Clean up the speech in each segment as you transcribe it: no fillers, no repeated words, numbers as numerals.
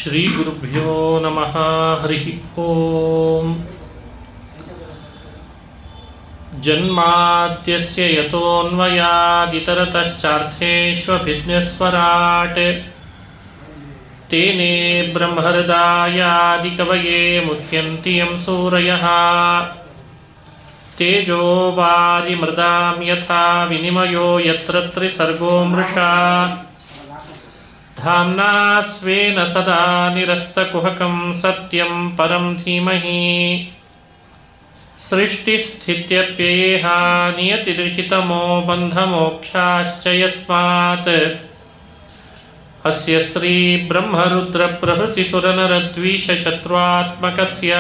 ಶ್ರೀ ಗುರುಭ್ಯೋ ನಮಃ. ಹರಿ ಓಂ. ಜನ್ಮಾದ್ಯಸ್ಯ ಯತೋನ್ಮಯಾದಿತರತಶ್ಚಾರ್ಥೇಷ್ವಭಿಜ್ಞಸ್ವರಾಟ್ ತೇನೇ ಬ್ರಹ್ಮಹೃದಾಯಾದಿಕವಯೇ ಮುಹ್ಯಂತಿ ಯಂ ಸೂರಯಃ. ತೇಜೋ ವಾರಿಮೃದಾಂ ಯಥಾ ವಿನಿಮಯೋ ಯತ್ರ ತ್ರಿಸರ್ಗೋ ಮೃಷಾ ಧಾಮ್ನಾ ಸ್ವೇನ ಸದಾ ನಿರಸ್ತಕುಹಕಂ ಸತ್ಯಂ ಪರಂ ಧೀಮಹಿ. ಸೃಷ್ಟಿಸ್ಥಿತ್ಯಪ್ಯಯೇಹ ನಿಯತಿದೃಶಿತಮೋ ಬಂಧಮೋಕ್ಷಾಶ್ಚ ಯಸ್ಮಾತ್ ಅಸ್ಯ ಶ್ರೀ ಬ್ರಹ್ಮರುದ್ರ ಪ್ರಭೃತಿ ಸುರನರದ್ವೀಷಶತ್ರುತ್ಮಕಸ್ಯ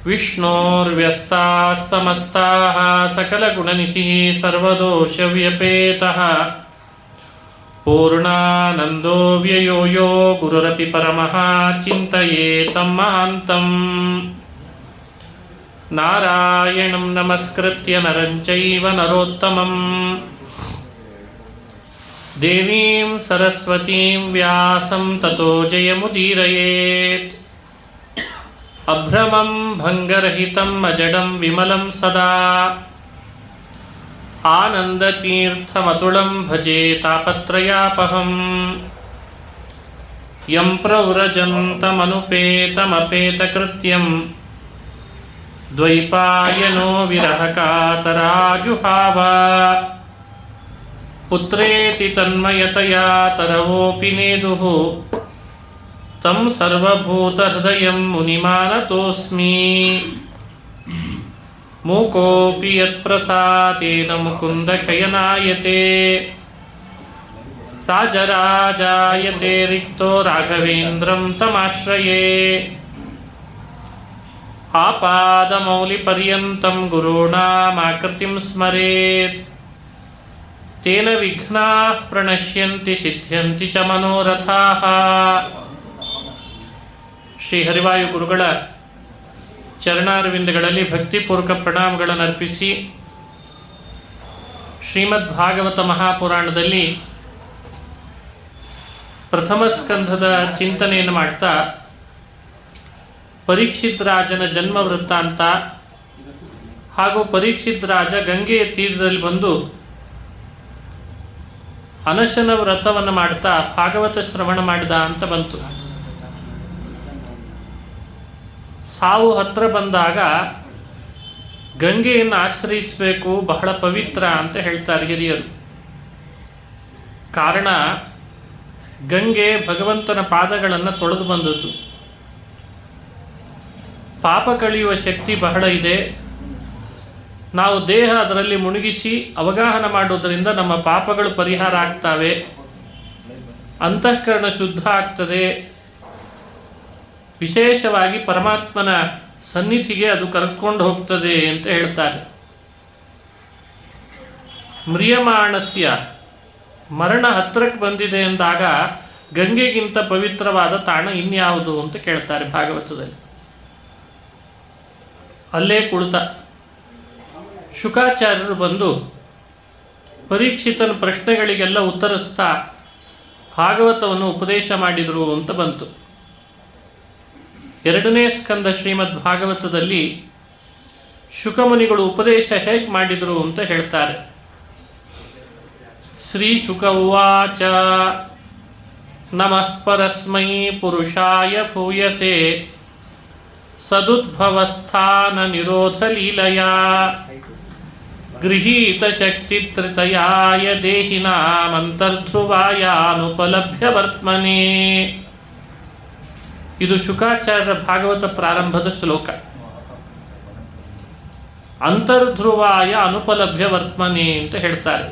ವಿಷ್ಣೋರ್ವ್ಯಸ್ತಾಃ ಸಮಸ್ತಾಃ ಸಕಲಗುಣನಿಧಿಃ ಸರ್ವದೋಷವ್ಯಪೇತಃ ಪೂರ್ಣಾನಂದೋ ವ್ಯಯೋ ಯೋ ಗುರುರಪಿ ಪರಮಃ ಚಿಂತಯೇತಂ ಮಹಾಂತಂ. ನಾರಾಯಣಂ ನಮಸ್ಕೃತ್ಯ ನರಂ ಚೈವ ನರೋತ್ತಮಂ ದೇವೀಂ ಸರಸ್ವತೀಂ ವ್ಯಾಸಂ ತತೋ ಜಯಮುದೀರಯೇತ್. ಅಭ್ರಮಂ ಭಂಗರಹಿತಂ ಅಜಡಂ ವಿಮಲಂ ಸದಾ ಆನಂದತೀರ್ಥಮತುಳಂ ಭಜೆ ತಾಪತ್ರಯಾಪಹಂ. ಯಂ ಪ್ರವ್ರಜಂತಮನುಪೇತಮಪೇತಕೃತ್ಯಂ ದ್ವೈಪಾಯನೋ ವಿರಹಕಾತರಾಜುಹಾವ. ಪುತ್ರೇತಿ ತನ್ಮಯತಯಾ ತರವೋಪಿ ನೇದುಃ ತಂ ಸರ್ವಭೂತಹೃದಯಂ ಮುನಿಮಾನತೋಸ್ಮಿ. ಮೂಕೋಪಿ ಯತ್ಪ್ರಸಾದೇನ ಮುಕುಂದ ಶಯನಾಯತೆ ರಾಜರಾಜಾಯತೆ ರಿಕ್ತೋ ರಾಘವೇಂದ್ರಂ ತಮಾಶ್ರಯೇ. ಆಪಾದಮೌಲಿಪರ್ಯಂತಂ ಗುರುಣಾಮಾಕೃತಿಂ ಸ್ಮರೇತ್ ತೇನ ವಿಘ್ನಾಃ ಪ್ರಣಶ್ಯಂತಿ ಸಿದ್ಧ್ಯಂತಿ ಚ ಮನೋರಥಾಃ. ಶ್ರೀ ಹರಿವಾಯು ಗುರುಗಳ ಚರಣಾರವಿಂದಗಳಲ್ಲಿ ಭಕ್ತಿಪೂರ್ವಕ ಪ್ರಣಾಮಗಳನ್ನು ಅರ್ಪಿಸಿ ಶ್ರೀಮದ್ ಭಾಗವತ ಮಹಾಪುರಾಣದಲ್ಲಿ ಪ್ರಥಮ ಸ್ಕಂಧದ ಚಿಂತನೆಯನ್ನು ಮಾಡ್ತಾ ಪರೀಕ್ಷಿತ್ ರಾಜನ ಜನ್ಮ ವೃತ್ತಾಂತ ಹಾಗೂ ಪರೀಕ್ಷಿತ್ ರಾಜ ಗಂಗೆಯ ತೀರದಲ್ಲಿ ಬಂದು ಅನಶನ ವ್ರತವನ್ನು ಮಾಡ್ತಾ ಭಾಗವತ ಶ್ರವಣ ಮಾಡಿದ ಅಂತ ಬಂತು. ಸಾವು ಹತ್ರ ಬಂದಾಗ ಗಂಗೆಯನ್ನು ಆಶ್ರಯಿಸಬೇಕು, ಬಹಳ ಪವಿತ್ರ ಅಂತ ಹೇಳ್ತಾರೆ ಹಿರಿಯರು. ಕಾರಣ, ಗಂಗೆ ಭಗವಂತನ ಪಾದಗಳನ್ನು ತೊಳೆದು ಬಂದದ್ದು. ಪಾಪ ಕಳೆಯುವ ಶಕ್ತಿ ಬಹಳ ಇದೆ. ನಾವು ದೇಹ ಅದರಲ್ಲಿ ಮುಳುಗಿಸಿ ಅವಗಾಹನ ಮಾಡುವುದರಿಂದ ನಮ್ಮ ಪಾಪಗಳು ಪರಿಹಾರ ಆಗ್ತವೆ, ಅಂತಃಕರಣ ಶುದ್ಧ ಆಗ್ತದೆ, ವಿಶೇಷವಾಗಿ ಪರಮಾತ್ಮನ ಸನ್ನಿಧಿಗೆ ಅದು ಕರ್ಕೊಂಡು ಹೋಗ್ತದೆ ಅಂತ ಹೇಳ್ತಾರೆ. ಮ್ರಿಯಮಾಣಸ್ಯ, ಮರಣ ಹತ್ತಿರಕ್ಕೆ ಬಂದಿದೆ ಎಂದಾಗ ಗಂಗೆಗಿಂತ ಪವಿತ್ರವಾದ ತಾಣ ಇನ್ಯಾವುದು ಅಂತ ಕೇಳ್ತಾರೆ ಭಾಗವತದಲ್ಲಿ. ಅಲ್ಲೇ ಕುಳಿತ ಶುಕಾಚಾರ್ಯರು ಬಂದು ಪರೀಕ್ಷಿತನ ಪ್ರಶ್ನೆಗಳಿಗೆಲ್ಲ ಉತ್ತರಿಸ್ತಾ ಭಾಗವತವನ್ನು ಉಪದೇಶ ಮಾಡಿದರು ಅಂತ ಬಂತು. ಎರಡನೇ ಸ್ಕಂದ ಶ್ರೀಮದ್ ಭಾಗವತದಲ್ಲಿ ಶುಕಮುನಿಗಳು ಉಪದೇಶ ಹೇಗೆ ಮಾಡಿದರು ಅಂತ ಹೇಳ್ತಾರೆ. ಶ್ರೀ ಶುಕ ಉವಾಚ ನಮಃ ಪರಸ್ಮೈ ಪುರುಷಾಯ ಭೂಯಸೆ ಸದುದ್ಭವಸ್ಥಾನ ನಿರೋಧ ಲೀಲಯಾ ಗೃಹೀತ ಶಕ್ತಿತ್ರತಯಾಯ ದೇಹಿನಾಮಂತರ್ಧ್ರುವಾಯಾನುಪಲಭ್ಯ ವರ್ತಮನೆ. ಇದು ಶುಕಾಚಾರ್ಯರ ಭಾಗವತ ಪ್ರಾರಂಭದ ಶ್ಲೋಕ. ಅಂತರ್ಧ್ರುವಾಯ ಅನುಪಲಭ್ಯ ವರ್ತಮನೆ ಅಂತ ಹೇಳ್ತಾರೆ.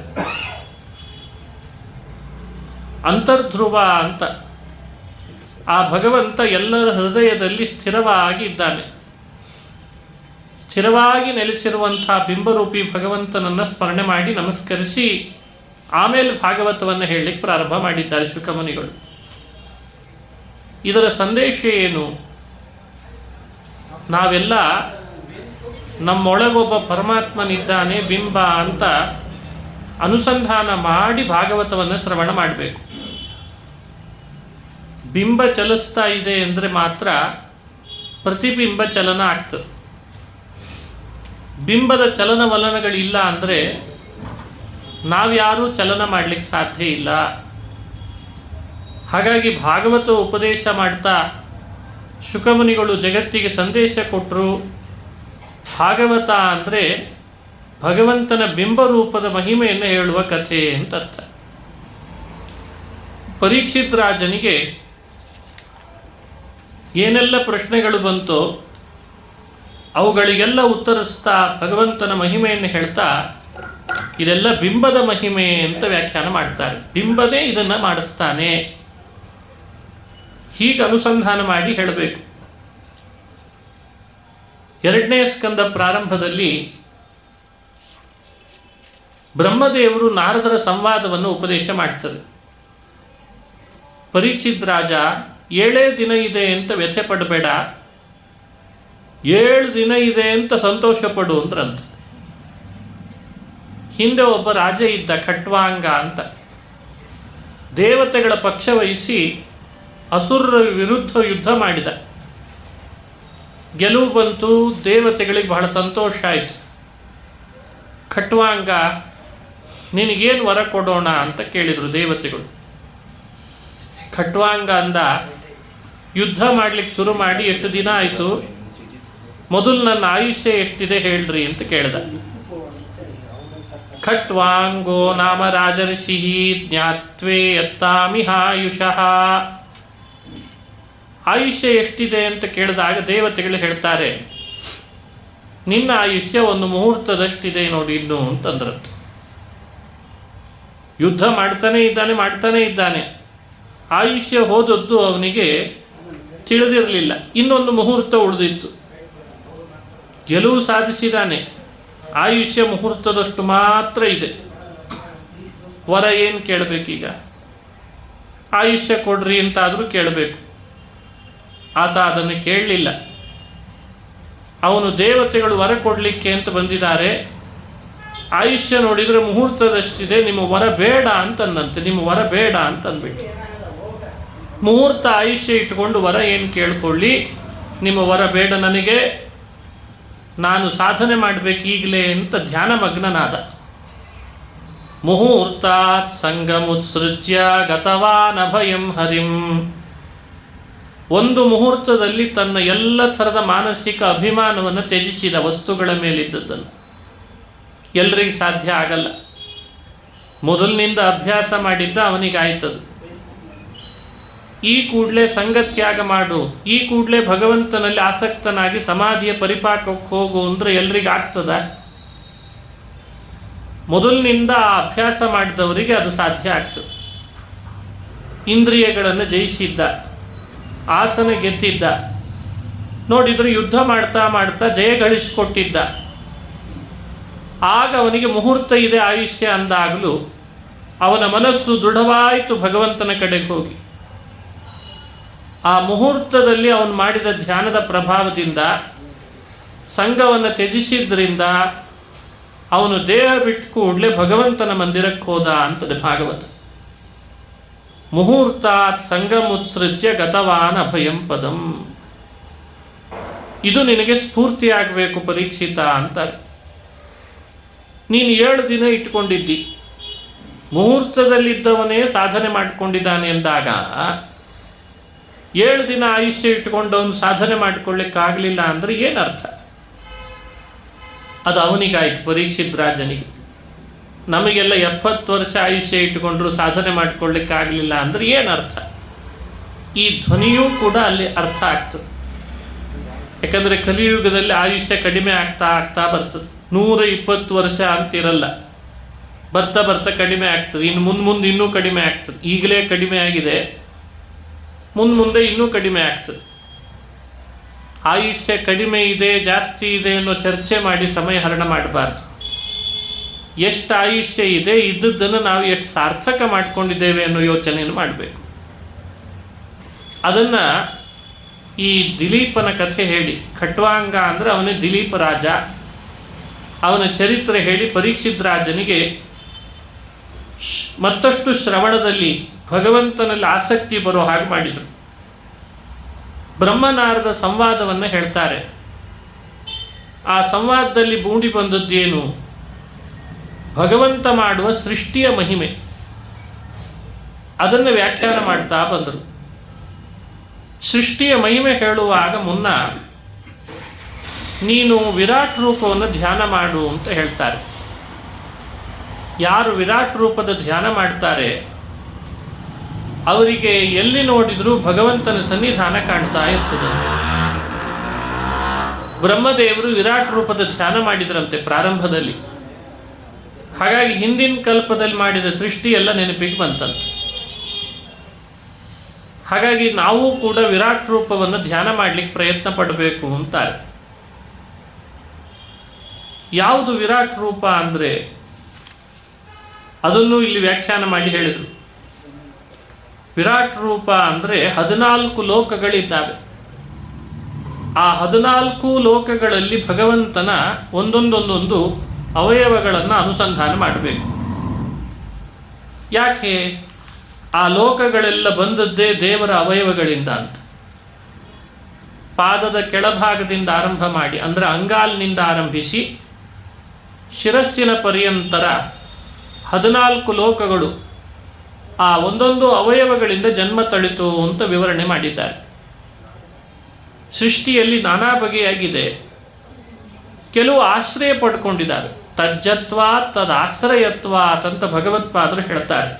ಅಂತರ್ಧ್ರುವ ಅಂತ ಆ ಭಗವಂತ ಎಲ್ಲರ ಹೃದಯದಲ್ಲಿ ಸ್ಥಿರವಾಗಿ ಇದ್ದಾನೆ. ಸ್ಥಿರವಾಗಿ ನೆಲೆಸಿರುವಂತಹ ಬಿಂಬರೂಪಿ ಭಗವಂತನನ್ನು ಸ್ಮರಣೆ ಮಾಡಿ ನಮಸ್ಕರಿಸಿ ಆಮೇಲೆ ಭಾಗವತವನ್ನು ಹೇಳಲಿಕ್ಕೆ ಪ್ರಾರಂಭ ಮಾಡಿದ್ದಾರೆ ಶುಕಮುನಿಗಳು. ಇದರ ಸಂದೇಶ ಏನು? ನಾವೆಲ್ಲ ನಮ್ಮೊಳಗೊಬ್ಬ ಪರಮಾತ್ಮನಿದ್ದಾನೆ ಬಿಂಬ ಅಂತ ಅನುಸಂಧಾನ ಮಾಡಿ ಭಾಗವತವನ್ನು ಶ್ರವಣ ಮಾಡಬೇಕು. ಬಿಂಬ ಚಲಿಸ್ತಾ ಇದೆ ಅಂದರೆ ಮಾತ್ರ ಪ್ರತಿಬಿಂಬ ಚಲನ ಆಗ್ತದೆ. ಬಿಂಬದ ಚಲನವಲನಗಳಿಲ್ಲ ಅಂದರೆ ನಾವ್ಯಾರೂ ಚಲನ ಮಾಡಲಿಕ್ಕೆ ಸಾಧ್ಯ ಇಲ್ಲ. ಹಾಗಾಗಿ ಭಾಗವತ ಉಪದೇಶ ಮಾಡ್ತಾ ಶುಕಮುನಿಗಳು ಜಗತ್ತಿಗೆ ಸಂದೇಶ ಕೊಟ್ಟರು. ಭಾಗವತ ಅಂದರೆ ಭಗವಂತನ ಬಿಂಬರೂಪದ ಮಹಿಮೆಯನ್ನು ಹೇಳುವ ಕಥೆ ಅಂತ ಅರ್ಥ. ಪರೀಕ್ಷಿತ್ ರಾಜನಿಗೆ ಏನೆಲ್ಲ ಪ್ರಶ್ನೆಗಳು ಬಂತೋ ಅವುಗಳಿಗೆಲ್ಲ ಉತ್ತರಿಸ್ತಾ ಭಗವಂತನ ಮಹಿಮೆಯನ್ನು ಹೇಳ್ತಾ ಇದೆಲ್ಲ ಬಿಂಬದ ಮಹಿಮೆ ಅಂತ ವ್ಯಾಖ್ಯಾನ ಮಾಡ್ತಾರೆ. ಬಿಂಬನೇ ಇದನ್ನು ಮಾಡಿಸ್ತಾನೆ, ಹೀಗೆ ಅನುಸಂಧಾನ ಮಾಡಿ ಹೇಳಬೇಕು. 2ನೇ ಸ್ಕಂದ ಪ್ರಾರಂಭದಲ್ಲಿ ಬ್ರಹ್ಮದೇವರು ನಾರದರ ಸಂವಾದವನ್ನು ಉಪದೇಶ ಮಾಡ್ತಾರೆ. ಪರೀಕ್ಷಿತ್ ರಾಜ 7 ದಿನ ಇದೆ ಅಂತ ವ್ಯಥೆ ಪಡಬೇಡ, 7 ದಿನ ಇದೆ ಅಂತ ಸಂತೋಷ ಪಡು ಅಂದ್ರಂತ. ಹಿಂದೆ ಒಬ್ಬ ರಾಜ ಇದ್ದ ಖಟ್ವಾಂಗ ಅಂತ, ದೇವತೆಗಳ ಪಕ್ಷ ವಹಿಸಿ ಅಸುರರ ವಿರುದ್ಧ ಯುದ್ಧ ಮಾಡಿದ. ಗೆಲುವು ಬಂತು, ದೇವತೆಗಳಿಗೆ ಬಹಳ ಸಂತೋಷ ಆಯಿತು. ಖಟ್ವಾಂಗ ನಿನಗೇನು ವರ ಕೊಡೋಣ ಅಂತ ಕೇಳಿದರು ದೇವತೆಗಳು. ಖಟ್ವಾಂಗ ಅಂದ, ಯುದ್ಧ ಮಾಡ್ಲಿಕ್ಕೆ ಶುರು ಮಾಡಿ 8 ದಿನ ಆಯಿತು, ಮೊದಲು ನನ್ನ ಆಯುಷ್ಯ ಎಷ್ಟಿದೆ ಹೇಳ್ರಿ ಅಂತ ಕೇಳ್ದ. ಖಟ್ವಾಂಗೋ ನಾಮ ರಾಜರ್ಷಿ ಜ್ಞಾತ್ವೇ ಯತ್ತಾಮಿಹಾಯುಷಃ. ಆಯುಷ್ಯ ಎಷ್ಟಿದೆ ಅಂತ ಕೇಳಿದಾಗ ದೇವತೆಗಳು ಹೇಳ್ತಾರೆ, ನಿನ್ನ ಆಯುಷ್ಯ ಒಂದು ಮುಹೂರ್ತದಷ್ಟಿದೆ ನೋಡಿ ಇನ್ನು ಅಂತಂದ್ರದ್ದು. ಯುದ್ಧ ಮಾಡ್ತಾನೆ ಇದ್ದಾನೆ, ಆಯುಷ್ಯ ಹೋದದ್ದು ಅವನಿಗೆ ತಿಳಿದಿರಲಿಲ್ಲ. ಇನ್ನೊಂದು ಮುಹೂರ್ತ ಉಳಿದಿತ್ತು. ಗೆಲುವು ಸಾಧಿಸಿದಾನೆ, ಆಯುಷ್ಯ ಮುಹೂರ್ತದಷ್ಟು ಮಾತ್ರ ಇದೆ. ವರ ಏನು ಕೇಳಬೇಕೀಗ? ಆಯುಷ್ಯ ಕೊಡ್ರಿ ಅಂತಾದರೂ ಕೇಳಬೇಕು. ಆತ ಅದನ್ನು ಕೇಳಲಿಲ್ಲ. ಅವನು ದೇವತೆಗಳು ವರ ಕೊಡಲಿಕ್ಕೆ ಅಂತ ಬಂದಿದ್ದಾರೆ, ಆಯುಷ್ಯ ನೋಡಿದರೆ ಮುಹೂರ್ತದಷ್ಟಿದೆ, ನಿಮ್ಮ ವರ ಬೇಡ ಅಂತಂದಂತೆ. ನಿಮ್ಮ ವರ ಬೇಡ ಅಂತಂದ್ಬಿಟ್ಟು ಮುಹೂರ್ತ ಆಯುಷ್ಯ ಇಟ್ಕೊಂಡು ವರ ಏನು ಕೇಳ್ಕೊಳ್ಳಿ, ನಿಮ್ಮ ವರ ಬೇಡ ನನಗೆ, ನಾನು ಸಾಧನೆ ಮಾಡಬೇಕು ಈಗಲೇ ಅಂತ ಧ್ಯಾನ ಮಗ್ನನಾದ. ಮುಹೂರ್ತಾತ್ ಸಂಗಮುತ್ಸೃಜ್ಯ ಗತವಾನ್ ಅಭಯಂ ಹರಿಂ. ಒಂದು ಮುಹೂರ್ತದಲ್ಲಿ ತನ್ನ ಎಲ್ಲ ಥರದ ಮಾನಸಿಕ ಅಭಿಮಾನವನ್ನು ತ್ಯಜಿಸಿದ, ವಸ್ತುಗಳ ಮೇಲಿದ್ದದ್ದನ್ನು. ಎಲ್ರಿಗೂ ಸಾಧ್ಯ ಆಗಲ್ಲ. ಮೊದಲಿನಿಂದ ಅಭ್ಯಾಸ ಮಾಡಿದ್ದ ಅವನಿಗಾಯ್ತದು. ಈ ಕೂಡಲೇ ಸಂಗತ್ಯಾಗ ಮಾಡು, ಈ ಕೂಡಲೇ ಭಗವಂತನಲ್ಲಿ ಆಸಕ್ತನಾಗಿ ಸಮಾಧಿಯ ಪರಿಪಾಕಕ್ಕೆ ಹೋಗು ಅಂದರೆ ಎಲ್ರಿಗಾಗ್ತದ? ಮೊದಲಿನಿಂದ ಅಭ್ಯಾಸ ಮಾಡಿದವರಿಗೆ ಅದು ಸಾಧ್ಯ ಆಗ್ತದೆ. ಇಂದ್ರಿಯಗಳನ್ನು ಜಯಿಸಿದ್ದ, ಆಸನ ಗೆದ್ದಿದ್ದ, ನೋಡಿದರೆ ಯುದ್ಧ ಮಾಡ್ತಾ ಜಯ ಗಳಿಸಿಕೊಟ್ಟಿದ್ದ. ಆಗ ಅವನಿಗೆ ಮುಹೂರ್ತ ಇದೆ ಆಯುಷ್ಯ ಅಂದಾಗಲೂ ಅವನ ಮನಸ್ಸು ದೃಢವಾಯಿತು ಭಗವಂತನ ಕಡೆಗೆ ಹೋಗಿ. ಆ ಮುಹೂರ್ತದಲ್ಲಿ ಅವನು ಮಾಡಿದ ಧ್ಯಾನದ ಪ್ರಭಾವದಿಂದ, ಸಂಘವನ್ನು ತ್ಯಜಿಸಿದ್ರಿಂದ ಅವನು ದೇಹ ಬಿಟ್ಟು ಕೂಡಲೇ ಭಗವಂತನ ಮಂದಿರಕ್ಕೆ ಹೋದ ಅಂತದೆ ಭಾಗವತ. ಮುಹೂರ್ತಾತ್ ಸಂಗಮುತ್ಸೃಜ್ಯ ಗತವಾನ್ ಅಭಯಂ ಪದಂ. ಇದು ನಿನಗೆ ಸ್ಫೂರ್ತಿಯಾಗಬೇಕು ಪರೀಕ್ಷಿತ ಅಂತಾರೆ. ನೀನು 7 ದಿನ ಇಟ್ಕೊಂಡಿದ್ದಿ, ಮುಹೂರ್ತದಲ್ಲಿದ್ದವನೇ ಸಾಧನೆ ಮಾಡಿಕೊಂಡಿದ್ದಾನೆ ಎಂದಾಗ 7 ದಿನ ಆಯುಷ್ಯ ಇಟ್ಕೊಂಡವನು ಸಾಧನೆ ಮಾಡಿಕೊಳ್ಳಿಕ್ಕಾಗಲಿಲ್ಲ ಅಂದರೆ ಏನರ್ಥ? ಅದು ಅವನಿಗಾಯ್ತು, ಪರೀಕ್ಷಿತ್ ರಾಜನಿಗೆ. ನಮಗೆಲ್ಲ 70 ವರ್ಷ ಆಯುಷ್ಯ ಇಟ್ಟುಕೊಂಡ್ರು ಸಾಧನೆ ಮಾಡಿಕೊಳ್ಳಿಕ್ಕಾಗಲಿಲ್ಲ ಅಂದರೆ ಏನರ್ಥ? ಈ ಧ್ವನಿಯೂ ಕೂಡ ಅಲ್ಲಿ ಅರ್ಥ ಆಗ್ತದೆ. ಯಾಕಂದರೆ ಕಲಿಯುಗದಲ್ಲಿ ಆಯುಷ್ಯ ಕಡಿಮೆ ಆಗ್ತಾ ಬರ್ತದೆ. 120 ವರ್ಷ ಅಂತಿರಲ್ಲ, ಬರ್ತಾ ಕಡಿಮೆ ಆಗ್ತದೆ. ಇನ್ನು ಮುಂದೆ ಇನ್ನೂ ಕಡಿಮೆ ಆಗ್ತದೆ. ಈಗಲೇ ಕಡಿಮೆ ಆಗಿದೆ, ಮುಂದೆ ಇನ್ನೂ ಕಡಿಮೆ ಆಗ್ತದೆ. ಆಯುಷ್ಯ ಕಡಿಮೆ ಇದೆ ಜಾಸ್ತಿ ಇದೆ ಅನ್ನೋ ಚರ್ಚೆ ಮಾಡಿ ಸಮಯ ಹರಣ ಮಾಡಬಾರ್ದು. ಎಷ್ಟು ಆಯುಷ್ಯ ಇದೆ, ಇದ್ದದ್ದನ್ನು ನಾವು ಎಷ್ಟು ಸಾರ್ಥಕ ಮಾಡಿಕೊಂಡಿದ್ದೇವೆ ಅನ್ನೋ ಯೋಚನೆಯನ್ನು ಮಾಡಬೇಕು. ಅದನ್ನು ಈ ದಿಲೀಪನ ಕಥೆ ಹೇಳಿ, ಖಟ್ವಾಂಗ ಅಂದರೆ ಅವನೇ ದಿಲೀಪ ರಾಜ, ಅವನ ಚರಿತ್ರೆ ಹೇಳಿ ಪರೀಕ್ಷಿತ್ ರಾಜನಿಗೆ ಮತ್ತಷ್ಟು ಶ್ರವಣದಲ್ಲಿ ಭಗವಂತನಲ್ಲಿ ಆಸಕ್ತಿ ಬರೋ ಹಾಗೆ ಮಾಡಿದರು. ಬ್ರಹ್ಮನಾರದ ಸಂವಾದವನ್ನು ಹೇಳ್ತಾರೆ. ಆ ಸಂವಾದದಲ್ಲಿ ಮೂಡಿ ಬಂದದ್ದೇನು? ಭಗವಂತ ಮಾಡುವ ಸೃಷ್ಟಿಯ ಮಹಿಮೆ. ಅದನ್ನು ವ್ಯಾಖ್ಯಾನ ಮಾಡ್ತಾ ಬಂದರು. ಸೃಷ್ಟಿಯ ಮಹಿಮೆ ಹೇಳುವಾಗ ಮುನ್ನ ನೀನು ವಿರಾಟ್ ರೂಪವನ್ನು ಧ್ಯಾನ ಮಾಡು ಅಂತ ಹೇಳ್ತಾರೆ. ಯಾರು ವಿರಾಟ್ ರೂಪದ ಧ್ಯಾನ ಮಾಡ್ತಾರೆ ಅವರಿಗೆ ಎಲ್ಲಿ ನೋಡಿದರೂ ಭಗವಂತನ ಸನ್ನಿಧಾನ ಕಾಣ್ತಾ ಇರ್ತದೆ. ಬ್ರಹ್ಮದೇವರು ವಿರಾಟ್ ರೂಪದ ಧ್ಯಾನ ಮಾಡಿದ್ರಂತೆ ಪ್ರಾರಂಭದಲ್ಲಿ. ಹಾಗಾಗಿ ಹಿಂದಿನ ಕಲ್ಪದಲ್ಲಿ ಮಾಡಿದ ಸೃಷ್ಟಿ ಎಲ್ಲ ನೆನಪಿಗೆ ಬಂತಂತೆ. ಹಾಗಾಗಿ ನಾವು ಕೂಡ ವಿರಾಟ್ ರೂಪವನ್ನು ಧ್ಯಾನ ಮಾಡಲಿಕ್ಕೆ ಪ್ರಯತ್ನ ಪಡಬೇಕು ಅಂತಾರೆ. ಯಾವುದು ವಿರಾಟ್ ರೂಪ ಅಂದರೆ ಅದನ್ನು ಇಲ್ಲಿ ವ್ಯಾಖ್ಯಾನ ಮಾಡಿ ಹೇಳಿದರು. ವಿರಾಟ್ ರೂಪ ಅಂದರೆ 14 ಲೋಕಗಳಿದ್ದಾವೆ. ಆ 14 ಲೋಕಗಳಲ್ಲಿ ಭಗವಂತನ ಒಂದೊಂದೊಂದೊಂದು ಅವಯವಗಳನ್ನು ಅನುಸಂಧಾನ ಮಾಡಬೇಕು. ಯಾಕೆ? ಆ ಲೋಕಗಳೆಲ್ಲ ಬಂದದ್ದೇ ದೇವರ ಅವಯವಗಳಿಂದ ಅಂತ. ಪಾದದ ಕೆಳಭಾಗದಿಂದ ಆರಂಭ ಮಾಡಿ, ಅಂದರೆ ಅಂಗಾಲಿನಿಂದ ಆರಂಭಿಸಿ ಶಿರಸ್ಸಿನ ಪರ್ಯಂತರ 14 ಲೋಕಗಳು ಆ ಒಂದೊಂದು ಅವಯವಗಳಿಂದ ಜನ್ಮ ತಳಿತು ಅಂತ ವಿವರಣೆ ಮಾಡಿದ್ದಾರೆ. ಸೃಷ್ಟಿಯಲ್ಲಿ ನಾನಾ ಬಗೆಯಾಗಿದೆ. ಕೆಲವು ಆಶ್ರಯ ಪಡ್ಕೊಂಡಿದ್ದಾರೆ. ತಜ್ಜತ್ವಾ ತದಾಶ್ರಯತ್ವಾ ಅಂತ ಭಗವತ್ಪಾದರು ಹೇಳ್ತಾರೆ.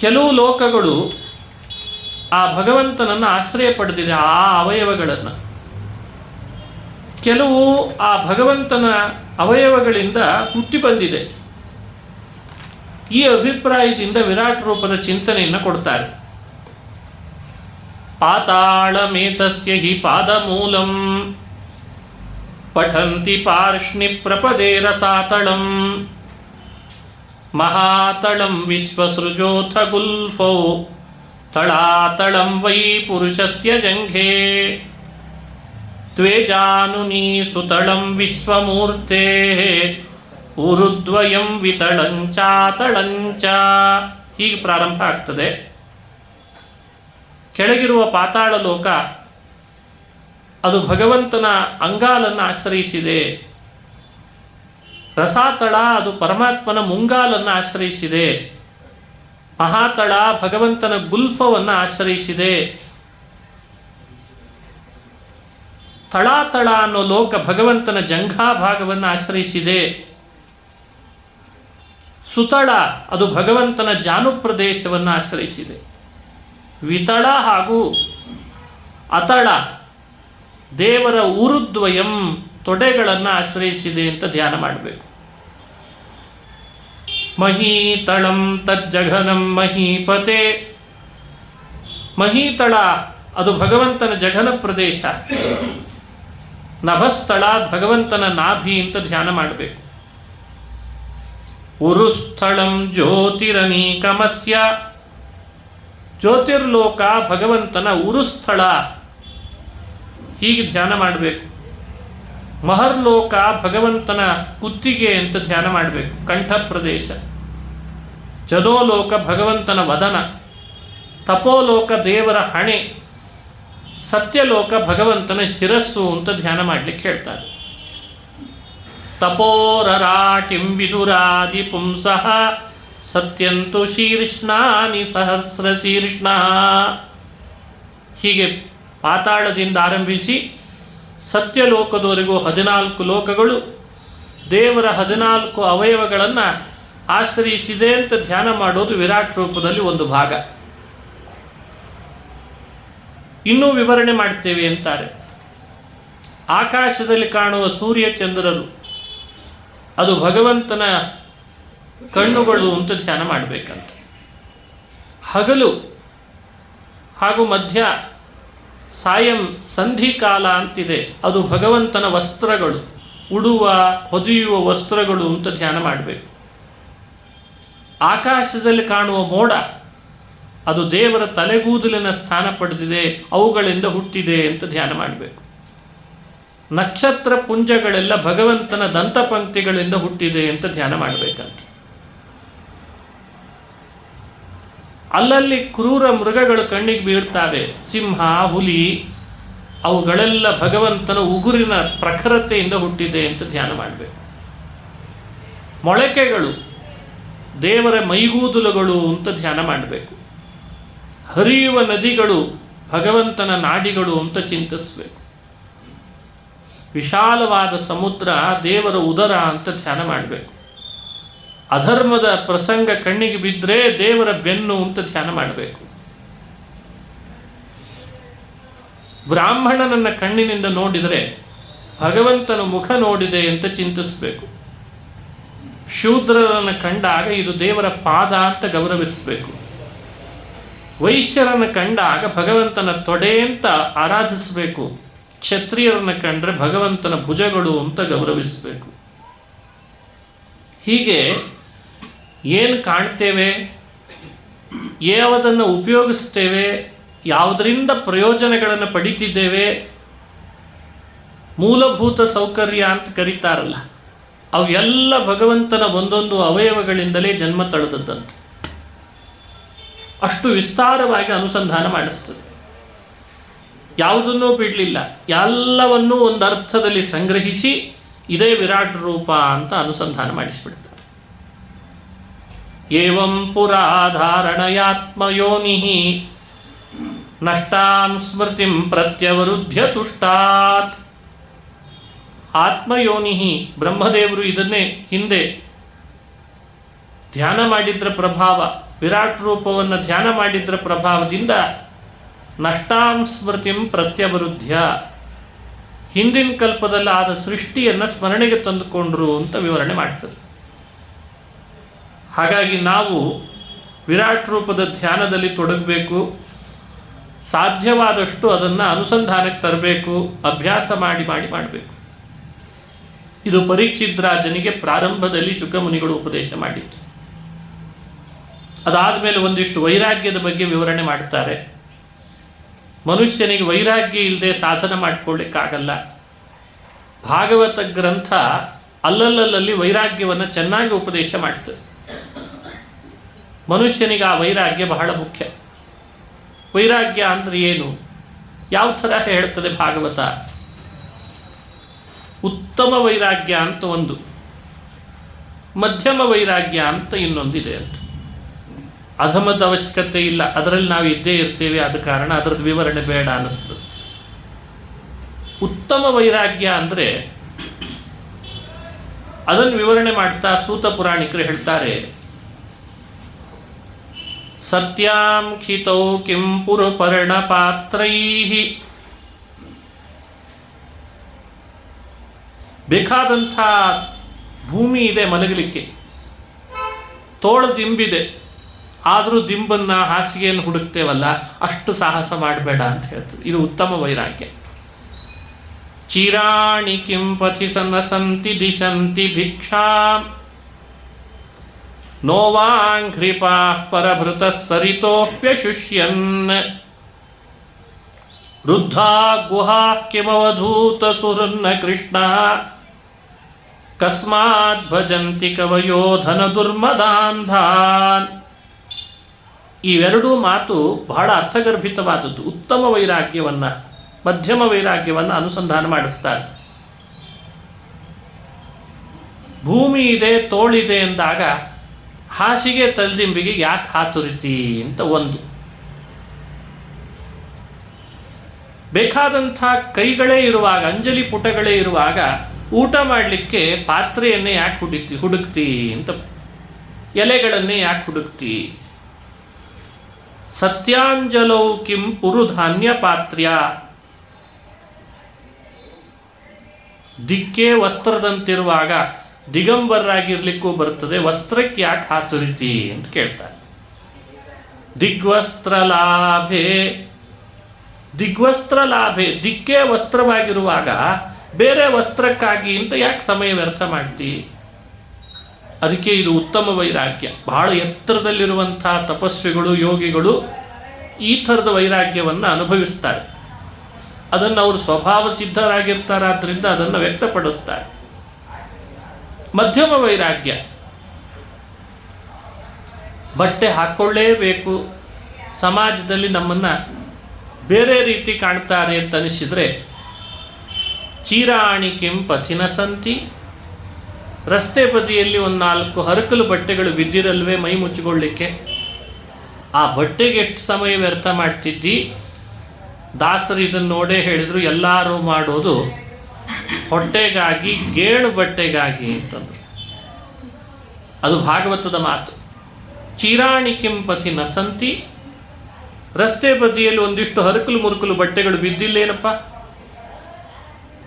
ಕೆಲವು ಲೋಕಗಳು ಆ ಭಗವಂತನನ್ನು ಆಶ್ರಯ ಪಡೆದಿದೆ, ಆ ಅವಯವಗಳನ್ನು. ಕೆಲವು ಆ ಭಗವಂತನ ಅವಯವಗಳಿಂದ ಹುಟ್ಟಿ ಬಂದಿದೆ. ಈ ಅಭಿಪ್ರಾಯದಿಂದ ವಿರಾಟ್ ರೂಪದ ಚಿಂತನೆಯನ್ನು ಕೊಡ್ತಾರೆ. ಪಾತಾಳಮೇತಸ್ಯ ಹಿ ಪಾದಮೂಲಂ ಪಠಂತಿ ಪಾರ್ಷ್ಣಿ ಪ್ರಪದೇ ರಸಾತಳಂ ಮಹಾತಳಂ ವಿಶ್ವಸೃಜೋಥ ಗುಲ್ಫೌ ತಳಾತಳಂ ವೈ ಪುರುಷಸ್ಯ ಜಂಘೆ ತ್ವೇಜಾನುನಿ ಸುತಳಂ ವಿಶ್ವಮೂರ್ತೆ ಉರುದ್ವಯಂ ವಿತಳಂಚಾತಳಂಚ. ಹೀಗೆ ಪ್ರಾರಂಭ ಆಗ್ತದೆ. ಕೆಳಗಿರುವ ಪಾತಾಳ ಲೋಕ ಅದು ಭಗವಂತನ ಅಂಗಾಲನ್ನು ಆಶ್ರಯಿಸಿದೆ. ರಸಾತಳ ಅದು ಪರಮಾತ್ಮನ ಮುಂಗಾಲನ್ನು ಆಶ್ರಯಿಸಿದೆ. ಮಹಾತಳ ಭಗವಂತನ ಗುಲ್ಫವನ್ನು ಆಶ್ರಯಿಸಿದೆ. ತಳಾತಳ ಅನ್ನೋ ಲೋಕ ಭಗವಂತನ ಜಂಘಾ ಭಾಗವನ್ನು ಆಶ್ರಯಿಸಿದೆ. ಸುತಳ ಅದು ಭಗವಂತನ ಜಾನು ಪ್ರದೇಶವನ್ನು ಆಶ್ರಯಿಸಿದೆ. ವಿತಳ ಹಾಗೂ ಅತಳ ದೇವರ ಊರುದ್ವಯಂ ತೊಡೆಗಳನ್ನು ಆಶ್ರಯಿಸಿದೆ ಅಂತ ಧ್ಯಾನ ಮಾಡಬೇಕು. ಮಹೀತಳಂ ತಜ್ಜಘನಂ ಮಹೀಪತೆ. ಮಹೀತಳ ಅದು ಭಗವಂತನ ಜಘನ ಪ್ರದೇಶ. ನಭಸ್ಥಳ ಭಗವಂತನ ನಾಭಿ ಅಂತ ಧ್ಯಾನ ಮಾಡಬೇಕು. ಉರುಸ್ಥಳಂ ಜ್ಯೋತಿರನೀಕಮಸ್ಯ. ಜ್ಯೋತಿರ್ಲೋಕ ಭಗವಂತನ ಉರುಸ್ಥಳ. ಹೀಗೆ ಧ್ಯಾನ ಮಾಡಬೇಕು. ಮಹರ್ಲೋಕ ಭಗವಂತನ ಕುತ್ತಿಗೆ ಅಂತ ಧ್ಯಾನ ಮಾಡಬೇಕು, ಕಂಠ ಪ್ರದೇಶ. ಜದೋಲೋಕ ಭಗವಂತನ ವದನ. ತಪೋಲೋಕ ದೇವರ ಹಣೆ. ಸತ್ಯಲೋಕ ಭಗವಂತನ ಶಿರಸ್ಸು ಅಂತ ಧ್ಯಾನ ಮಾಡಲಿಕ್ಕೆ ಹೇಳ್ತಾರೆ. ತಪೋರರಾಟಿಂ ವಿದುರಾದಿ ಪುಂಸಃ ಸತ್ಯಂತು ಶೀರ್ಷ್ಣಾನಿ ಸಹಸ್ರ ಶೀರ್ಷ್ಣ. ಹೀಗೆ ಪಾತಾಳದಿಂದ ಆರಂಭಿಸಿ ಸತ್ಯಲೋಕದವರೆಗೂ 14 ಲೋಕಗಳು ದೇವರ 14 ಅವಯವಗಳನ್ನು ಆಶ್ರಯಿಸಿದೆ ಅಂತ ಧ್ಯಾನ ಮಾಡೋದು ವಿರಾಟ್ ರೂಪದಲ್ಲಿ ಒಂದು ಭಾಗ. ಇನ್ನೂ ವಿವರಣೆ ಮಾಡ್ತೇವೆ ಅಂತಾರೆ. ಆಕಾಶದಲ್ಲಿ ಕಾಣುವ ಸೂರ್ಯ ಚಂದ್ರರು ಅದು ಭಗವಂತನ ಕಣ್ಣುಗಳು ಅಂತ ಧ್ಯಾನ ಮಾಡಬೇಕಂತ. ಹಗಲು ಹಾಗೂ ಮಧ್ಯ ಸಾಯಂ ಸಂಧಿಕಾಲ ಅಂತಿದೆ, ಅದು ಭಗವಂತನ ವಸ್ತ್ರಗಳು, ಉಡುವ ಹೊದೆಯುವ ವಸ್ತ್ರಗಳು ಅಂತ ಧ್ಯಾನ ಮಾಡಬೇಕು. ಆಕಾಶದಲ್ಲಿ ಕಾಣುವ ಮೋಡ ಅದು ದೇವರ ತಲೆಗೂದಲಿನ ಸ್ಥಾನ ಪಡೆದಿದೆ, ಅವುಗಳಿಂದ ಹುಟ್ಟಿದೆ ಅಂತ ಧ್ಯಾನ ಮಾಡಬೇಕು. ನಕ್ಷತ್ರ ಪುಂಜಗಳೆಲ್ಲ ಭಗವಂತನ ದಂತಪಂಕ್ತಿಗಳಿಂದ ಹುಟ್ಟಿದೆ ಅಂತ ಧ್ಯಾನ ಮಾಡಬೇಕಂತ. ಅಲ್ಲಲ್ಲಿ ಕ್ರೂರ ಮೃಗಗಳು ಕಣ್ಣಿಗೆ ಬೀಳ್ತಾವೆ, ಸಿಂಹ, ಹುಲಿ, ಅವುಗಳೆಲ್ಲ ಭಗವಂತನ ಉಗುರಿನ ಪ್ರಖರತೆಯಿಂದ ಹುಟ್ಟಿದೆ ಅಂತ ಧ್ಯಾನ ಮಾಡಬೇಕು. ಮೊಳಕೆಗಳು ದೇವರ ಮೈಗೂದಲುಗಳು ಅಂತ ಧ್ಯಾನ ಮಾಡಬೇಕು. ಹರಿಯುವ ನದಿಗಳು ಭಗವಂತನ ನಾಡಿಗಳು ಅಂತ ಚಿಂತಿಸಬೇಕು. ವಿಶಾಲವಾದ ಸಮುದ್ರ ದೇವರ ಉದರ ಅಂತ ಧ್ಯಾನ ಮಾಡಬೇಕು. ಅಧರ್ಮದ ಪ್ರಸಂಗ ಕಣ್ಣಿಗೆ ಬಿದ್ದರೆ ದೇವರ ಬೆನ್ನು ಅಂತ ಧ್ಯಾನ ಮಾಡಬೇಕು. ಬ್ರಾಹ್ಮಣನನ್ನ ಕಣ್ಣಿನಿಂದ ನೋಡಿದರೆ ಭಗವಂತನ ಮುಖ ನೋಡಿದೆ ಅಂತ ಚಿಂತಿಸಬೇಕು. ಶೂದ್ರರನ್ನು ಕಂಡಾಗ ಇದು ದೇವರ ಪಾದ ಅಂತ ಗೌರವಿಸಬೇಕು. ವೈಶ್ಯರನ್ನು ಕಂಡಾಗ ಭಗವಂತನ ತೊಡೆ ಅಂತ ಆರಾಧಿಸಬೇಕು. ಕ್ಷತ್ರಿಯರನ್ನು ಕಂಡ್ರೆ ಭಗವಂತನ ಭುಜಗಳು ಅಂತ ಗೌರವಿಸಬೇಕು. ಹೀಗೆ ಏನು ಕಾಣ್ತೇವೆ, ಯಾವುದನ್ನು ಉಪಯೋಗಿಸ್ತೇವೆ, ಯಾವುದರಿಂದ ಪ್ರಯೋಜನಗಳನ್ನು ಪಡಿತಿದ್ದೇವೆ, ಮೂಲಭೂತ ಸೌಕರ್ಯ ಅಂತ ಕರೀತಾರಲ್ಲ, ಅವು ಎಲ್ಲ ಭಗವಂತನ ಒಂದೊಂದು ಅವಯವಗಳಿಂದಲೇ ಜನ್ಮ ತಳೆದದ್ದಂತೆ. ಅಷ್ಟು ವಿಸ್ತಾರವಾಗಿ ಅನುಸಂಧಾನ ಮಾಡಿಸ್ತದೆ. ಯಾವುದನ್ನೂ ಬಿಡಲಿಲ್ಲ, ಎಲ್ಲವನ್ನೂ ಒಂದು ಅರ್ಥದಲ್ಲಿ ಸಂಗ್ರಹಿಸಿ ಇದೇ ವಿರಾಟ್ ರೂಪ ಅಂತ ಅನುಸಂಧಾನ ಮಾಡಿಸ್ಬಿಡ್ತಾರೆ. ಏವಂ ಪುರಾಧಾರಣಯಾತ್ಮಯೋನಿ ನಷ್ಟಾಂ ಸ್ಮೃತಿಂ ಪ್ರತ್ಯವರುದ್ಧ್ಯ ತುಷ್ಟಾತ್. ಆತ್ಮಯೋನಿ, ಬ್ರಹ್ಮದೇವರು ಇದನ್ನೇ ಹಿಂದೆ ಧ್ಯಾನ ಮಾಡಿದ್ರ ಪ್ರಭಾವ, ವಿರಾಟ್ ರೂಪವನ್ನು ಧ್ಯಾನ ಮಾಡಿದ್ರ ಪ್ರಭಾವದಿಂದ ನಷ್ಟಾಂ ಸ್ಮೃತಿಂ ಪ್ರತ್ಯವರುದ್ಧ್ಯ, ಹಿಂದಿನ ಕಲ್ಪದಲ್ಲಿ ಆದ ಸೃಷ್ಟಿಯನ್ನು ಸ್ಮರಣೆಗೆ ತಂದುಕೊಂಡ್ರು ಅಂತ ವಿವರಣೆ ಮಾಡ್ತದೆ. ಹಾಗಾಗಿ ನಾವು ವಿರಾಟ್ ರೂಪದ ಧ್ಯಾನದಲ್ಲಿ ತೊಡಗಬೇಕು. ಸಾಧ್ಯವಾದಷ್ಟು ಅದನ್ನು ಅನುಸಂಧಾನಕ್ಕೆ ತರಬೇಕು. ಅಭ್ಯಾಸ ಮಾಡಬೇಕು. ಇದು ಪರೀಕ್ಷಿದ್ರಾಜನಿಗೆ ಪ್ರಾರಂಭದಲ್ಲಿ ಶುಕಮುನಿಗಳು ಉಪದೇಶ ಮಾಡಿತ್ತು. ಅದಾದ ಮೇಲೆ ಒಂದಿಷ್ಟು ವೈರಾಗ್ಯದ ಬಗ್ಗೆ ವಿವರಣೆ ಮಾಡ್ತಾರೆ. ಮನುಷ್ಯನಿಗೆ ವೈರಾಗ್ಯ ಇಲ್ಲದೆ ಸಾಧನ ಮಾಡಿಕೊಳ್ಳಿಕ್ಕಾಗಲ್ಲ. ಭಾಗವತ ಗ್ರಂಥ ಅಲ್ಲಲ್ಲಲ್ಲಿ ವೈರಾಗ್ಯವನ್ನು ಚೆನ್ನಾಗಿ ಉಪದೇಶ ಮಾಡ್ತದೆ. ಮನುಷ್ಯನಿಗೆ ಆ ವೈರಾಗ್ಯ ಬಹಳ ಮುಖ್ಯ. ವೈರಾಗ್ಯ ಅಂದ್ರೆ ಏನು, ಯಾವ ಥರ ಹೇಳ್ತದೆ ಭಾಗವತ? ಉತ್ತಮ ವೈರಾಗ್ಯ ಅಂತ ಒಂದು, ಮಧ್ಯಮ ವೈರಾಗ್ಯ ಅಂತ ಇನ್ನೊಂದಿದೆ ಅಂತ. ಅಧಮದ ಅವಶ್ಯಕತೆ ಇಲ್ಲ, ಅದರಲ್ಲಿ ನಾವು ಇದ್ದೇ ಇರ್ತೇವೆ, ಆದ ಕಾರಣ ಅದರದ್ದು ವಿವರಣೆ ಬೇಡ ಅನ್ನಿಸ್ತದೆ. ಉತ್ತಮ ವೈರಾಗ್ಯ ಅಂದರೆ ಅದನ್ನು ವಿವರಣೆ ಮಾಡ್ತಾ ಸೂತ ಪುರಾಣಿಕರು ಹೇಳ್ತಾರೆ, ಸತ್ಯಾಂ ಖಿತೌ ಕಿಂ ಪುರಪರ್ಣ ಪಾತ್ರೈಃ. ಬೇಕಾದಂಥ ಭೂಮಿ ಇದೆ ಮಲಗಲಿಕ್ಕೆ, ತೋಳ ದಿಂಬಿದೆ, ಆದರೂ ದಿಂಬನ್ನು ಹಾಸಿಗೆಯನ್ನು ಹುಡುಕ್ತೇವಲ್ಲ, ಅಷ್ಟು ಸಾಹಸ ಮಾಡಬೇಡ ಅಂತ ಹೇಳ್ತದೆ. ಇದು ಉತ್ತಮ ವೈರಾಗ್ಯ. ಚಿರಾಣಿ ಕಿಂ ಪಥಿ ಸಂತಿ ದಿಶಂತಿ ಭಿಕ್ಷಾಂ ನೋವಾಂಘ್ರಿಪಾ ಪರಭೃತ ಸರಿತೋಪ್ಯಶುಷ್ಯನ್ ವೃದ್ಧಾ ಗುಹಾ ಕಿಮವಧೂತ ಸುಹೃನ್ನ ಕೃಷ್ಣ ಕಸ್ಮಾತ್ ಭಜಂತಿ ಕವಯೋ ಧನ ದುರ್ಮದಾಂಧಾನ್. ಇವೆರಡೂ ಮಾತು ಬಹಳ ಅರ್ಥಗರ್ಭಿತವಾದದ್ದು. ಉತ್ತಮ ವೈರಾಗ್ಯವನ್ನು, ಮಧ್ಯಮ ವೈರಾಗ್ಯವನ್ನು ಅನುಸಂಧಾನ ಮಾಡಿಸ್ತಾರೆ. ಭೂಮಿ ಇದೆ, ತೋಳಿದೆ ಎಂದಾಗ ಹಾಸಿಗೆ ತಲೆದಿಂಬಿಗೆ ಯಾಕೆ ಹಾತುರಿತಿ ಅಂತ ಒಂದು. ಬೇಕಾದಂಥ ಕೈಗಳೇ ಇರುವಾಗ, ಅಂಜಲಿ ಪುಟಗಳೇ ಇರುವಾಗ ಊಟ ಮಾಡಲಿಕ್ಕೆ ಪಾತ್ರೆಯನ್ನೇ ಯಾಕೆ ಹುಡುಕ್ತಿ ಅಂತ, ಎಲೆಗಳನ್ನೇ ಯಾಕೆ ಹುಡುಕ್ತಿ? ಸತ್ಯಾಂಜಲೌ ಕಿಂ ಪುರುಧಾನ್ಯ ಪಾತ್ರ್ಯ. ದಿಕ್ಕೇ ವಸ್ತ್ರದಂತಿರುವಾಗ ದಿಗಂಬರರಾಗಿರ್ಲಿಕ್ಕೂ ಬರ್ತದೆ, ವಸ್ತ್ರಕ್ಕೆ ಯಾಕೆ ಹಾತುರಿತಿ ಅಂತ ಕೇಳ್ತಾರೆ. ದಿಗ್ವಸ್ತ್ರ ಲಾಭೆ, ದಿಗ್ವಸ್ತ್ರ ಲಾಭೆ, ದಿಕ್ಕೇ ವಸ್ತ್ರವಾಗಿರುವಾಗ ಬೇರೆ ವಸ್ತ್ರಕ್ಕಾಗಿ ಅಂತ ಯಾಕೆ ಸಮಯ ವ್ಯರ್ಥ ಮಾಡ್ತಿ? ಅದಕ್ಕೆ ಇದು ಉತ್ತಮ ವೈರಾಗ್ಯ. ಬಹಳ ಎತ್ತರದಲ್ಲಿರುವಂಥ ತಪಸ್ವಿಗಳು, ಯೋಗಿಗಳು ಈ ಥರದ ವೈರಾಗ್ಯವನ್ನು ಅನುಭವಿಸ್ತಾರೆ. ಅದನ್ನು ಅವರು ಸ್ವಭಾವ ಸಿದ್ಧರಾಗಿರ್ತಾರಾದ್ರಿಂದ ಅದನ್ನು ವ್ಯಕ್ತಪಡಿಸ್ತಾರೆ. ಮಧ್ಯಮ ವೈರಾಗ್ಯ, ಬಟ್ಟೆ ಹಾಕ್ಕೊಳ್ಳೇಬೇಕು, ಸಮಾಜದಲ್ಲಿ ನಮ್ಮನ್ನು ಬೇರೆ ರೀತಿ ಕಾಣ್ತಾರೆ ಅಂತ ಅನಿಸಿದರೆ, ಚೀರಾಣಿ ಕಿಂ ಪಥಿನ ಸಂತಿ, ರಸ್ತೆ ಬದಿಯಲ್ಲಿ ಒಂದು 4 ಹರಕಲು ಬಟ್ಟೆಗಳು ಬಿದ್ದಿರಲ್ವೇ ಮೈ ಮುಚ್ಚಿಕೊಳ್ಳಿಕ್ಕೆ, ಆ ಬಟ್ಟೆಗೆ ಎಷ್ಟು ಸಮಯ ವ್ಯರ್ಥ ಮಾಡ್ತಿದ್ದಿ. ದಾಸರು ಇದನ್ನು ನೋಡೇ ಹೇಳಿದರು, ಎಲ್ಲರೂ ಮಾಡೋದು ಹೊಟ್ಟೆಗಾಗಿ, ಗೇಣು ಬಟ್ಟೆಗಾಗಿ ಅಂತಂದರು. ಅದು ಭಾಗವತದ ಮಾತು. ಚೀರಾಣಿ ಕಿಂಪತಿ ನಸಂತಿ, ರಸ್ತೆ ಬದಿಯಲ್ಲಿ ಒಂದಿಷ್ಟು ಹರಕಲು ಮುರುಕಲು ಬಟ್ಟೆಗಳು ಬಿದ್ದಿಲ್ಲೇನಪ್ಪ.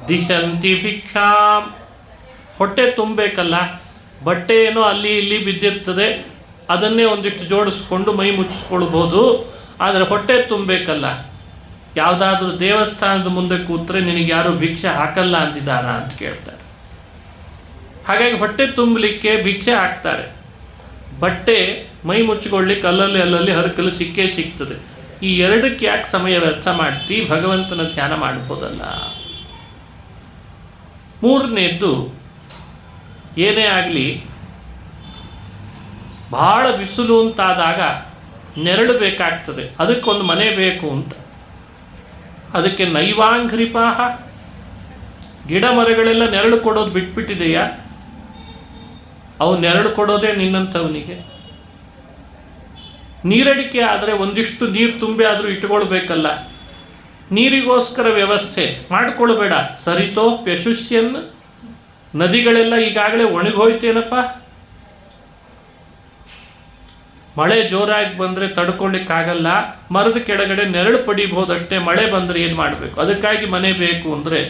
ದಿಶಂತಿ ಭಿಕ್ಷಾಂ, ಹೊಟ್ಟೆ ತುಂಬಬೇಕಲ್ಲ, ಬಟ್ಟೆ ಏನೋ ಅಲ್ಲಿ ಇಲ್ಲಿ ಬಿದ್ದಿರ್ತದೆ, ಅದನ್ನೇ ಒಂದಿಷ್ಟು ಜೋಡಿಸ್ಕೊಂಡು ಮೈ ಮುಚ್ಚಿಸ್ಕೊಳ್ಬೋದು, ಆದರೆ ಹೊಟ್ಟೆ ತುಂಬಬೇಕಲ್ಲ. ಯಾವುದಾದ್ರೂ ದೇವಸ್ಥಾನದ ಮುಂದೆ ಕೂತ್ರೆ ನಿನಗೆ ಯಾರು ಭಿಕ್ಷೆ ಹಾಕಲ್ಲ ಅಂತಿದ್ದಾರಾ ಅಂತ ಕೇಳ್ತಾರೆ. ಹಾಗಾಗಿ ಹೊಟ್ಟೆ ತುಂಬಲಿಕ್ಕೆ ಭಿಕ್ಷೆ ಹಾಕ್ತಾರೆ. ಬಟ್ಟೆ ಮೈ ಮುಚ್ಚಿಕೊಳ್ಳಿಕ್ಕೆ ಅಲ್ಲಲ್ಲಿ ಹರಕಲು ಸಿಕ್ಕೇ ಸಿಗ್ತದೆ. ಈ ಎರಡಕ್ಕೆ ಯಾಕೆ ಸಮಯ ವ್ಯರ್ಥ ಮಾಡ್ತಿ, ಭಗವಂತನ ಧ್ಯಾನ ಮಾಡ್ಬೋದಲ್ಲ. ಮೂರನೇದ್ದು, ಏನೇ ಆಗಲಿ ಬಹಳ ಬಿಸಿಲು ಅಂತಾದಾಗ ನೆರಳು ಬೇಕಾಗ್ತದೆ, ಅದಕ್ಕೊಂದು ಮನೆ ಬೇಕು ಅಂತ. ಅದಕ್ಕೆ ನೈವಾಂಘ್ರಿಪಾಹ, ಗಿಡ ಮರಗಳೆಲ್ಲ ನೆರಳು ಕೊಡೋದು ಬಿಟ್ಬಿಟ್ಟಿದೆಯಾ? ಅವು ನೆರಳು ಕೊಡೋದೇ ನಿನ್ನಂಥವನಿಗೆ. ನೀರಡಿಕೆ ಆದರೆ ಒಂದಿಷ್ಟು ನೀರು ತುಂಬಿ ಆದರೂ ಇಟ್ಕೊಳ್ಬೇಕಲ್ಲ, ನೀರಿಗೋಸ್ಕರ ವ್ಯವಸ್ಥೆ ಮಾಡಿಕೊಳ್ಬೇಡ. ಸರಿತೋ ಪ್ಯಶುಷ್ಯನ್, ನದಿಗಳೆಲ್ಲ ಈಗಾಗಲೇ ಒಣಗೋಯ್ತೇನಪ್ಪ. ಮಳೆ ಜೋರಾಗಿ ಬಂದರೆ ತಡ್ಕೊಳ್ಳಿಕ್ಕಾಗಲ್ಲ, ಮರದ ಕೆಳಗಡೆ ನೆರಳು ಪಡಿಬಹುದಷ್ಟೇ. ಮಳೆ ಬಂದರೆ ಏನು ಮಾಡಬೇಕು? ಅದಕ್ಕಾಗಿ ಮನೆ ಬೇಕು ಅಂದರೆ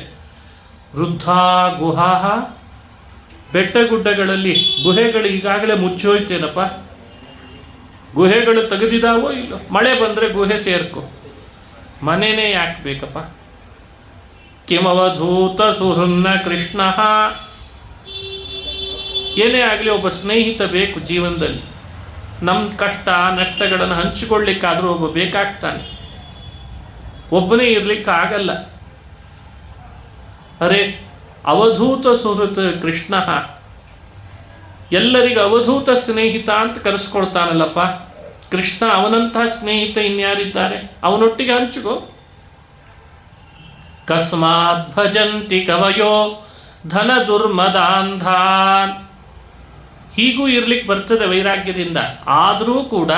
ವೃದ್ಧಾ ಗುಹಾಹ, ಬೆಟ್ಟ ಗುಡ್ಡಗಳಲ್ಲಿ ಗುಹೆಗಳು ಈಗಾಗಲೇ ಮುಚ್ಚೋಯ್ತೇನಪ್ಪ. ಗುಹೆಗಳು ತೆಗೆದಿದ್ದಾವೋ ಇಲ್ಲೋ, ಮಳೆ ಬಂದರೆ ಗುಹೆ ಸೇರ್ಕೊ, ಮನೆನೇ ಯಾಕೆ ಬೇಕಪ್ಪ. ಕಿಮವಧೂತ ಸುಹೃನ್ನ ಕೃಷ್ಣ, ಏನೇ ಆಗಲಿ ಒಬ್ಬ ಸ್ನೇಹಿತ ಬೇಕು ಜೀವನದಲ್ಲಿ. ನಮ್ಮ ಕಷ್ಟ ನಷ್ಟಗಳನ್ನು ಹಂಚಿಕೊಳ್ಳಿಕ್ಕಾದರೂ ಒಬ್ಬ ಬೇಕಾಗ್ತಾನೆ, ಒಬ್ಬನೇ ಇರ್ಲಿಕ್ಕೆ ಆಗಲ್ಲ. ಅರೆ ಅವಧೂತ ಸುಹೃತ್ ಕೃಷ್ಣ, ಎಲ್ಲರಿಗೂ ಅವಧೂತ ಸ್ನೇಹಿತ ಅಂತ ಕರೆಸ್ಕೊಳ್ತಾನಲ್ಲಪ್ಪ ಕೃಷ್ಣ. ಅವನಂತಹ ಸ್ನೇಹಿತ ಇನ್ಯಾರಿದ್ದಾರೆ? ಅವನೊಟ್ಟಿಗೆ ಹಂಚಿಕೋ. ಕಸ್ಮಾತ್ ಭಜಂತಿ ಕವಯೋ ಧನ ದುರ್ಮದಾಂಧಾನ್, ಹೀಗೂ ಇರ್ಲಿಕ್ಕೆ ಬರ್ತದೆ ವೈರಾಗ್ಯದಿಂದ. ಆದರೂ ಕೂಡ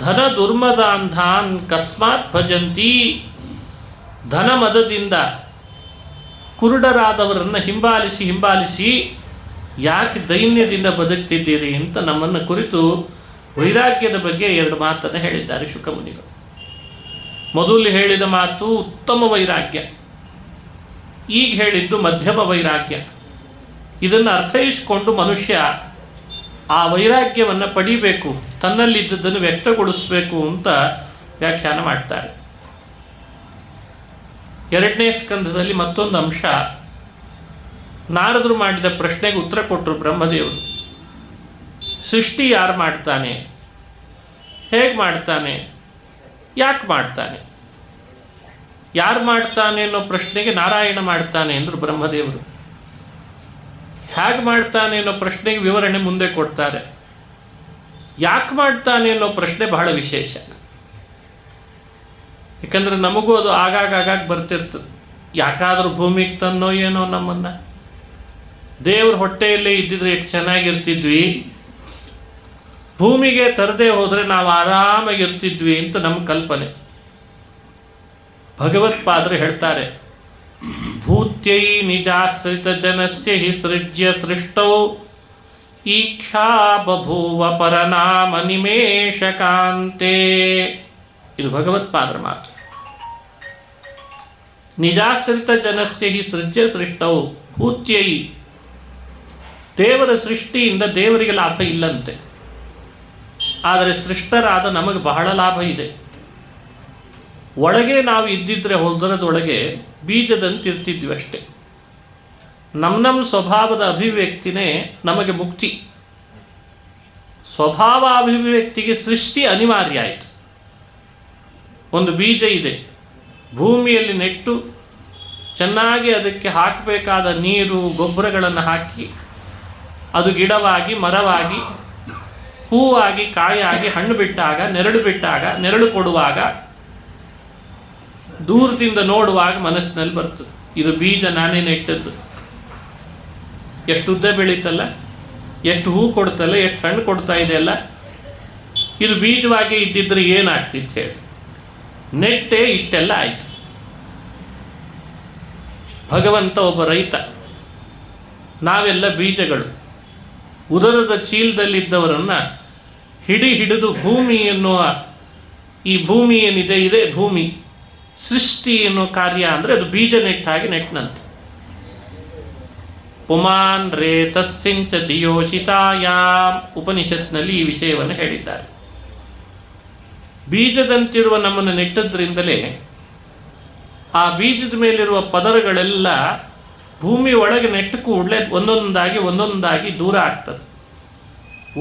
ಧನ ದುರ್ಮದಾಂಧಾನ್ ಕಸ್ಮಾತ್ ಭಜಂತಿ, ಧನ ಮದದಿಂದ ಕುರುಡರಾದವರನ್ನು ಹಿಂಬಾಲಿಸಿ ಯಾಕೆ ದೈನ್ಯದಿಂದ ಬದುಕ್ತಿದ್ದೀರಿ ಅಂತ ನಮ್ಮನ್ನು ಕುರಿತು ವೈರಾಗ್ಯದ ಬಗ್ಗೆ 2 ಮಾತನ್ನು ಹೇಳಿದ್ದಾರೆ ಶುಕಮುನಿಗಳು. ಮೊದಲು ಹೇಳಿದ ಮಾತು ಉತ್ತಮ ವೈರಾಗ್ಯ, ಈಗ ಹೇಳಿದ್ದು ಮಧ್ಯಮ ವೈರಾಗ್ಯ. ಇದನ್ನು ಅರ್ಥೈಸಿಕೊಂಡು ಮನುಷ್ಯ ಆ ವೈರಾಗ್ಯವನ್ನು ಪಡಿಬೇಕು, ತನ್ನಲ್ಲಿದ್ದದ್ದನ್ನು ವ್ಯಕ್ತಗೊಳಿಸಬೇಕು ಅಂತ ವ್ಯಾಖ್ಯಾನ ಮಾಡ್ತಾರೆ. 2ನೇ ಸ್ಕಂದದಲ್ಲಿ ಮತ್ತೊಂದು ಅಂಶ, ನಾರದರು ಮಾಡಿದ ಪ್ರಶ್ನೆಗೆ ಉತ್ತರ ಕೊಟ್ಟರು ಬ್ರಹ್ಮದೇವರು. ಸೃಷ್ಟಿ ಯಾರು ಮಾಡ್ತಾನೆ, ಹೇಗೆ ಮಾಡ್ತಾನೆ, ಯಾಕೆ ಮಾಡ್ತಾನೆ? ಯಾರು ಮಾಡ್ತಾನೆ ಅನ್ನೋ ಪ್ರಶ್ನೆಗೆ ನಾರಾಯಣ ಮಾಡ್ತಾನೆ ಅಂದರು ಬ್ರಹ್ಮದೇವರು. ಹೇಗೆ ಮಾಡ್ತಾನೆ ಅನ್ನೋ ಪ್ರಶ್ನೆಗೆ ವಿವರಣೆ ಮುಂದೆ ಕೊಡ್ತಾರೆ. ಯಾಕೆ ಮಾಡ್ತಾನೆ ಅನ್ನೋ ಪ್ರಶ್ನೆ ಬಹಳ ವಿಶೇಷ. ಯಾಕಂದರೆ ನಮಗೂ ಅದು ಆಗಾಗ ಬರ್ತಿರ್ತದೆ. ಯಾಕಾದರೂ ಭೂಮಿಗೆ ತನ್ನೋ ಏನೋ ನಮ್ಮನ್ನು. ದೇವ್ರ ಹೊಟ್ಟೆಯಲ್ಲೇ ಇದ್ದಿದ್ರೆ ಎಷ್ಟು ಚೆನ್ನಾಗಿರ್ತಿದ್ವಿ, ಭೂಮಿಗೆ ತರದೇ ಹೋದರೆ ನಾವು ಆರಾಮಾಗಿರ್ತಿದ್ವಿ ಅಂತ ನಮ್ಮ ಕಲ್ಪನೆ. ಭಗವತ್ಪಾದರು ಹೇಳ್ತಾರೆ, ಭೂತ್ಯೈ ನಿಜಾಶ್ರಿತ ಜನಸ್ಯ ಹಿ ಸೃಜ್ಯ ಸೃಷ್ಟೌ ಈಕ್ಷಾ ಬಭೂವ ಪರನಾಮ ನಿಮೇಶಕಾಂತೆ. ಇದು ಭಗವತ್ಪಾದರ ಮಾತು. ನಿಜಾಶ್ರಿತ ಜನಸ್ಯ ಹಿ ಸೃಜ್ಯ ಸೃಷ್ಟೌ ಭೂತ್ಯೈ, ದೇವರ ಸೃಷ್ಟಿಯಿಂದ ದೇವರಿಗೆ ಲಾಭ ಇಲ್ಲಂತೆ, ಆದರೆ ಸೃಷ್ಟರಾದ ನಮಗೆ ಬಹಳ ಲಾಭ ಇದೆ. ಒಳಗೆ ನಾವು ಇದ್ದಿದ್ರೆ ಹೊಲದೊಳಗೆ ಬೀಜದಂತಿರ್ತಿದ್ವಿ ಅಷ್ಟೆ. ನಮ್ಮ ಸ್ವಭಾವದ ಅಭಿವ್ಯಕ್ತಿನೇ ನಮಗೆ ಮುಕ್ತಿ. ಸ್ವಭಾವ ಅಭಿವ್ಯಕ್ತಿಗೆ ಸೃಷ್ಟಿ ಅನಿವಾರ್ಯ ಆಯಿತು. ಒಂದು ಬೀಜ ಇದೆ, ಭೂಮಿಯಲ್ಲಿ ನೆಟ್ಟು ಚೆನ್ನಾಗಿ ಅದಕ್ಕೆ ಹಾಕಬೇಕಾದ ನೀರು ಗೊಬ್ಬರಗಳನ್ನು ಹಾಕಿ ಅದು ಗಿಡವಾಗಿ ಮರವಾಗಿ ಹೂವಾಗಿ ಕಾಯಾಗಿ ಹಣ್ಣು ಬಿಟ್ಟಾಗ, ನೆರಳು ಬಿಟ್ಟಾಗ, ನೆರಳು ಕೊಡುವಾಗ ದೂರದಿಂದ ನೋಡುವಾಗ ಮನಸ್ಸಿನಲ್ಲಿ ಬರ್ತದೆ, ಇದು ಬೀಜ ನಾನೇ ನೆಟ್ಟದ್ದು, ಎಷ್ಟು ಉದ್ದ ಬೆಳೀತಲ್ಲ, ಎಷ್ಟು ಹೂ ಕೊಡ್ತಲ್ಲ, ಎಷ್ಟು ಹಣ್ಣು ಕೊಡ್ತಾ ಇದೆಯಲ್ಲ, ಇದು ಬೀಜವಾಗಿ ಇದ್ದಿದ್ರೆ ಏನಾಗ್ತಿತ್ತು ಹೇಳಿ, ನೆಟ್ಟೆ ಇಷ್ಟೆಲ್ಲ ಆಯ್ತು. ಭಗವಂತ ಒಬ್ಬ ರೈತ, ನಾವೆಲ್ಲ ಬೀಜಗಳು. ಉದರದ ಚೀಲದಲ್ಲಿದ್ದವರನ್ನ ಹಿಡಿದು ಭೂಮಿ ಎನ್ನುವ ಈ ಭೂಮಿ ಏನಿದೆ ಇದೇ ಭೂಮಿ ಸೃಷ್ಟಿ ಎನ್ನುವ ಕಾರ್ಯ ಅಂದರೆ ಅದು ಬೀಜ ನೆಟ್ಟಾಗಿ ನೆಟ್ನಂತೆ. ಪುಮಾನ್ ರೇತಸ್ಸಿಂಚತಿ ಯೋಷಿತಾಯಾಮ್ ಉಪನಿಷತ್ನಲ್ಲಿ ಈ ವಿಷಯವನ್ನು ಹೇಳಿದ್ದಾರೆ. ಬೀಜದಂತಿರುವ ನಮ್ಮನ್ನು ನೆಟ್ಟದ್ರಿಂದಲೇ ಆ ಬೀಜದ ಮೇಲಿರುವ ಪದರಗಳೆಲ್ಲ ಭೂಮಿ ಒಳಗೆ ನೆಟ್ಟ ಕೂಡಲೇ ಒಂದೊಂದಾಗಿ ದೂರ ಆಗ್ತದೆ.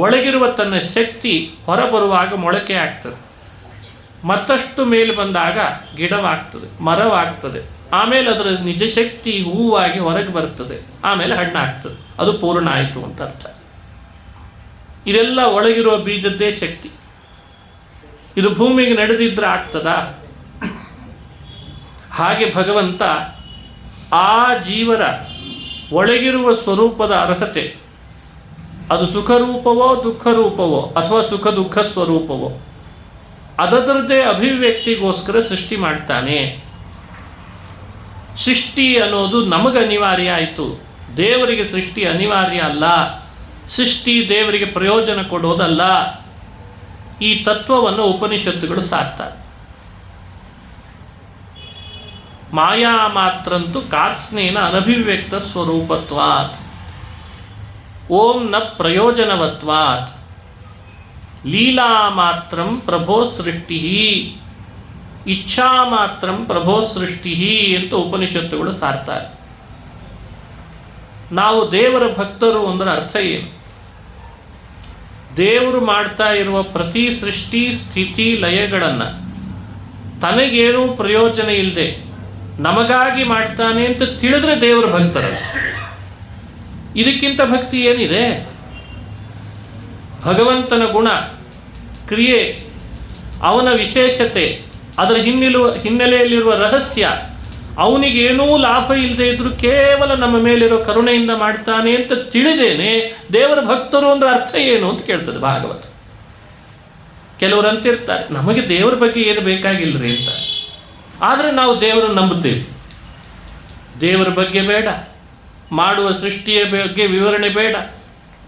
ಒಳಗಿರುವ ತನ್ನ ಶಕ್ತಿ ಹೊರಬರುವಾಗ ಮೊಳಕೆ ಆಗ್ತದೆ, ಮತ್ತಷ್ಟು ಮೇಲೆ ಬಂದಾಗ ಗಿಡವಾಗ್ತದೆ, ಮರವಾಗ್ತದೆ, ಆಮೇಲೆ ಅದರ ನಿಜ ಶಕ್ತಿ ಹೂವಾಗಿ ಹೊರಗೆ ಬರ್ತದೆ, ಆಮೇಲೆ ಹಣ್ಣಾಗ್ತದೆ. ಅದು ಪೂರ್ಣ ಆಯಿತು ಅಂತ ಅರ್ಥ. ಇದೆಲ್ಲ ಒಳಗಿರುವ ಬೀಜದ್ದೇ ಶಕ್ತಿ. ಇದು ಭೂಮಿಗೆ ನಡೆದಿದ್ರೆ ಆಗ್ತದಾ? ಹಾಗೆ ಭಗವಂತ ಆ ಜೀವರ ಒಳಗಿರುವ ಸ್ವರೂಪದ ಅರ್ಹತೆ, ಅದು ಸುಖ ರೂಪವೋ ದುಃಖ ರೂಪವೋ ಅಥವಾ ಸುಖ ದುಃಖ ಸ್ವರೂಪವೋ, ಅದರದ್ದೇ ಅಭಿವ್ಯಕ್ತಿಗೋಸ್ಕರ ಸೃಷ್ಟಿ ಮಾಡ್ತಾನೆ. ಸೃಷ್ಟಿ ಅನ್ನೋದು ನಮಗೆ ಅನಿವಾರ್ಯ ಆಯಿತು, ದೇವರಿಗೆ ಸೃಷ್ಟಿ ಅನಿವಾರ್ಯ ಅಲ್ಲ, ಸೃಷ್ಟಿ ದೇವರಿಗೆ ಪ್ರಯೋಜನ ಕೊಡೋದಲ್ಲ. ಈ ತತ್ವವನ್ನು ಉಪನಿಷತ್ತುಗಳು ಸಾಕ್ತಾರೆ. ಮಾಯಾ ಮಾತ್ರಂತೂ ಕಾರ್ಸ್ನೇನ ಅನಭಿವ್ಯಕ್ತ ಸ್ವರೂಪತ್ವಾತ್, ಓಂ ನ ಪ್ರಯೋಜನವತ್ವಾತ್, ಲೀಲಾ ಮಾತ್ರಂ ಪ್ರಭೋ ಸೃಷ್ಟಿ, ಇಚ್ಛಾ ಮಾತ್ರಂ ಪ್ರಭೋ ಸೃಷ್ಟಿ ಅಂತ ಉಪನಿಷತ್ತುಗಳು ಸಾರ್ತಾರೆ. ನಾವು ದೇವರ ಭಕ್ತರು ಅಂದ್ರೆ ಅರ್ಥ ಏನು? ದೇವರು ಮಾಡ್ತಾ ಇರುವ ಪ್ರತಿ ಸೃಷ್ಟಿ ಸ್ಥಿತಿ ಲಯಗಳನ್ನು ತನಗೇನೂ ಪ್ರಯೋಜನ ಇಲ್ಲದೆ ನಮಗಾಗಿ ಮಾಡ್ತಾನೆ ಅಂತ ತಿಳಿದ್ರೆ ದೇವರ ಭಕ್ತರಂತ. ಇದಕ್ಕಿಂತ ಭಕ್ತಿ ಏನಿದೆ? ಭಗವಂತನ ಗುಣ, ಕ್ರಿಯೆ, ಅವನ ವಿಶೇಷತೆ, ಅದರ ಹಿನ್ನೆಲೆಯಲ್ಲಿರುವ ರಹಸ್ಯ, ಅವನಿಗೇನೂ ಲಾಭ ಇಲ್ಲದೆ ಇದ್ರೂ ಕೇವಲ ನಮ್ಮ ಮೇಲಿರೋ ಕರುಣೆಯಿಂದ ಮಾಡ್ತಾನೆ ಅಂತ ತಿಳಿದೇನೆ ದೇವರ ಭಕ್ತರು ಅಂದ್ರೆ ಅರ್ಥ ಏನು ಅಂತ ಕೇಳ್ತದೆ ಭಾಗವತ. ಕೆಲವರು ಅಂತಿರ್ತಾರೆ, ನಮಗೆ ದೇವರ ಬಗ್ಗೆ ಏನು ಬೇಕಾಗಿಲ್ಲರಿ ಅಂತ. ಆದರೆ ನಾವು ದೇವರನ್ನು ನಂಬುತ್ತೇವೆ. ದೇವರ ಬಗ್ಗೆ ಬೇಡ, ಮಾಡುವ ಸೃಷ್ಟಿಯ ಬಗ್ಗೆ ವಿವರಣೆ ಬೇಡ,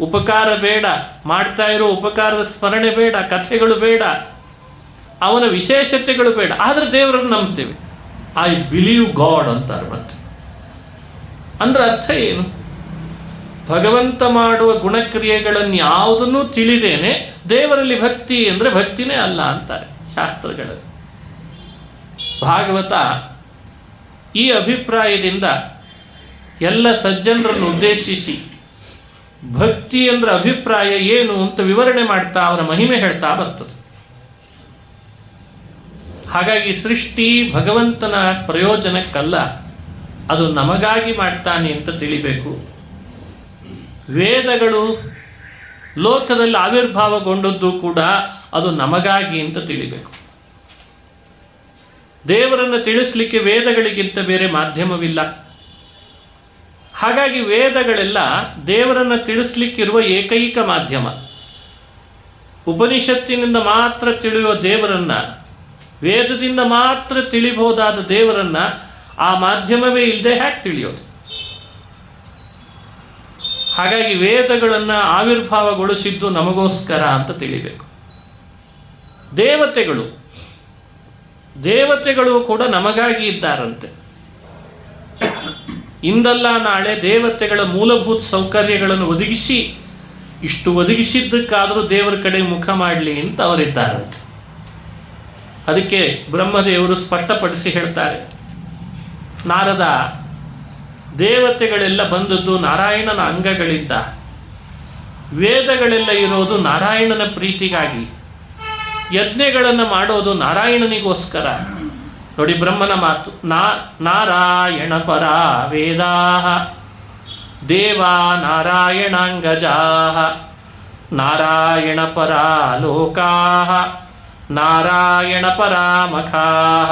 ಉಪಕಾರ ಬೇಡ, ಮಾಡ್ತಾ ಇರೋ ಉಪಕಾರದ ಸ್ಮರಣೆ ಬೇಡ, ಕಥೆಗಳು ಬೇಡ, ಅವನ ವಿಶೇಷತೆಗಳು ಬೇಡ, ಆದರೆ ದೇವರನ್ನು ನಂಬ್ತೇವೆ. ಐ ಬಿಲೀವ್ ಗಾಡ್ ಅಂತಾರೆ. ಮತ್ತೆ ಅಂದ್ರೆ ಅರ್ಥ ಏನು? ಭಗವಂತ ಮಾಡುವ ಗುಣಕ್ರಿಯೆಗಳನ್ನು ಯಾವುದನ್ನೂ ತಿಳಿದೇನೆ ದೇವರಲ್ಲಿ ಭಕ್ತಿ ಅಂದರೆ ಭಕ್ತಿನೇ ಅಲ್ಲ ಅಂತಾರೆ ಶಾಸ್ತ್ರಗಳಲ್ಲಿ. ಭಾಗವತ ಈ ಅಭಿಪ್ರಾಯದಿಂದ ಎಲ್ಲ ಸಜ್ಜನರನ್ನು ಉದ್ದೇಶಿಸಿ ಭಕ್ತಿ ಅಂದ್ರೆ ಅಭಿಪ್ರಾಯ ಏನು ಅಂತ ವಿವರಣೆ ಮಾಡ್ತಾ ಅವನ ಮಹಿಮೆ ಹೇಳ್ತಾ ಬರ್ತದೆ. ಹಾಗಾಗಿ ಸೃಷ್ಟಿ ಭಗವಂತನ ಪ್ರಯೋಜನಕ್ಕಲ್ಲ, ಅದು ನಮಗಾಗಿ ಮಾಡ್ತಾನೆ ಅಂತ ತಿಳಿಬೇಕು. ವೇದಗಳು ಲೋಕದಲ್ಲಿ ಆವಿರ್ಭಾವಗೊಂಡದ್ದು ಕೂಡ ಅದು ನಮಗಾಗಿ ಅಂತ ತಿಳಿಬೇಕು. ದೇವರನ್ನು ತಿಳಿಸ್ಲಿಕ್ಕೆ ವೇದಗಳಿಗಿಂತ ಬೇರೆ ಮಾಧ್ಯಮವಿಲ್ಲ. ಹಾಗಾಗಿ ವೇದಗಳೆಲ್ಲ ದೇವರನ್ನು ತಿಳಿಸ್ಲಿಕ್ಕಿರುವ ಏಕೈಕ ಮಾಧ್ಯಮ. ಉಪನಿಷತ್ತಿನಿಂದ ಮಾತ್ರ ತಿಳಿಯುವ ದೇವರನ್ನ, ವೇದದಿಂದ ಮಾತ್ರ ತಿಳಿಬಹುದಾದ ದೇವರನ್ನ ಆ ಮಾಧ್ಯಮವೇ ಇಲ್ಲದೆ ಹ್ಯಾಕ್ ತಿಳಿಯೋದು? ಹಾಗಾಗಿ ವೇದಗಳನ್ನು ಆವಿರ್ಭಾವಗೊಳಿಸಿದ್ದು ನಮಗೋಸ್ಕರ ಅಂತ ತಿಳಿಬೇಕು. ದೇವತೆಗಳು ಕೂಡ ನಮಗಾಗಿ ಇದ್ದಾರಂತೆ. ಇಂದಲ್ಲ ನಾಳೆ ದೇವತೆಗಳ ಮೂಲಭೂತ ಸೌಕರ್ಯಗಳನ್ನು ಒದಗಿಸಿ, ಇಷ್ಟು ಒದಗಿಸಿದ್ದಕ್ಕಾದರೂ ದೇವರ ಕಡೆ ಮುಖ ಮಾಡಲಿ ಅಂತ ಅವರಿದ್ದಾರಂತೆ. ಅದಕ್ಕೆ ಬ್ರಹ್ಮದೇವರು ಸ್ಪಷ್ಟಪಡಿಸಿ ಹೇಳ್ತಾರೆ, ನಾರದ, ದೇವತೆಗಳೆಲ್ಲ ಬಂದದ್ದು ನಾರಾಯಣನ ಅಂಗಗಳಿಂದ, ವೇದಗಳೆಲ್ಲ ಇರೋದು ನಾರಾಯಣನ ಪ್ರೀತಿಗಾಗಿ, ಯಜ್ಞಗಳನ್ನು ಮಾಡೋದು ನಾರಾಯಣನಿಗೋಸ್ಕರ. ನೋಡಿ ಬ್ರಹ್ಮನ ಮಾತು, ನಾರಾಯಣ ಪರ ವೇದಾ ದೇವಾ ನಾರಾಯಣಾಂಗಜಾ ನಾರಾಯಣ ಪರಾ ಲೋಕಾಃ ನಾರಾಯಣ ಪರಾ ಮಖಾಃ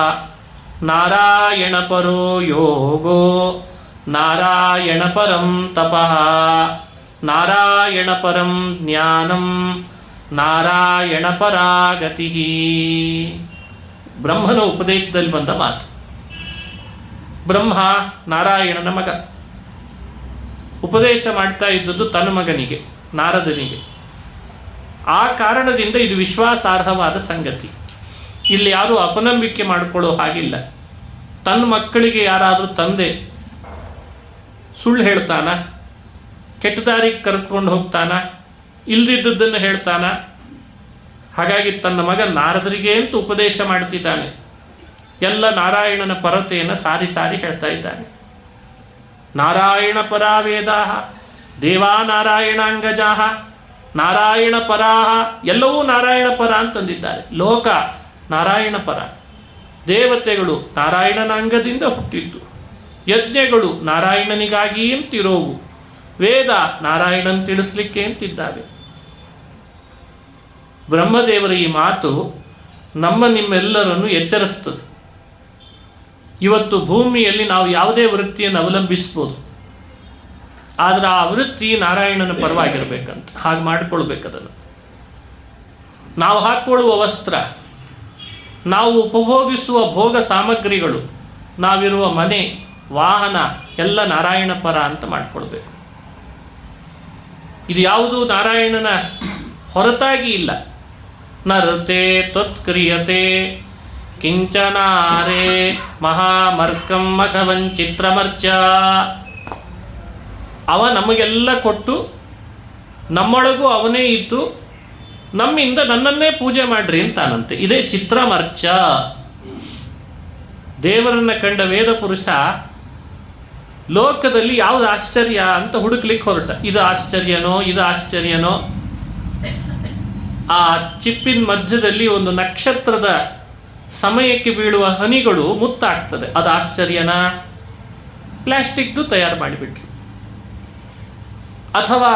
ನಾರಾಯಣ ಪರೋ ಯೋಗೋ ನಾರಾಯಣ ಪರಂ ತಪಃ ನಾರಾಯಣ ಪರಂ ಜ್ಞಾನಂ ನಾರಾಯಣ ಪರಾ ಗತಿಃ. ಬ್ರಹ್ಮನ ಉಪದೇಶದಲ್ಲಿ ಬಂದ ಮಾತು. ಬ್ರಹ್ಮ ನಾರಾಯಣನ ಮಗ, ಉಪದೇಶ ಮಾಡ್ತಾ ಇದ್ದದ್ದು ತನ್ನ ಮಗನಿಗೆ ನಾರದನಿಗೆ. ಆ ಕಾರಣದಿಂದ ಇದು ವಿಶ್ವಾಸಾರ್ಹವಾದ ಸಂಗತಿ. ಇಲ್ಲಿ ಯಾರೂ ಅಪನಂಬಿಕೆ ಮಾಡಿಕೊಳ್ಳೋ ಹಾಗಿಲ್ಲ. ತನ್ನ ಮಕ್ಕಳಿಗೆ ಯಾರಾದರೂ ತಂದೆ ಸುಳ್ಳು ಹೇಳ್ತಾನ, ಕೆಟ್ಟ ದಾರಿಗೆ ಕರ್ಕೊಂಡು ಹೋಗ್ತಾನ, ಇಲ್ದಿದ್ದದ್ದನ್ನು ಹೇಳ್ತಾನ. ಹಾಗಾಗಿ ತನ್ನ ಮಗ ನಾರದರಿಗೆ ಅಂತ ಉಪದೇಶ ಮಾಡ್ತಿದ್ದಾನೆ. ಎಲ್ಲ ನಾರಾಯಣನ ಪರತೆಯನ್ನು ಸಾರಿ ಸಾರಿ ಹೇಳ್ತಾ ಇದ್ದಾನೆ. ನಾರಾಯಣ ಪರಾ ವೇದಾಃ ದೇವಾ ನಾರಾಯಣಾಂಗಜಾಃ ನಾರಾಯಣ ಪರಾಹ, ಎಲ್ಲವೂ ನಾರಾಯಣ ಪರ ಅಂತಂದಿದ್ದಾರೆ. ಲೋಕ ನಾರಾಯಣ ಪರ, ದೇವತೆಗಳು ನಾರಾಯಣನ ಅಂಗದಿಂದ ಹುಟ್ಟಿದ್ದು, ಯಜ್ಞಗಳು ನಾರಾಯಣನಿಗಾಗಿ ಅಂತಿರೋವು, ವೇದ ನಾರಾಯಣನ್ ತಿಳಿಸ್ಲಿಕ್ಕೆ ಅಂತಿದ್ದಾವೆ. ಬ್ರಹ್ಮದೇವರ ಈ ಮಾತು ನಿಮ್ಮೆಲ್ಲರನ್ನು ಎಚ್ಚರಿಸ್ತದೆ. ಇವತ್ತು ಭೂಮಿಯಲ್ಲಿ ನಾವು ಯಾವುದೇ ವೃತ್ತಿಯನ್ನು ಅವಲಂಬಿಸ್ಬೋದು, ಆದರೆ ಆ ವೃತ್ತಿ ನಾರಾಯಣನ ಪರವಾಗಿರ್ಬೇಕಂತ. ಹಾಗೆ ಮಾಡಿಕೊಳ್ಬೇಕದನ್ನು. ನಾವು ಹಾಕ್ಕೊಳ್ಳುವ ವಸ್ತ್ರ, ನಾವು ಉಪಭೋಗಿಸುವ ಭೋಗ ಸಾಮಗ್ರಿಗಳು, ನಾವಿರುವ ಮನೆ, ವಾಹನ ಎಲ್ಲ ನಾರಾಯಣ ಪರ ಅಂತ ಮಾಡಿಕೊಳ್ಬೇಕು. ಇದು ಯಾವುದೂ ನಾರಾಯಣನ ಹೊರತಾಗಿ ಇಲ್ಲ. ನರತೆ ತ್ವತ್ಕ್ರಿಯತೆ ಕಿಂಚನಾರೇ ಮಹಾಮರ್ಕಂ ಮಖವಂಚಿತ್ರಮರ್ಚ. ಅವ ನಮಗೆಲ್ಲ ಕೊಟ್ಟು ನಮ್ಮೊಳಗೂ ಅವನೇ ಇದ್ದು ನಮ್ಮಿಂದ ನನ್ನನ್ನೇ ಪೂಜೆ ಮಾಡ್ರಿ ಅಂತಾನಂತೆ. ಇದೇ ಚಿತ್ರಮರ್ಚ. ದೇವರನ್ನ ಕಂಡ ವೇದ ಪುರುಷ ಲೋಕದಲ್ಲಿ ಯಾವುದು ಆಶ್ಚರ್ಯ ಅಂತ ಹುಡುಕ್ಲಿಕ್ಕೆ ಹೊರಟ. ಇದು ಆಶ್ಚರ್ಯನೋ, ಇದು ಆಶ್ಚರ್ಯನೋ. ಆ ಚಿಪ್ಪಿನ ಮಧ್ಯದಲ್ಲಿ ಒಂದು ನಕ್ಷತ್ರದ ಸಮಯಕ್ಕೆ ಬೀಳುವ ಹನಿಗಳು ಮುತ್ತಾಗ್ತದೆ, ಅದು ಆಶ್ಚರ್ಯನಾ? ಪ್ಲಾಸ್ಟಿಕ್ದು ತಯಾರು ಮಾಡಿಬಿಟ್ರು. ಅಥವಾ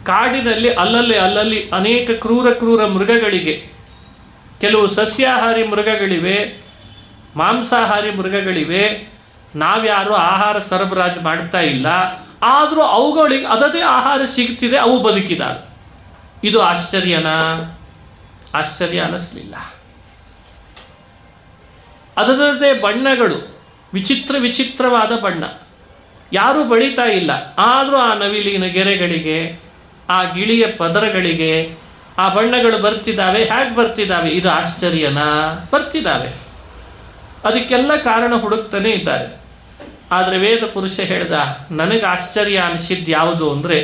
ಕಾಡಿನಲ್ಲಿ ಅಲ್ಲಲ್ಲಿ ಅನೇಕ ಕ್ರೂರ ಮೃಗಗಳಿಗೆ, ಕೆಲವು ಸಸ್ಯಾಹಾರಿ ಮೃಗಗಳಿವೆ, ಮಾಂಸಾಹಾರಿ ಮೃಗಗಳಿವೆ, ನಾವ್ಯಾರು ಆಹಾರ ಸರಬರಾಜು ಮಾಡ್ತಾ ಇಲ್ಲ, ಆದರೂ ಅವುಗಳಿಗೆ ಅದದೇ ಆಹಾರ ಸಿಗ್ತಿದೆ, ಅವು ಬದುಕಿದಾವೆ. ಇದು ಆಶ್ಚರ್ಯನಾ? ಆಶ್ಚರ್ಯ ಅನ್ನಿಸ್ಲಿಲ್ಲ. ಅದರದ್ದೇ ಬಣ್ಣಗಳು, ವಿಚಿತ್ರವಾದ ಬಣ್ಣ, ಯಾರೂ ಬಳಿತಾ ಇಲ್ಲ, ಆದರೂ ಆ ನವಿಲಿನ ಗೆರೆಗಳಿಗೆ, ಆ ಗಿಳಿಯ ಪದರಗಳಿಗೆ ಆ ಬಣ್ಣಗಳು ಬರ್ತಿದ್ದಾವೆ. ಹೇಗೆ ಬರ್ತಿದ್ದಾವೆ? ಇದು ಆಶ್ಚರ್ಯನಾ? ಬರ್ತಿದ್ದಾವೆ. ಅದಕ್ಕೆಲ್ಲ ಕಾರಣ ಹುಡುಕ್ತಾನೆ ಇದ್ದಾರೆ. ಆದರೆ ವೇದ ಪುರುಷ ಹೇಳ್ದ, ನನಗೆ ಆಶ್ಚರ್ಯ ಅನಿಸಿದ್ದು ಯಾವುದು ಅಂದರೆ,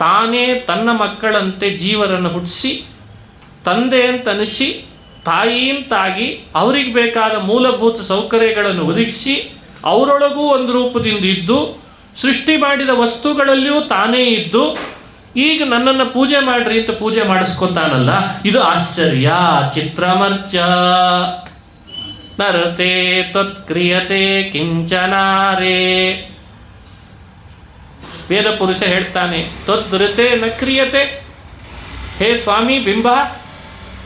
ತಾನೇ ತನ್ನ ಮಕ್ಕಳಂತೆ ಜೀವರನ್ನು ಹುಟ್ಟಿಸಿ, ತಂದೆ ಅಂತ ಅನಿಸಿ, ತಾಯಿಯಿಂತಾಗಿ ಅವರಿಗೆ ಬೇಕಾದ ಮೂಲಭೂತ ಸೌಕರ್ಯಗಳನ್ನು ಒದಗಿಸಿ, ಅವರೊಳಗೂ ಒಂದು ರೂಪದಿಂದ ಇದ್ದು, ಸೃಷ್ಟಿ ಮಾಡಿದ ವಸ್ತುಗಳಲ್ಲಿಯೂ ತಾನೇ ಇದ್ದು, ಈಗ ನನ್ನನ್ನು ಪೂಜೆ ಮಾಡ್ರಿ ಅಂತ ಪೂಜೆ ಮಾಡಿಸ್ಕೊತಾನಲ್ಲ, ಇದು ಆಶ್ಚರ್ಯ. ಚಿತ್ರಮರ್ಚ ನರತೆ ತ್ವತ್ಕ್ರಿಯತೆ ಕಿಂಚನಾರೇ. ವೇದ ಪುರುಷ ಹೇಳ್ತಾನೆ, ತ್ವದ್ರತೆ ನ ಕ್ರಿಯತೆ. ಹೇ ಸ್ವಾಮಿ ಬಿಂಬ,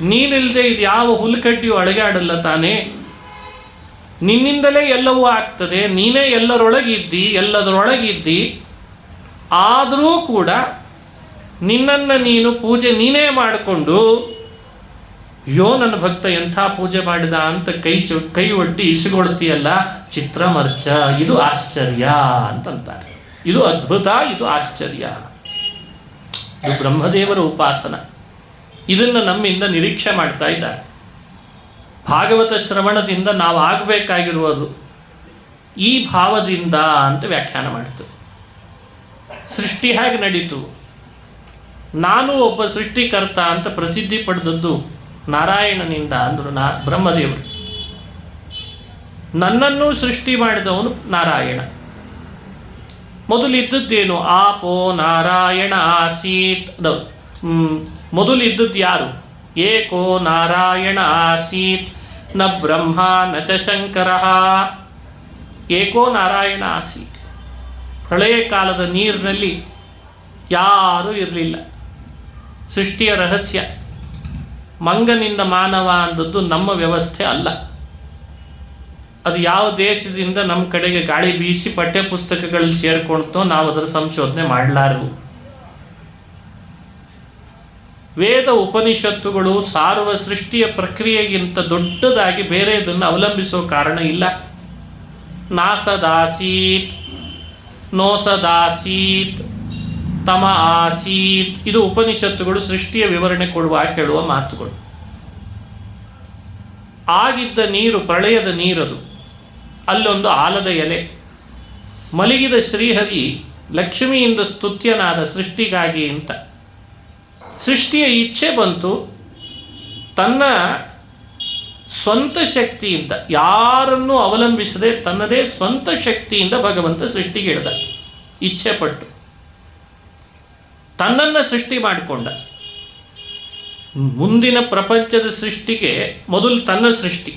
ನೀನಿಲ್ಲದೆ ಇದು ಯಾವ ಹುಲ್ಕಡ್ಡಿಯು ಅಡಗಾಡಲ್ಲ ತಾನೇ. ನಿನ್ನಿಂದಲೇ ಎಲ್ಲವೂ ಆಗ್ತದೆ, ನೀನೇ ಎಲ್ಲದರೊಳಗಿದ್ದಿ. ಆದರೂ ಕೂಡ ನಿನ್ನನ್ನು ನೀನು ಪೂಜೆ ನೀನೇ ಮಾಡಿಕೊಂಡು, ನನ್ನ ಭಕ್ತ ಎಂಥ ಪೂಜೆ ಮಾಡಿದ ಅಂತ ಕೈ ಒಡ್ಡಿ ಇಸಿಗೊಳ್ತೀಯಲ್ಲ, ಚಿತ್ರಮರ್ಚ. ಇದು ಆಶ್ಚರ್ಯ ಅಂತಂತಾರೆ. ಇದು ಅದ್ಭುತ, ಇದು ಆಶ್ಚರ್ಯ. ಇದು ಬ್ರಹ್ಮದೇವರ ಉಪಾಸನ. ಇದನ್ನು ನಮ್ಮಿಂದ ನಿರೀಕ್ಷೆ ಮಾಡ್ತಾ ಇದ್ದಾರೆ. ಭಾಗವತ ಶ್ರವಣದಿಂದ ನಾವು ಆಗಬೇಕಾಗಿರುವುದು ಈ ಭಾವದಿಂದ ಅಂತ ವ್ಯಾಖ್ಯಾನ ಮಾಡ್ತದೆ. ಸೃಷ್ಟಿ ಹೇಗೆ ನಡೀತು? ನಾನು ಒಬ್ಬ ಸೃಷ್ಟಿಕರ್ತ ಅಂತ ಪ್ರಸಿದ್ಧಿ ಪಡೆದದ್ದು ನಾರಾಯಣನಿಂದ ಅಂದರು ಬ್ರಹ್ಮದೇವರು. ನನ್ನನ್ನು ಸೃಷ್ಟಿ ಮಾಡಿದವನು ನಾರಾಯಣ. ಮೊದಲಿದ್ದದ್ದೇನು? ಆಪೋ ನಾರಾಯಣ ಆಸೀತ್. ಮೊದಲಿದ್ದದ್ದು ಯಾರು? ಏಕೋ ನಾರಾಯಣ ಆಸೀತ್ ನ ಬ್ರಹ್ಮ ನ ಚ ಶಂಕರ. ಏಕೋ ನಾರಾಯಣ ಆಸೀತ್. ಹಳೆಯ ಕಾಲದ ನೀರಿನಲ್ಲಿ ಯಾರೂ ಇರಲಿಲ್ಲ, ಸೃಷ್ಟಿಯ ರಹಸ್ಯ. ಮಂಗನಿಂದ ಮಾನವ ಅಂದದ್ದು ನಮ್ಮ ವ್ಯವಸ್ಥೆ ಅಲ್ಲ. ಅದು ಯಾವ ದೇಶದಿಂದ ನಮ್ಮ ಕಡೆಗೆ ಗಾಳಿ ಬೀಸಿ ಪಠ್ಯ ಪುಸ್ತಕಗಳಲ್ಲಿ ಸೇರ್ಕೊಳ್ತೋ ನಾವು ಅದರ ಸಂಶೋಧನೆ ಮಾಡಲಾರವು. ವೇದ ಉಪನಿಷತ್ತುಗಳು ಸಾರುವ ಸೃಷ್ಟಿಯ ಪ್ರಕ್ರಿಯೆಗಿಂತ ದೊಡ್ಡದಾಗಿ ಬೇರೆದನ್ನು ಅವಲಂಬಿಸೋ ಕಾರಣ ಇಲ್ಲ. ನಾಸದಾಸೀತ್, ನೋಸದಾಸೀತ್, ತಮ ಆಸೀತ್, ಇದು ಉಪನಿಷತ್ತುಗಳು ಸೃಷ್ಟಿಯ ವಿವರಣೆ ಹೇಳುವ ಮಾತುಗಳು. ಆಗಿದ್ದ ನೀರು ಪ್ರಳಯದ ನೀರದು. ಅಲ್ಲೊಂದು ಆಲದ ಎಲೆ. ಮಲಗಿದ ಶ್ರೀಹರಿ ಲಕ್ಷ್ಮಿಯಿಂದ ಸ್ತುತ್ಯನಾದ ಸೃಷ್ಟಿಗಾಗಿ ಅಂತ. ಸೃಷ್ಟಿಯ ಇಚ್ಛೆ ಬಂತು. ತನ್ನ ಸ್ವಂತ ಶಕ್ತಿಯಿಂದ, ಯಾರನ್ನೂ ಅವಲಂಬಿಸದೆ ತನ್ನದೇ ಸ್ವಂತ ಶಕ್ತಿಯಿಂದ ಭಗವಂತ ಸೃಷ್ಟಿಗೆ ಇಳಿದ. ಇಚ್ಛೆ ಪಟ್ಟು ತನ್ನನ್ನು ಸೃಷ್ಟಿ ಮಾಡಿಕೊಂಡ. ಮುಂದಿನ ಪ್ರಪಂಚದ ಸೃಷ್ಟಿಗೆ ಮೊದಲು ತನ್ನ ಸೃಷ್ಟಿ.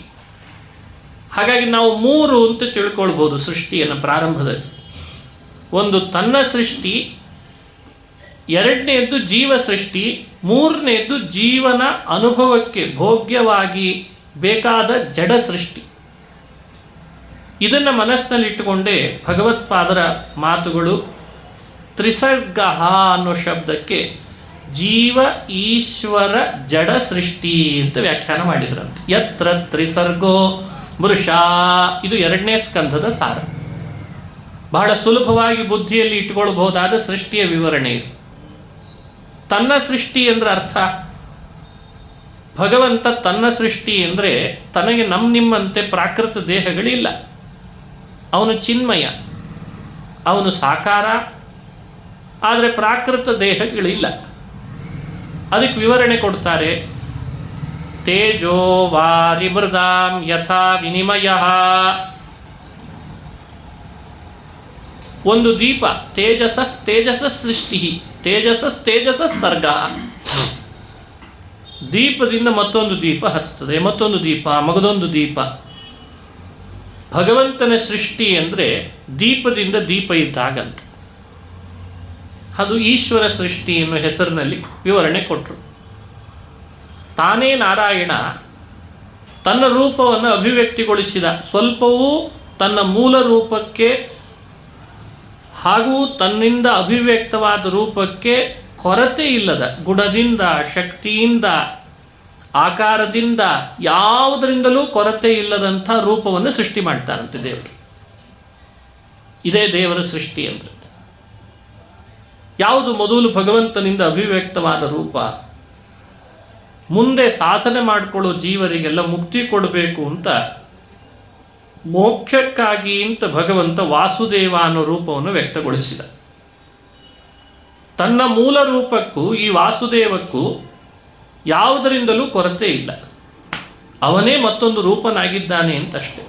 ಹಾಗಾಗಿ ನಾವು 3 ಅಂತ ತಿಳ್ಕೊಳ್ಬೋದು ಸೃಷ್ಟಿಯನ್ನು ಪ್ರಾರಂಭದಲ್ಲಿ. ಒಂದು ತನ್ನ ಸೃಷ್ಟಿ, 2ನೇದ್ದು ಜೀವ ಸೃಷ್ಟಿ, 3ನೇದ್ದು ಜೀವನ ಅನುಭವಕ್ಕೆ ಭೋಗ್ಯವಾಗಿ ಬೇಕಾದ ಜಡ ಸೃಷ್ಟಿ. ಇದನ್ನು ಮನಸ್ಸಿನಲ್ಲಿಟ್ಟುಕೊಂಡೇ ಭಗವತ್ಪಾದರ ಮಾತುಗಳು ತ್ರಿಸರ್ಗ ಅನ್ನೋ ಶಬ್ದಕ್ಕೆ ಜೀವ ಈಶ್ವರ ಜಡ ಸೃಷ್ಟಿ ಅಂತ ವ್ಯಾಖ್ಯಾನ ಮಾಡಿದ್ರಂತೆ. ಯತ್ರ ತ್ರಿಸರ್ಗೋ ಮೃಷಾ, ಇದು 2ನೇ ಸ್ಕಂಧದ ಸಾರ. ಬಹಳ ಸುಲಭವಾಗಿ ಬುದ್ಧಿಯಲ್ಲಿ ಇಟ್ಕೊಳ್ಬಹುದಾದ ಸೃಷ್ಟಿಯ ವಿವರಣೆ ಇದು. ತನ್ನ ಸೃಷ್ಟಿ ಅಂದ್ರೆ ಅರ್ಥ, ಭಗವಂತ ತನ್ನ ಸೃಷ್ಟಿ ಅಂದರೆ ತನಗೆ ನಿಮ್ಮಂತೆ ಪ್ರಾಕೃತ ದೇಹಗಳಿಲ್ಲ. ಅವನು ಚಿನ್ಮಯ, ಅವನು ಸಾಕಾರ, ಆದರೆ ಪ್ರಾಕೃತ ದೇಹಗಳಿಲ್ಲ. ಅದಕ್ಕೆ ವಿವರಣೆ ಕೊಡ್ತಾರೆ. ತೇಜೋ ವಾರಿ ಮೃದಾಂ ಯಥಾ ವಿನಿಮಯ. ಒಂದು ದೀಪ, ತೇಜಸ ಸೃಷ್ಟಿ, ತೇಜಸ ಸರ್ಗ. ದೀಪದಿಂದ ಮತ್ತೊಂದು ದೀಪ ಹತ್ತುತ್ತದೆ, ಮತ್ತೊಂದು ದೀಪ, ಮಗದೊಂದು ದೀಪ. ಭಗವಂತನ ಸೃಷ್ಟಿ ಅಂದರೆ ದೀಪದಿಂದ ದೀಪ ಇದ್ದಾಗಂತ. ಅದು ಈಶ್ವರ ಸೃಷ್ಟಿ ಎನ್ನುವ ಹೆಸರಿನಲ್ಲಿ ವಿವರಣೆ ಕೊಟ್ಟರು. ತಾನೇ ನಾರಾಯಣ ತನ್ನ ರೂಪವನ್ನು ಅಭಿವ್ಯಕ್ತಿಗೊಳಿಸಿದ. ಸ್ವಲ್ಪವೂ ತನ್ನ ಮೂಲ ರೂಪಕ್ಕೆ ಹಾಗೂ ತನ್ನಿಂದ ಅಭಿವ್ಯಕ್ತವಾದ ರೂಪಕ್ಕೆ ಕೊರತೆ ಇಲ್ಲದ, ಗುಣದಿಂದ, ಶಕ್ತಿಯಿಂದ, ಆಕಾರದಿಂದ, ಯಾವುದರಿಂದಲೂ ಕೊರತೆ ಇಲ್ಲದಂಥ ರೂಪವನ್ನು ಸೃಷ್ಟಿ ಮಾಡ್ತಾರಂತೆ ದೇವರು. ಇದೇ ದೇವರ ಸೃಷ್ಟಿ ಅಂದರೆ. ಯಾವುದು ಮೊದಲು ಭಗವಂತನಿಂದ ಅಭಿವ್ಯಕ್ತವಾದ ರೂಪ, ಮುಂದೆ ಸಾಧನೆ ಮಾಡಿಕೊಳ್ಳೋ ಜೀವರಿಗೆಲ್ಲ ಮುಕ್ತಿ ಕೊಡಬೇಕು ಅಂತ, ಮೋಕ್ಷಕ್ಕಾಗಿ ಅಂತ ಭಗವಂತ ವಾಸುದೇವ ಅನ್ನೋ ರೂಪವನ್ನು ವ್ಯಕ್ತಗೊಳಿಸಿದ. ತನ್ನ ಮೂಲ ರೂಪಕ್ಕೂ ಈ ವಾಸುದೇವಕ್ಕೂ ಯಾವುದರಿಂದಲೂ ಕೊರತೆ ಇಲ್ಲ. ಅವನೇ ಮತ್ತೊಂದು ರೂಪನಾಗಿದ್ದಾನೆ ಅಂತಷ್ಟೆ.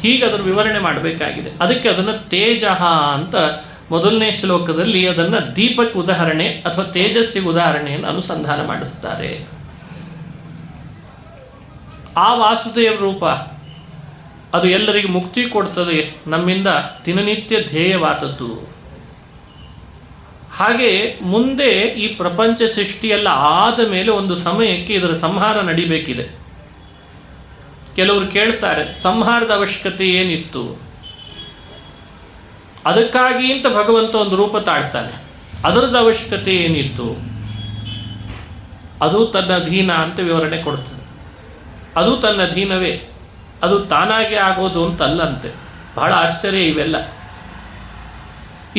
ಹೀಗೆ ಅದರ ವಿವರಣೆ ಮಾಡಬೇಕಾಗಿದೆ. ಅದಕ್ಕೆ ಅದನ್ನು ತೇಜ ಅಂತ ಮೊದಲನೇ ಶ್ಲೋಕದಲ್ಲಿ ಅದನ್ನು ದೀಪಕ್ಕೆ ಉದಾಹರಣೆ ಅಥವಾ ತೇಜಸ್ಸಿಗೆ ಉದಾಹರಣೆಯನ್ನು ಅನುಸಂಧಾನ ಮಾಡಿಸ್ತಾರೆ. ಆ ವಾಸುದೇವ ರೂಪ ಅದು ಎಲ್ಲರಿಗೂ ಮುಕ್ತಿ ಕೊಡ್ತದೆ, ನಮ್ಮಿಂದ ದಿನನಿತ್ಯ ಧ್ಯೇಯವಾದದ್ದು. ಹಾಗೆ ಮುಂದೆ ಈ ಪ್ರಪಂಚ ಸೃಷ್ಟಿಯೆಲ್ಲ ಆದ ಮೇಲೆ ಒಂದು ಸಮಯಕ್ಕೆ ಇದರ ಸಂಹಾರ ನಡಿಬೇಕಿದೆ. ಕೆಲವರು ಕೇಳ್ತಾರೆ, ಸಂಹಾರದ ಅವಶ್ಯಕತೆ ಏನಿತ್ತು? ಅದಕ್ಕಾಗಿ ಅಂತ ಭಗವಂತ ಒಂದು ರೂಪ ತಾಳ್ತಾನೆ, ಅದರದ ಅವಶ್ಯಕತೆ ಏನಿತ್ತು? ಅದು ತನ್ನ ಅಧೀನ ಅಂತ ವಿವರಣೆ ಕೊಡ್ತದೆ. ಅದು ತನ್ನ ಅಧೀನವೇ, ಅದು ತಾನಾಗೆ ಆಗೋದು ಅಂತಲ್ಲಂತೆ. ಬಹಳ ಆಶ್ಚರ್ಯ ಇವೆಲ್ಲ.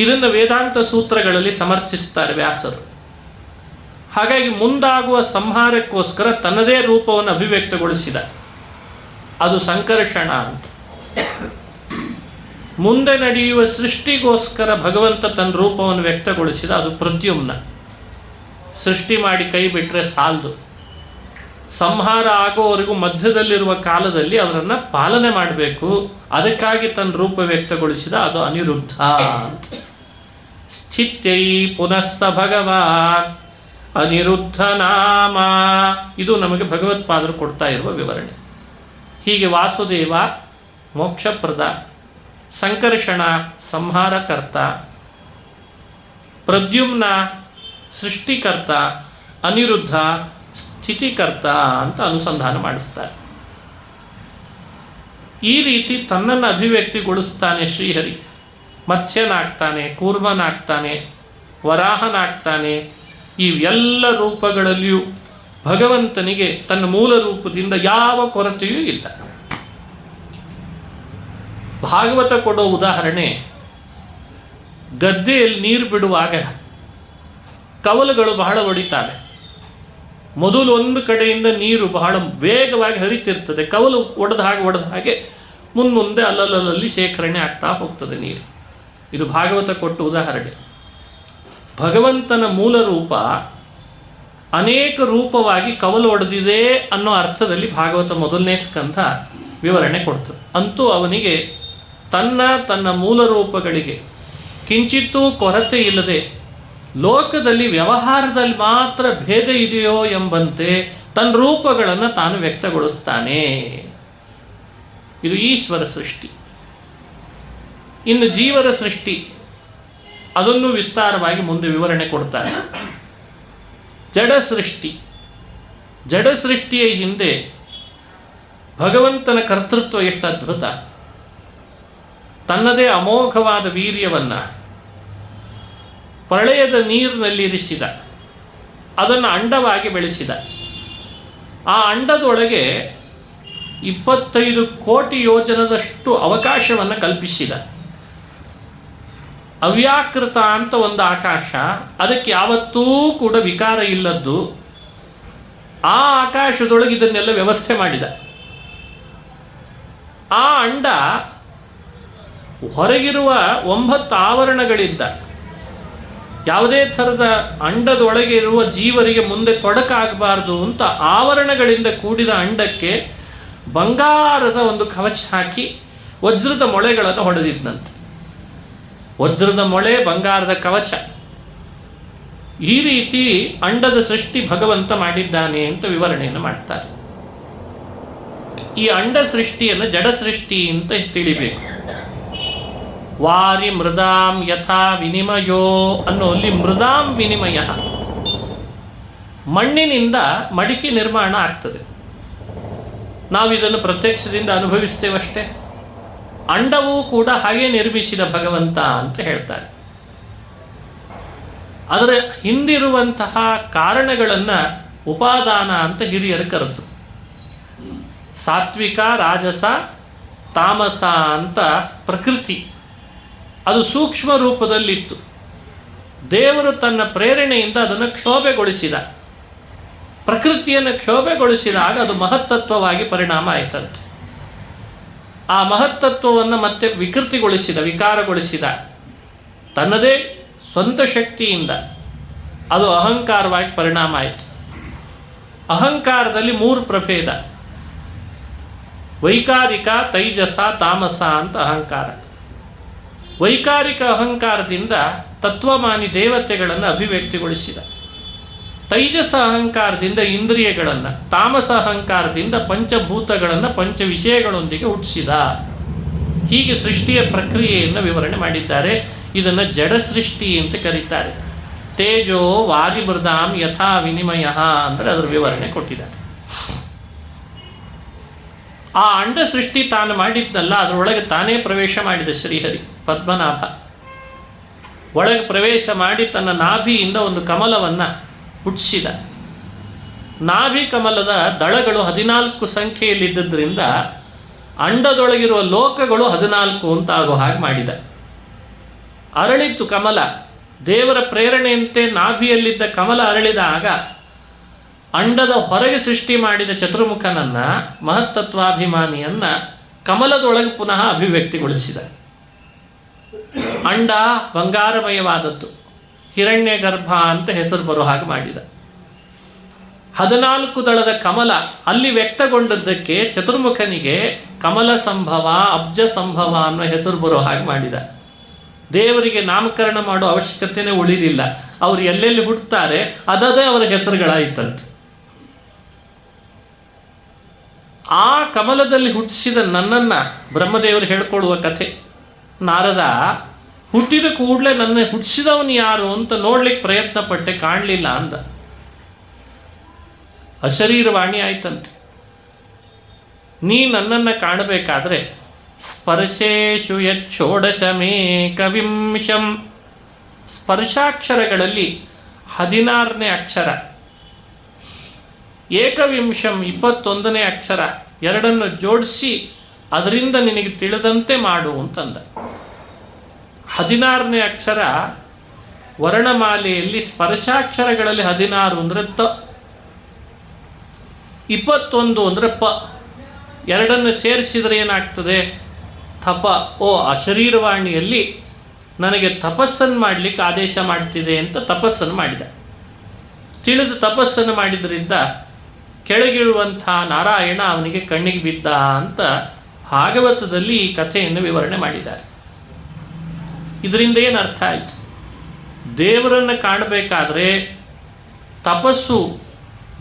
ಇದನ್ನು ವೇದಾಂತ ಸೂತ್ರಗಳಲ್ಲಿ ಸಮರ್ಥಿಸ್ತಾರೆ ವ್ಯಾಸರು. ಹಾಗಾಗಿ ಮುಂದಾಗುವ ಸಂಹಾರಕ್ಕೋಸ್ಕರ ತನ್ನದೇ ರೂಪವನ್ನು ಅಭಿವ್ಯಕ್ತಗೊಳಿಸಿದ. ಅದು ಸಂಕರ್ಷಣ ಅಂತ. ಮುಂದೆ ನಡೆಯುವ ಸೃಷ್ಟಿಗೋಸ್ಕರ ಭಗವಂತ ತನ್ನ ರೂಪವನ್ನು ವ್ಯಕ್ತಗೊಳಿಸಿದ. ಅದು ಪ್ರದ್ಯುಮ್ನ. ಸೃಷ್ಟಿ ಮಾಡಿ ಕೈ ಬಿಟ್ಟರೆ ಸಾಲದು. ಸಂಹಾರ ಆಗೋವರೆಗೂ ಮಧ್ಯದಲ್ಲಿರುವ ಕಾಲದಲ್ಲಿ ಅವರನ್ನು ಪಾಲನೆ ಮಾಡಬೇಕು. ಅದಕ್ಕಾಗಿ ತನ್ನ ರೂಪ ವ್ಯಕ್ತಗೊಳಿಸಿದ. ಅದು ಅನಿರುದ್ಧ ಅಂತ. ಸ್ಥಿತ್ಯೈ ಪುನಃ ಸ ಭಗವಾನ್ ಅನಿರುದ್ಧ ನಾಮ. ಇದು ನಮಗೆ ಭಗವತ್ಪಾದರು ಕೊಡ್ತಾ ಇರುವ ವಿವರಣೆ. ಹೀಗೆ ವಾಸುದೇವ ಮೋಕ್ಷಪ್ರದ, ಸಂಕರ್ಷಣ ಸಂಹಾರಕರ್ತ, ಪ್ರದ್ಯುಮ್ನ ಸೃಷ್ಟಿಕರ್ತ, ಅನಿರುದ್ಧ ಸ್ಥಿತಿಕರ್ತ ಅಂತ ಅನುಸಂಧಾನ ಮಾಡಿಸ್ತಾರೆ. ಈ ರೀತಿ ತನ್ನನ್ನು ಅಭಿವ್ಯಕ್ತಿಗೊಳಿಸ್ತಾನೆ ಶ್ರೀಹರಿ. ಮತ್ಸ್ಯನಾಗ್ತಾನೆ, ಕೂರ್ಮನಾಗ್ತಾನೆ, ವರಾಹನಾಗ್ತಾನೆ. ಈ ಎಲ್ಲ ರೂಪಗಳಲ್ಲಿಯೂ ಭಗವಂತನಿಗೆ ತನ್ನ ಮೂಲ ರೂಪದಿಂದ ಯಾವ ಕೊರತೆಯೂ ಇಲ್ಲ. ಭಾಗವತ ಕೊಡೋ ಉದಾಹರಣೆ, ಗದ್ದೆಯಲ್ಲಿ ನೀರು ಬಿಡುವಾಗ ಕವಲುಗಳು ಬಹಳ ಒಡಿತಾವೆ. ಮೊದಲು ಒಂದು ಕಡೆಯಿಂದ ನೀರು ಬಹಳ ವೇಗವಾಗಿ ಹರಿತಿರ್ತದೆ. ಕವಲು ಒಡೆದ ಹಾಗೆ ಮುಂದೆ ಅಲ್ಲಲ್ಲಿ ಶೇಖರಣೆ ಆಗ್ತಾ ಹೋಗ್ತದೆ ನೀರು. ಇದು ಭಾಗವತ ಕೊಟ್ಟ ಉದಾಹರಣೆ. ಭಗವಂತನ ಮೂಲ ರೂಪ ಅನೇಕ ರೂಪವಾಗಿ ಕವಲು ಒಡೆದಿದೆ ಅನ್ನೋ ಅರ್ಥದಲ್ಲಿ ಭಾಗವತ ಮೊದಲನೇ ಸ್ಕಂಧ ವಿವರಣೆ ಕೊಡ್ತದೆ. ಅಂತೂ ಅವನಿಗೆ ತನ್ನ ಮೂಲ ರೂಪಗಳಿಗೆ ಕಿಂಚಿತ್ತೂ ಕೊರತೆ ಇಲ್ಲದೆ ಲೋಕದಲ್ಲಿ ವ್ಯವಹಾರದಲ್ಲಿ ಮಾತ್ರ ಭೇದ ಇದೆಯೋ ಎಂಬಂತೆ ತನ್ನ ರೂಪಗಳನ್ನು ತಾನು ವ್ಯಕ್ತಗೊಳಿಸ್ತಾನೆ. ಇದು ಈಶ್ವರ ಸೃಷ್ಟಿ. ಇನ್ನು ಜೀವರ ಸೃಷ್ಟಿ, ಅದನ್ನು ವಿಸ್ತಾರವಾಗಿ ಮುಂದೆ ವಿವರಣೆ ಕೊಡ್ತಾರೆ. ಜಡ ಸೃಷ್ಟಿ. ಜಡ ಸೃಷ್ಟಿಯ ಹಿಂದೆ ಭಗವಂತನ ಕರ್ತೃತ್ವ ಎಷ್ಟು ಅದ್ಭುತ. ತನ್ನದೇ ಅಮೋಘವಾದ ವೀರ್ಯವನ್ನು ಪ್ರಳಯದ ನೀರಿನಲ್ಲಿ ಇರಿಸಿದ, ಅದನ್ನು ಅಂಡವಾಗಿ ಬೆಳೆಸಿದ. ಆ ಅಂಡದೊಳಗೆ 25 ಕೋಟಿ ಯೋಜನದಷ್ಟು ಅವಕಾಶವನ್ನು ಕಲ್ಪಿಸಿದ. ಅವ್ಯಾಕೃತ ಅಂತ ಒಂದು ಆಕಾಶ, ಅದಕ್ಕೆ ಯಾವತ್ತೂ ಕೂಡ ವಿಕಾರ ಇಲ್ಲದ್ದು. ಆ ಆಕಾಶದೊಳಗೆ ಇದನ್ನೆಲ್ಲ ವ್ಯವಸ್ಥೆ ಮಾಡಿದ. ಆ ಅಂಡ ಹೊರಗಿರುವ 9 ಆವರಣಗಳಿಂದ ಯಾವುದೇ ಥರದ ಅಂಡದೊಳಗೆ ಇರುವ ಜೀವರಿಗೆ ಮುಂದೆ ತೊಡಕಾಗಬಾರ್ದು ಅಂತ ಆವರಣಗಳಿಂದ ಕೂಡಿದ ಅಂಡಕ್ಕೆ ಬಂಗಾರದ ಒಂದು ಕವಚ ಹಾಕಿ ವಜ್ರದ ಮೊಳೆಗಳನ್ನು ಹೊಡೆದಿದ್ದಂತೆ. ವಜ್ರದ ಮೊಳೆ, ಬಂಗಾರದ ಕವಚ. ಈ ರೀತಿ ಅಂಡದ ಸೃಷ್ಟಿ ಭಗವಂತ ಮಾಡಿದ್ದಾನೆ ಅಂತ ವಿವರಣೆಯನ್ನು ಮಾಡ್ತಾರೆ. ಈ ಅಂಡ ಸೃಷ್ಟಿಯನ್ನು ಜಡ ಸೃಷ್ಟಿ ಅಂತ ತಿಳಿಬೇಕು. ವಾರಿ ಮೃದಾಂ ಯಥಾ ವಿನಿಮಯೋ ಅನ್ನೋಲ್ಲಿ ಮೃದಾಂ ವಿನಿಮಯ, ಮಣ್ಣಿನಿಂದ ಮಡಿಕೆ ನಿರ್ಮಾಣ ಆಗ್ತದೆ. ನಾವಿದನ್ನು ಪ್ರತ್ಯಕ್ಷದಿಂದ ಅನುಭವಿಸ್ತೇವಷ್ಟೇ. ಅಂಡವೂ ಕೂಡ ಹಾಗೆ ನಿರ್ಮಿಸಿದ ಭಗವಂತ ಅಂತ ಹೇಳ್ತಾರೆ. ಅದರ ಹಿಂದಿರುವಂತಹ ಕಾರಣಗಳನ್ನು ಉಪಾದಾನ ಅಂತ ಹಿರಿಯರು ಕರೆದು, ಸಾತ್ವಿಕ, ರಾಜಸ, ತಾಮಸ ಅಂತ ಪ್ರಕೃತಿ ಅದು ಸೂಕ್ಷ್ಮ ರೂಪದಲ್ಲಿತ್ತು. ದೇವರು ತನ್ನ ಪ್ರೇರಣೆಯಿಂದ ಅದನ್ನು ಕ್ಷೋಭೆಗೊಳಿಸಿದ. ಪ್ರಕೃತಿಯನ್ನು ಕ್ಷೋಭೆಗೊಳಿಸಿದಾಗ ಅದು ಮಹತ್ತತ್ವವಾಗಿ ಪರಿಣಾಮ ಆಯ್ತಂತೆ. ಆ ಮಹತ್ತತ್ವವನ್ನು ಮತ್ತೆ ವಿಕೃತಿಗೊಳಿಸಿದ, ವಿಕಾರಗೊಳಿಸಿದ. ತನ್ನದೇ ಸ್ವಂತ ಶಕ್ತಿಯಿಂದ ಅದು ಅಹಂಕಾರವಾಗಿ ಪರಿಣಾಮ ಆಯಿತು. ಅಹಂಕಾರದಲ್ಲಿ 3 ಪ್ರಭೇದ: ವೈಕಾರಿಕ, ತೈಜಸ, ತಾಮಸ ಅಂತ ಅಹಂಕಾರ. ವೈಕಾರಿಕ ಅಹಂಕಾರದಿಂದ ತತ್ವಮಾನಿ ದೇವತೆಗಳನ್ನು ಅಭಿವ್ಯಕ್ತಿಗೊಳಿಸಿದ. ತೈಜಸ ಅಹಂಕಾರದಿಂದ ಇಂದ್ರಿಯಗಳನ್ನು, ತಾಮಸ ಅಹಂಕಾರದಿಂದ ಪಂಚಭೂತಗಳನ್ನು ಪಂಚ ವಿಷಯಗಳೊಂದಿಗೆ ಹುಟ್ಟಿಸಿದ. ಹೀಗೆ ಸೃಷ್ಟಿಯ ಪ್ರಕ್ರಿಯೆಯನ್ನು ವಿವರಣೆ ಮಾಡಿದ್ದಾರೆ. ಇದನ್ನು ಜಡ ಸೃಷ್ಟಿ ಅಂತ ಕರೀತಾರೆ. ತೇಜೋ ವಾರಿಮೃದಾಂ ಯಥಾ ವಿನಿಮಯ ಅಂದರೆ ಅದರ ವಿವರಣೆ ಕೊಟ್ಟಿದ್ದಾರೆ. ಆ ಅಂಡ ಸೃಷ್ಟಿ ತಾನು ಮಾಡಿದ್ನಲ್ಲ, ಅದರೊಳಗೆ ತಾನೇ ಪ್ರವೇಶ ಮಾಡಿದ ಶ್ರೀಹರಿ ಪದ್ಮನಾಭ. ಒಳಗೆ ಪ್ರವೇಶ ಮಾಡಿ ತನ್ನ ನಾಭಿಯಿಂದ ಒಂದು ಕಮಲವನ್ನು ಹುಟ್ಟಿಸಿದ. ನಾಭಿ ಕಮಲದ ದಳಗಳು 14 ಸಂಖ್ಯೆಯಲ್ಲಿದ್ದರಿಂದ ಅಂಡದೊಳಗಿರುವ ಲೋಕಗಳು 14 ಅಂತ ಆಗೋ ಹಾಗೆ ಮಾಡಿದ. ಅರಳಿತು ಕಮಲ. ದೇವರ ಪ್ರೇರಣೆಯಂತೆ ನಾಭಿಯಲ್ಲಿದ್ದ ಕಮಲ ಅರಳಿದಾಗ ಅಂಡದ ಹೊರಗೆ ಸೃಷ್ಟಿ ಮಾಡಿದ ಚತುರ್ಮುಖನನ್ನ, ಮಹತ್ತತ್ವಾಭಿಮಾನಿಯನ್ನ ಕಮಲದೊಳಗೆ ಪುನಃ ಅಭಿವ್ಯಕ್ತಿಗೊಳಿಸಿದ. ಅಂಡ ಬಂಗಾರಮಯವಾದದ್ದು, ಹಿರಣ್ಯ ಗರ್ಭ ಅಂತ ಹೆಸರು ಬರೋ ಹಾಗೆ ಮಾಡಿದ. 14 ದಳದ ಕಮಲ ಅಲ್ಲಿ ವ್ಯಕ್ತಗೊಂಡದ್ದಕ್ಕೆ ಚತುರ್ಮುಖನಿಗೆ ಕಮಲ ಸಂಭವ, ಅಬ್ಜ ಸಂಭವ ಅನ್ನೋ ಹೆಸರು ಬರೋ ಹಾಗೆ ಮಾಡಿದ. ದೇವರಿಗೆ ನಾಮಕರಣ ಮಾಡೋ ಅವಶ್ಯಕತೆನೇ ಉಳಿಲಿಲ್ಲ. ಅವರು ಎಲ್ಲೆಲ್ಲಿ ಹುಟ್ಟುತ್ತಾರೆ ಅದೇ ಅವರ ಹೆಸರುಗಳಾಯಿತಂತೆ. ಆ ಕಮಲದಲ್ಲಿ ಹುಟ್ಟಿಸಿದ ನನ್ನನ್ನು ಬ್ರಹ್ಮದೇವರು ಹೇಳ್ಕೊಳ್ಳುವ ಕಥೆ. ನಾರದ ಹುಟ್ಟಿದ ಕೂಡಲೇ ನನ್ನ ಹುಟ್ಟಿಸಿದವನು ಯಾರು ಅಂತ ನೋಡ್ಲಿಕ್ಕೆ ಪ್ರಯತ್ನ ಪಟ್ಟೆ, ಕಾಣಲಿಲ್ಲ ಅಂದ. ಅಶರೀರವಾಣಿ ಆಯ್ತಂತೆ. ನೀ ನನ್ನನ್ನು ಕಾಣಬೇಕಾದ್ರೆ ಸ್ಪರ್ಶೇಶು ಯಚ್ಚೋಡಶಮೇಕವಿಂಶಂ, ಸ್ಪರ್ಶಾಕ್ಷರಗಳಲ್ಲಿ 16ನೇ ಅಕ್ಷರ, ಏಕವಿಂಶಂ 21ನೇ ಅಕ್ಷರ, ಎರಡನ್ನು ಜೋಡಿಸಿ ಅದರಿಂದ ನಿನಗೆ ತಿಳಿದಂತೆ ಮಾಡು ಅಂತಂದ. 16ನೇ ಅಕ್ಷರ ವರ್ಣಮಾಲೆಯಲ್ಲಿ ಸ್ಪರ್ಶಾಕ್ಷರಗಳಲ್ಲಿ 16 ಅಂದರೆ ತ, 21 ಅಂದರೆ ಪ, ಎರಡನ್ನು ಸೇರಿಸಿದರೆ ಏನಾಗ್ತದೆ ತಪ. ಓ ಅಶರೀರವಾಣಿಯಲ್ಲಿ ನನಗೆ ತಪಸ್ಸನ್ನು ಮಾಡಲಿಕ್ಕೆ ಆದೇಶ ಮಾಡ್ತಿದೆ ಅಂತ ತಪಸ್ಸನ್ನು ಮಾಡಿದ. ತಿಳಿದು ತಪಸ್ಸನ್ನು ಮಾಡಿದ್ರಿಂದ ಕೆಳಗಿರುವಂಥ ನಾರಾಯಣ ಅವನಿಗೆ ಕಣ್ಣಿಗೆ ಬಿದ್ದ ಅಂತ ಭಾಗವತದಲ್ಲಿ ಈ ಕಥೆಯನ್ನು ವಿವರಣೆ ಮಾಡಿದ್ದಾರೆ. ಇದರಿಂದ ಏನು ಅರ್ಥ ಆಯಿತು? ದೇವರನ್ನು ಕಾಣಬೇಕಾದ್ರೆ ತಪಸ್ಸು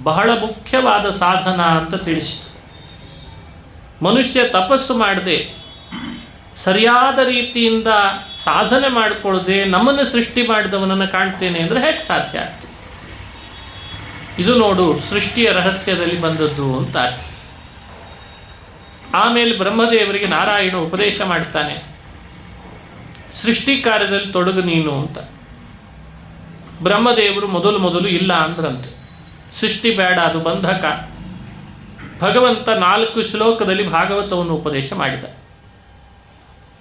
ಬಹಳ ಮುಖ್ಯವಾದ ಸಾಧನ ಅಂತ ತಿಳಿಸಿತು. ಮನುಷ್ಯ ತಪಸ್ಸು ಮಾಡದೆ ಸರಿಯಾದ ರೀತಿಯಿಂದ ಸಾಧನೆ ಮಾಡಿಕೊಳ್ಳದೆ ನಮ್ಮನ್ನು ಸೃಷ್ಟಿ ಮಾಡಿದವನನ್ನು ಕಾಣ್ತೇನೆ ಅಂದರೆ ಹೇಗೆ ಸಾಧ್ಯ ಆಗ್ತದೆ? ಇದು ನೋಡು ಸೃಷ್ಟಿಯ ರಹಸ್ಯದಲ್ಲಿ ಬಂದದ್ದು ಅಂತ. ಆಮೇಲೆ ಬ್ರಹ್ಮದೇವರಿಗೆ ನಾರಾಯಣ ಉಪದೇಶ ಮಾಡ್ತಾನೆ, ಸೃಷ್ಟಿ ಕಾರ್ಯದಲ್ಲಿ ತೊಡಗು ನೀನು ಅಂತ. ಬ್ರಹ್ಮದೇವರು ಮೊದಲು ಇಲ್ಲ ಅಂದ್ರಂತೆ, ಸೃಷ್ಟಿ ಬೇಡ, ಅದು ಬಂಧಕ. ಭಗವಂತ 4 ಶ್ಲೋಕದಲ್ಲಿ ಭಾಗವತವನ್ನು ಉಪದೇಶ ಮಾಡಿದ.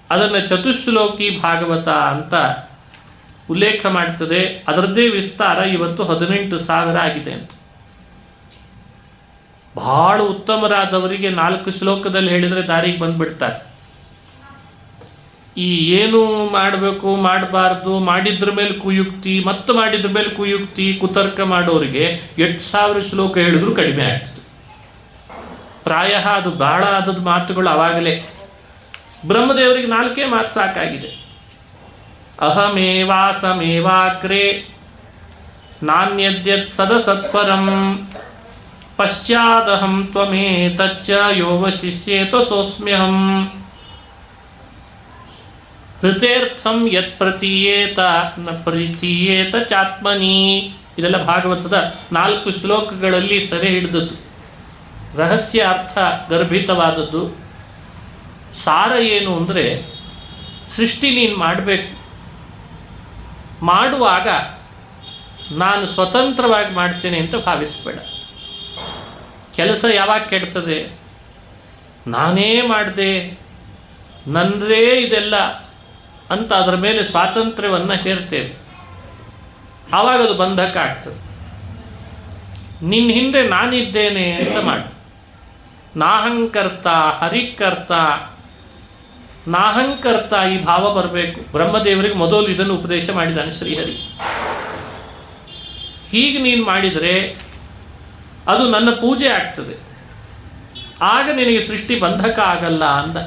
ಅದನ್ನು ಚತುಶ್ಲೋಕಿ ಭಾಗವತ ಅಂತ ಉಲ್ಲೇಖ ಮಾಡ್ತದೆ. ಅದರದ್ದೇ ವಿಸ್ತಾರ ಇವತ್ತು 18,000 ಆಗಿದೆ ಅಂತ. ಬಹಳ ಉತ್ತಮರಾದವರಿಗೆ 4 ಶ್ಲೋಕದಲ್ಲಿ ಹೇಳಿದರೆ ದಾರಿಗೆ ಬಂದ್ಬಿಡ್ತಾರೆ. ಈ ಏನು ಮಾಡಬೇಕು ಮಾಡಬಾರ್ದು, ಮಾಡಿದ್ರ ಮೇಲೆ ಕುಯುಕ್ತಿ, ಮತ್ತೆ ಮಾಡಿದ್ರ ಮೇಲೆ ಕುಯುಕ್ತಿ, ಕುತರ್ಕ ಮಾಡೋರಿಗೆ 8,000 ಶ್ಲೋಕ ಹೇಳಿದ್ರು ಕಡಿಮೆ ಆಗ್ತದೆ. ಪ್ರಾಯ ಅದು ಬಹಳ ಆದದ ಮಾತುಗಳು ಅವಾಗಲೇ. ಬ್ರಹ್ಮದೇವರಿಗೆ 4 ಮಾತು ಸಾಕಾಗಿದೆ. ಅಹಮೇವಾಸಮೇವಾಗ್ರೇ ನಾನ್ಯದ್ಯತ್ ಸದಸತ್ಪರಂ ಪಶ್ಚಾದಹಂ ತ್ವಮೇತಚ್ಚ ಯೋವಶಿಷ್ಯೇತ ಸೋಸ್ಮ್ಯಹಂ ಹೃತೇರ್ಥಂ ಯತ್ ಪ್ರತೀಯೇತ ನ ಪ್ರತೀಯೇತ ಚಾತ್ಮನಿ. ಇದೆಲ್ಲ ಭಾಗವತದ 4 ಶ್ಲೋಕಗಳಲ್ಲಿ ಸೆರೆ ಹಿಡಿದದ್ದು. ರಹಸ್ಯ ಅರ್ಥ ಗರ್ಭಿತವಾದದ್ದು. ಸಾರ ಏನು ಅಂದರೆ, ಸೃಷ್ಟಿ ನೀನು ಮಾಡಬೇಕು. ಮಾಡುವಾಗ ನಾನು ಸ್ವತಂತ್ರವಾಗಿ ಮಾಡ್ತೇನೆ ಅಂತ ಭಾವಿಸಬೇಡ. ಕೆಲಸ ಯಾವಾಗ ಕೆಡ್ತದೆ, ನಾನೇ ಮಾಡಿದೆ, ನನ್ನದೇ ಇದೆಲ್ಲ ಅಂತ ಅದರ ಮೇಲೆ ಸ್ವಾತಂತ್ರ್ಯವನ್ನು ಹೇರ್ತೇವೆ. ಆವಾಗ ಅದು ಬಂಧಕ ಆಗ್ತದೆ. ನಿನ್ನ ಹಿಂದೆ ನಾನಿದ್ದೇನೆ ಅಂತ ಮಾಡು. ನಾಹಂಕರ್ತ ಹರಿಕರ್ತ, ನಾಹಂಕರ್ತ ಈ ಭಾವ ಬರಬೇಕು. ಬ್ರಹ್ಮದೇವರಿಗೆ ಮೊದಲು ಇದನ್ನು ಉಪದೇಶ ಮಾಡಿದ್ದಾನೆ ಶ್ರೀಹರಿ. ಹೀಗೆ ನೀನು ಮಾಡಿದರೆ ಅದು ನನ್ನ ಪೂಜೆ ಆಗ್ತದೆ, ಆಗ ನಿನಗೆ ಸೃಷ್ಟಿ ಬಂಧಕ ಆಗಲ್ಲ ಅಂದ.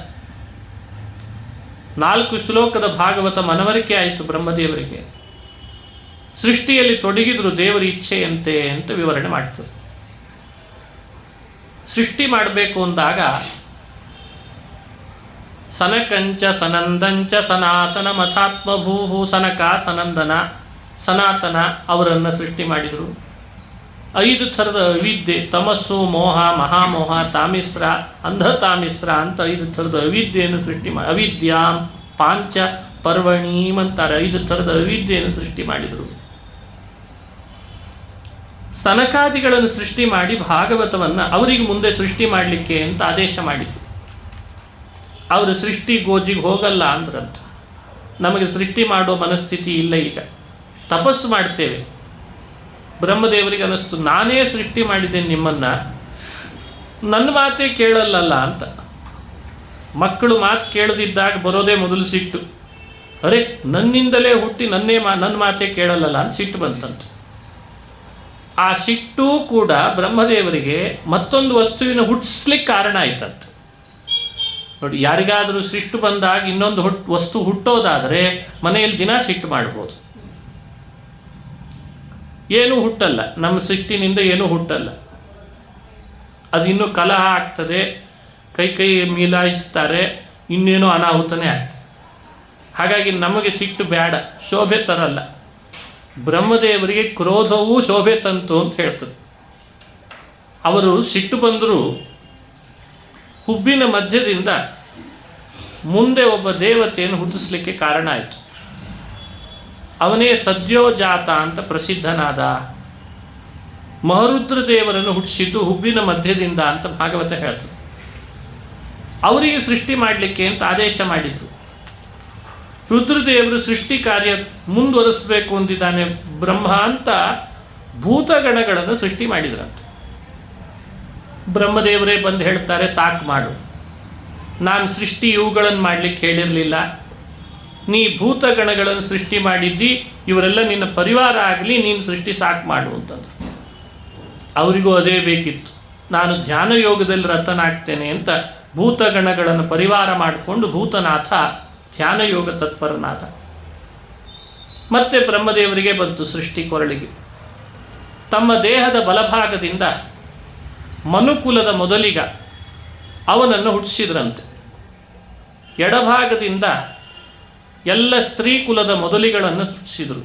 4 ಶ್ಲೋಕದ ಭಾಗವತ ಮನವರಿಕೆ ಆಯಿತು ಬ್ರಹ್ಮದೇವರಿಗೆ. ಸೃಷ್ಟಿಯಲ್ಲಿ ತೊಡಗಿದ್ರು ದೇವರ ಇಚ್ಛೆಯಂತೆ ಅಂತ ವಿವರಣೆ ಮಾಡ್ತದೆ. ಸೃಷ್ಟಿ ಮಾಡಬೇಕು ಅಂದಾಗ ಸನಕಂಚ ಸನಂದಂಚ ಸನಾತನ ಮಥಾತ್ಮಭೂಹು, ಸನಕ ಸನಂದನ ಸನಾತನ ಅವರನ್ನು ಸೃಷ್ಟಿ ಮಾಡಿದರು. 5 ಥರದ ಅವಿದ್ಯೆ, ತಮಸ್ಸು ಮೋಹ ಮಹಾಮೋಹ ತಾಮಿಸ್ರ ಅಂಧತಾಮಿಸ್ರ ಅಂತ 5 ಥರದ ಅವಿದ್ಯೆಯನ್ನು ಸೃಷ್ಟಿ ಮಾಡಿ, ಅವಿದ್ಯಾ ಪಾಂಚ ಪರ್ವಣೀಮ್ ಅಂತಾರೆ. 5 ಥರದ ಅವಿದ್ಯೆಯನ್ನು ಸೃಷ್ಟಿ ಮಾಡಿದರು. ಸನಕಾದಿಗಳನ್ನು ಸೃಷ್ಟಿ ಮಾಡಿ ಭಾಗವತವನ್ನು ಅವರಿಗೆ ಮುಂದೆ ಸೃಷ್ಟಿ ಮಾಡಲಿಕ್ಕೆ ಅಂತ ಆದೇಶ ಮಾಡಿದರು. ಅವರು ಸೃಷ್ಟಿ ಗೋಜಿಗೆ ಹೋಗಲ್ಲ ಅಂದ್ರಂತ. ನಮಗೆ ಸೃಷ್ಟಿ ಮಾಡೋ ಮನಸ್ಥಿತಿ ಇಲ್ಲ. ಈಗ ತಪಸ್ಸು ಮಾಡ್ತೇವೆ. ಬ್ರಹ್ಮದೇವರಿಗೆ ಅನ್ನಿಸ್ತು, ನಾನೇ ಸೃಷ್ಟಿ ಮಾಡಿದ್ದೇನೆ ನಿಮ್ಮನ್ನು, ನನ್ನ ಮಾತೇ ಕೇಳಲ್ಲಲ್ಲ ಅಂತ. ಮಕ್ಕಳು ಮಾತು ಕೇಳದಿದ್ದಾಗ ಬರೋದೇ ಮೊದಲು ಸಿಟ್ಟು. ಅರೆ, ನನ್ನಿಂದಲೇ ಹುಟ್ಟಿ ನನ್ನ ಮಾತೇ ಕೇಳಲ್ಲಲ್ಲ ಅಂತ ಸಿಟ್ಟು ಬಂತಂತ. ಆ ಸಿಟ್ಟು ಕೂಡ ಬ್ರಹ್ಮದೇವರಿಗೆ ಮತ್ತೊಂದು ವಸ್ತುವಿನ ಹುಟ್ಟಿಸ್ಲಿಕ್ಕೆ ಕಾರಣ ಆಯ್ತಂತ. ನೋಡಿ, ಯಾರಿಗಾದರೂ ಸಿಟ್ಟು ಬಂದಾಗ ಇನ್ನೊಂದು ವಸ್ತು ಹುಟ್ಟೋದಾದರೆ ಮನೆಯಲ್ಲಿ ದಿನ ಸಿಟ್ಟು ಮಾಡ್ಬೋದು. ಏನೂ ಹುಟ್ಟಲ್ಲ, ನಮ್ಮ ಸಿಟ್ಟಿನಿಂದ ಏನೂ ಹುಟ್ಟಲ್ಲ. ಅದು ಇನ್ನೂ ಕಲಹ ಆಗ್ತದೆ, ಕೈ ಮೀಲಾಯಿಸ್ತಾರೆ, ಇನ್ನೇನೋ ಅನಾಹುತನೇ ಆಗ್ತದೆ. ಹಾಗಾಗಿ ನಮಗೆ ಸಿಟ್ಟು ಬೇಡ, ಶೋಭೆ ತರಲ್ಲ. ಬ್ರಹ್ಮದೇವರಿಗೆ ಕ್ರೋಧವೂ ಶೋಭೆ ತಂತು ಅಂತ ಹೇಳ್ತದೆ. ಅವರು ಸಿಟ್ಟು ಬಂದರೂ ಹುಬ್ಬಿನ ಮಧ್ಯದಿಂದ ಮುಂದೆ ಒಬ್ಬ ದೇವತೆಯನ್ನು ಹುಟ್ಟಿಸ್ಲಿಕ್ಕೆ ಕಾರಣ ಆಯಿತು. ಅವನೇ ಸದ್ಯೋಜಾತ ಅಂತ ಪ್ರಸಿದ್ಧನಾದ. ಮಹರುದ್ರ ದೇವರನ್ನು ಹುಟ್ಟಿಸಿದ್ದು ಹುಬ್ಬಿನ ಮಧ್ಯದಿಂದ ಅಂತ ಭಾಗವತ ಹೇಳ್ತದೆ. ಅವರಿಗೆ ಸೃಷ್ಟಿ ಮಾಡಲಿಕ್ಕೆ ಅಂತ ಆದೇಶ ಮಾಡಿದರು. ರುದ್ರದೇವರು ಸೃಷ್ಟಿ ಕಾರ್ಯ ಮುಂದುವರಿಸಬೇಕು ಅಂದಿದ್ದಾನೆ ಬ್ರಹ್ಮ ಅಂತ ಭೂತಗಣಗಳನ್ನು ಸೃಷ್ಟಿ ಮಾಡಿದ್ರಂತೆ. ಬ್ರಹ್ಮದೇವರೇ ಬಂದು ಹೇಳ್ತಾರೆ, ಸಾಕು ಮಾಡು, ನಾನು ಸೃಷ್ಟಿ ಇವುಗಳನ್ನು ಮಾಡಲಿಕ್ಕೆ ಹೇಳಿರಲಿಲ್ಲ, ನೀ ಭೂತಗಣಗಳನ್ನು ಸೃಷ್ಟಿ ಮಾಡಿದ್ದಿ, ಇವರೆಲ್ಲ ನಿನ್ನ ಪರಿವಾರ ಆಗಲಿ, ನೀನು ಸೃಷ್ಟಿ ಸಾಕು ಮಾಡು ಅಂತಂದ್ರು. ಅವರಿಗೂ ಅದೇ ಬೇಕಿತ್ತು. ನಾನು ಧ್ಯಾನ ಯೋಗದಲ್ಲಿ ರತನಾಗ್ತೇನೆ ಅಂತ ಭೂತಗಣಗಳನ್ನು ಪರಿವಾರ ಮಾಡಿಕೊಂಡು ಭೂತನಾಥ ಧ್ಯಾನ ಯೋಗ ತತ್ಪರನಾಥ. ಮತ್ತೆ ಬ್ರಹ್ಮದೇವರಿಗೆ ಬಂತು ಸೃಷ್ಟಿ ಕೊರಳಿಗೆ. ತಮ್ಮ ದೇಹದ ಬಲಭಾಗದಿಂದ ಮನುಕುಲದ ಮೊದಲಿಗ ಅವನನ್ನು ಹುಟ್ಟಿಸಿದ್ರಂತೆ. ಎಡಭಾಗದಿಂದ ಎಲ್ಲ ಸ್ತ್ರೀ ಕುಲದ ಮೊದಲಿಗಳನ್ನು ಹುಟ್ಟಿಸಿದರು.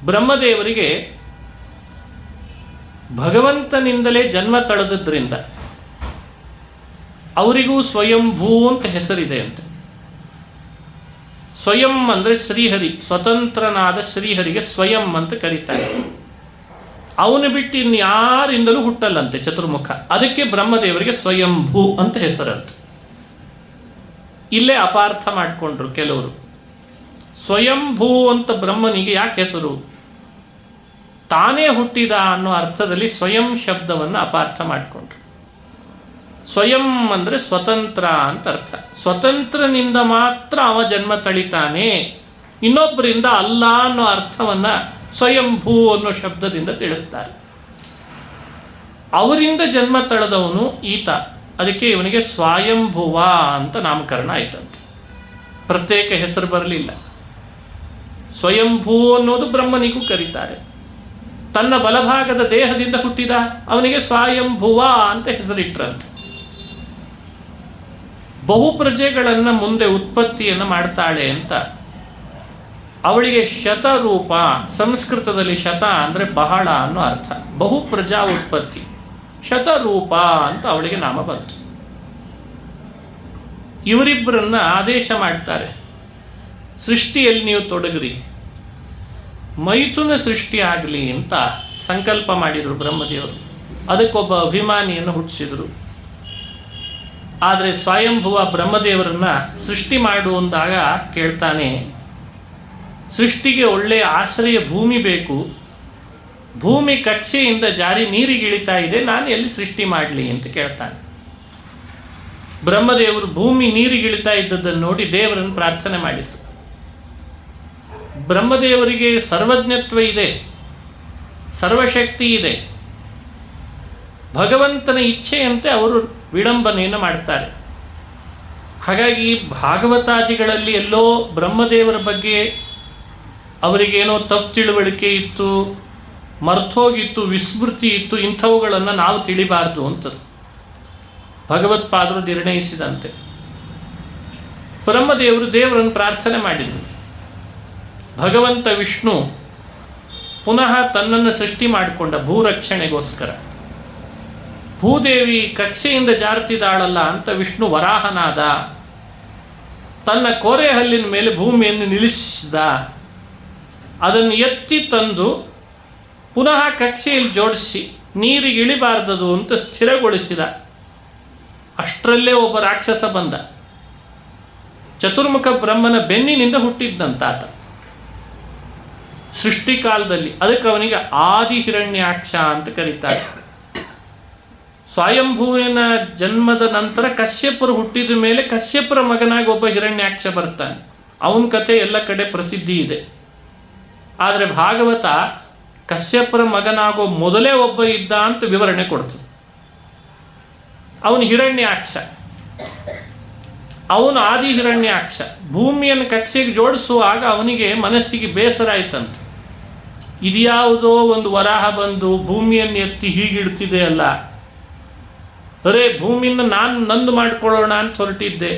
ಬ್ರಹ್ಮದೇವರಿಗೆ ಭಗವಂತನಿಂದಲೇ ಜನ್ಮ ತಳೆದದ್ರಿಂದ ಅವರಿಗೂ ಸ್ವಯಂಭೂ ಅಂತ ಹೆಸರಿದೆ ಅಂತೆ. ಸ್ವಯಂ ಅಂದರೆ ಶ್ರೀಹರಿ, ಸ್ವತಂತ್ರನಾದ ಶ್ರೀಹರಿಗೆ ಸ್ವಯಂ ಅಂತ ಕರೀತಾರೆ. ಅವನು ಬಿಟ್ಟು ಇನ್ಯಾರಿಂದಲೂ ಹುಟ್ಟಲ್ಲಂತೆ ಚತುರ್ಮುಖ. ಅದಕ್ಕೆ ಬ್ರಹ್ಮದೇವರಿಗೆ ಸ್ವಯಂಭೂ ಅಂತ ಹೆಸರಂತೆ. ಇಲ್ಲೇ ಅಪಾರ್ಥ ಮಾಡಿಕೊಂಡ್ರು ಕೆಲವರು. ಸ್ವಯಂಭೂ ಅಂತ ಬ್ರಹ್ಮನಿಗೆ ಯಾಕೆ ಹೆಸರು? ತಾನೇ ಹುಟ್ಟಿದ ಅನ್ನೋ ಅರ್ಥದಲ್ಲಿ ಸ್ವಯಂ ಶಬ್ದವನ್ನು ಅಪಾರ್ಥ ಮಾಡಿಕೊಂಡ್ರು. ಸ್ವಯಂ ಅಂದರೆ ಸ್ವತಂತ್ರ ಅಂತ ಅರ್ಥ. ಸ್ವತಂತ್ರನಿಂದ ಮಾತ್ರ ಅವ ಜನ್ಮ ತಳಿತಾನೆ, ಇನ್ನೊಬ್ಬರಿಂದ ಅಲ್ಲ ಅನ್ನೋ ಅರ್ಥವನ್ನು ಸ್ವಯಂಭೂ ಅನ್ನೋ ಶಬ್ದದಿಂದ ತಿಳಿಸ್ತಾರೆ. ಅವರಿಂದ ಜನ್ಮ ತಳೆದವನು ಈತ, ಅದಕ್ಕೆ ಇವನಿಗೆ ಸ್ವಯಂಭುವ ಅಂತ ನಾಮಕರಣ ಆಯ್ತಂತೆ. ಪ್ರತ್ಯೇಕ ಹೆಸರು ಬರಲಿಲ್ಲ. ಸ್ವಯಂಭೂ ಅನ್ನೋದು ಬ್ರಹ್ಮನಿಗೂ ಕರೀತಾರೆ. ತನ್ನ ಬಲಭಾಗದ ದೇಹದಿಂದ ಹುಟ್ಟಿದ ಅವನಿಗೆ ಸ್ವಯಂಭುವ ಅಂತ ಹೆಸರಿಟ್ರಂತೆ. ಬಹು ಪ್ರಜೆಗಳನ್ನು ಮುಂದೆ ಉತ್ಪತ್ತಿಯನ್ನು ಮಾಡ್ತಾಳೆ ಅಂತ ಅವಳಿಗೆ ಶತರೂಪ, ಸಂಸ್ಕೃತದಲ್ಲಿ ಶತ ಅಂದರೆ ಬಹಳ ಅನ್ನೋ ಅರ್ಥ. ಬಹು ಪ್ರಜಾ ಉತ್ಪತ್ತಿ, ಶತರೂಪ ಅಂತ ಅವಳಿಗೆ ನಾಮ ಬಂತು. ಇವರಿಬ್ಬರನ್ನ ಆದೇಶ ಮಾಡ್ತಾರೆ, ಸೃಷ್ಟಿಯಲ್ಲಿ ನೀವು ತೊಡಗ್ರಿ, ಮೈಥುನ ಸೃಷ್ಟಿ ಆಗಲಿ ಅಂತ ಸಂಕಲ್ಪ ಮಾಡಿದರು ಬ್ರಹ್ಮದೇವರು. ಅದಕ್ಕೊಬ್ಬ ಅಭಿಮಾನಿಯನ್ನು ಹುಟ್ಟಿಸಿದರು. ಆದರೆ ಸ್ವಯಂಭುವ ಬ್ರಹ್ಮದೇವರನ್ನ ಸೃಷ್ಟಿ ಮಾಡು ಅಂದಾಗ ಕೇಳ್ತಾನೆ, ಸೃಷ್ಟಿಗೆ ಒಳ್ಳೆಯ ಆಶ್ರಯ ಭೂಮಿ ಬೇಕು, ಭೂಮಿ ಕಕ್ಷೆಯಿಂದ ಜಾರಿ ನೀರಿಗಿಳಿತಾ ಇದೆ, ನಾನು ಎಲ್ಲಿ ಸೃಷ್ಟಿ ಮಾಡಲಿ ಅಂತ ಕೇಳ್ತಾನೆ. ಬ್ರಹ್ಮದೇವರು ಭೂಮಿ ನೀರಿಗಿಳಿತಾ ಇದ್ದದ್ದನ್ನು ನೋಡಿ ದೇವರನ್ನು ಪ್ರಾರ್ಥನೆ ಮಾಡಿದರು. ಬ್ರಹ್ಮದೇವರಿಗೆ ಸರ್ವಜ್ಞತ್ವ ಇದೆ, ಸರ್ವಶಕ್ತಿ ಇದೆ. ಭಗವಂತನ ಇಚ್ಛೆಯಂತೆ ಅವರು ವಿಡಂಬನೆಯನ್ನು ಮಾಡ್ತಾರೆ. ಹಾಗಾಗಿ ಭಾಗವತಾದಿಗಳಲ್ಲಿ ಎಲ್ಲೋ ಬ್ರಹ್ಮದೇವರ ಬಗ್ಗೆ ಅವರಿಗೇನೋ ತಪ್ಪು ತಿಳುವಳಿಕೆ ಇತ್ತು, ಮರ್ತೋಗಿತ್ತು, ವಿಸ್ಮೃತಿ ಇತ್ತು, ಇಂಥವುಗಳನ್ನು ನಾವು ತಿಳಿಬಾರ್ದು ಅಂತದ್ದು ಭಗವತ್ಪಾದರು ನಿರ್ಣಯಿಸಿದಂತೆ. ಬ್ರಹ್ಮದೇವರು ದೇವರನ್ನು ಪ್ರಾರ್ಥನೆ ಮಾಡಿದರು. ಭಗವಂತ ವಿಷ್ಣು ಪುನಃ ತನ್ನನ್ನು ಸೃಷ್ಟಿ ಮಾಡಿಕೊಂಡ ಭೂರಕ್ಷಣೆಗೋಸ್ಕರ. ಭೂದೇವಿ ಕಕ್ಷೆಯಿಂದ ಜಾರುತ್ತಿದ್ದಾಳಲ್ಲ ಅಂತ ವಿಷ್ಣು ವರಾಹನಾದ, ತನ್ನ ಕೋರೆ ಹಲ್ಲಿನ ಮೇಲೆ ಭೂಮಿಯನ್ನು ನಿಲ್ಲಿಸಿದ, ಅದನ್ನು ಎತ್ತಿ ತಂದು ಪುನಃ ಕಕ್ಷೆಯಲ್ಲಿ ಜೋಡಿಸಿ ನೀರಿಗೆ ಇಳಿಬಾರ್ದದು ಅಂತ ಸ್ಥಿರಗೊಳಿಸಿದ. ಅಷ್ಟರಲ್ಲೇ ಒಬ್ಬ ರಾಕ್ಷಸ ಬಂದ. ಚತುರ್ಮುಖ ಬ್ರಹ್ಮನ ಬೆನ್ನಿನಿಂದ ಹುಟ್ಟಿದ್ದಂತಾತ ಸೃಷ್ಟಿಕಾಲದಲ್ಲಿ. ಅದಕ್ಕೆ ಅವನಿಗೆ ಆದಿ ಹಿರಣ್ಯಾಕ್ಷ ಅಂತ ಕರೀತಾರೆ. ಸ್ವಯಂಭೂವಿನ ಜನ್ಮದ ನಂತರ ಕಶ್ಯಪರು ಹುಟ್ಟಿದ ಮೇಲೆ ಕಶ್ಯಪರ ಮಗನಾಗಿ ಒಬ್ಬ ಹಿರಣ್ಯಾಕ್ಷ ಬರ್ತಾನೆ. ಅವನ ಕಥೆ ಎಲ್ಲ ಕಡೆ ಪ್ರಸಿದ್ಧಿ ಇದೆ. ಆದರೆ ಭಾಗವತ ಕಶ್ಯಪರ ಮಗನಾಗೋ ಮೊದಲೇ ಒಬ್ಬ ಇದ್ದ ಅಂತ ವಿವರಣೆ ಕೊಡ್ತದೆ. ಅವನು ಹಿರಣ್ಯಾಕ್ಷ, ಅವನು ಆದಿ ಹಿರಣ್ಯಾಕ್ಷ. ಭೂಮಿಯನ್ನು ಕಕ್ಷೆಗೆ ಜೋಡಿಸುವಾಗ ಅವನಿಗೆ ಮನಸ್ಸಿಗೆ ಬೇಸರ ಆಯ್ತಂತೆ. ಇದ್ಯಾವುದೋ ಒಂದು ವರಾಹ ಬಂದು ಭೂಮಿಯನ್ನು ಎತ್ತಿ ಹೀಗಿಡ್ತಿದೆ ಅಲ್ಲ, ಅರೇ ಭೂಮಿಯನ್ನು ನಾನು ನಂದು ಮಾಡಿಕೊಳ್ಳೋಣ ಅಂತ ಹೊರಟಿದ್ದೆ,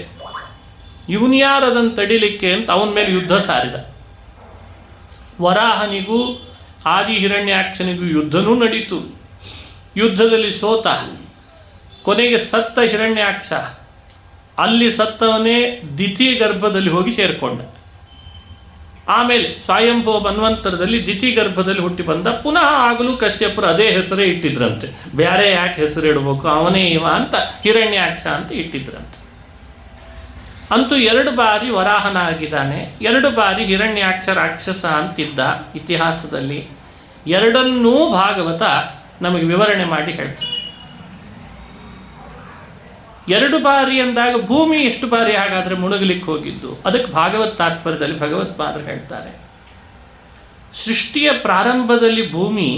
ಇವನು ಯಾರು ಅದನ್ನು ತಡಿಲಿಕ್ಕೆ ಅಂತ ಅವನ ಮೇಲೆ ಯುದ್ಧ ಸಾರಿದ. ವರಾಹನಿಗೂ ಆದಿ ಹಿರಣ್ಯಾಕ್ಷನಿಗೂ ಯುದ್ಧನೂ ನಡೀತು. ಯುದ್ಧದಲ್ಲಿ ಸೋತ, ಕೊನೆಗೆ ಸತ್ತ ಹಿರಣ್ಯಾಕ್ಷ ಅಲ್ಲಿ ಸತ್ತವನೇ ದಿತಿ ಗರ್ಭದಲ್ಲಿ ಹೋಗಿ ಸೇರಿಕೊಂಡ. ಆಮೇಲೆ ಸ್ವಯಂಭೂ ಮನ್ವಂತರದಲ್ಲಿ ದಿತಿ ಗರ್ಭದಲ್ಲಿ ಹುಟ್ಟಿ ಬಂದ. ಪುನಃ ಆಗಲೂ ಕಶ್ಯಪರು ಅದೇ ಹೆಸರೇ ಇಟ್ಟಿದ್ರಂತೆ, ಬೇರೆ ಯಾಕೆ ಹೆಸರು ಇಡಬೇಕು, ಅವನೇ ಇವ ಅಂತ ಹಿರಣ್ಯಾಕ್ಷ ಅಂತ ಇಟ್ಟಿದ್ರಂತೆ. ಅಂತೂ 2 ಬಾರಿ ವರಾಹನಾಗಿದ್ದಾನೆ, 2 ಬಾರಿ ಹಿರಣ್ಯಾಕ್ಷ ರಾಕ್ಷಸ ಅಂತಿದ್ದ ಇತಿಹಾಸದಲ್ಲಿ. ಎರಡನ್ನೂ ಭಾಗವತ ನಮಗೆ ವಿವರಣೆ ಮಾಡಿ ಹೇಳ್ತಾರೆ. 2 ಬಾರಿ ಅಂದಾಗ ಭೂಮಿ ಎಷ್ಟು ಬಾರಿ ಹಾಗಾದರೆ ಮುಳುಗಲಿಕ್ಕೆ ಹೋಗಿದ್ದು? ಅದಕ್ಕೆ ಭಾಗವತ್ ತಾತ್ಪರ್ಯದಲ್ಲಿ ಭಗವತ್ಪಾದರು ಹೇಳ್ತಾರೆ, ಸೃಷ್ಟಿಯ ಪ್ರಾರಂಭದಲ್ಲಿ ಭೂಮಿ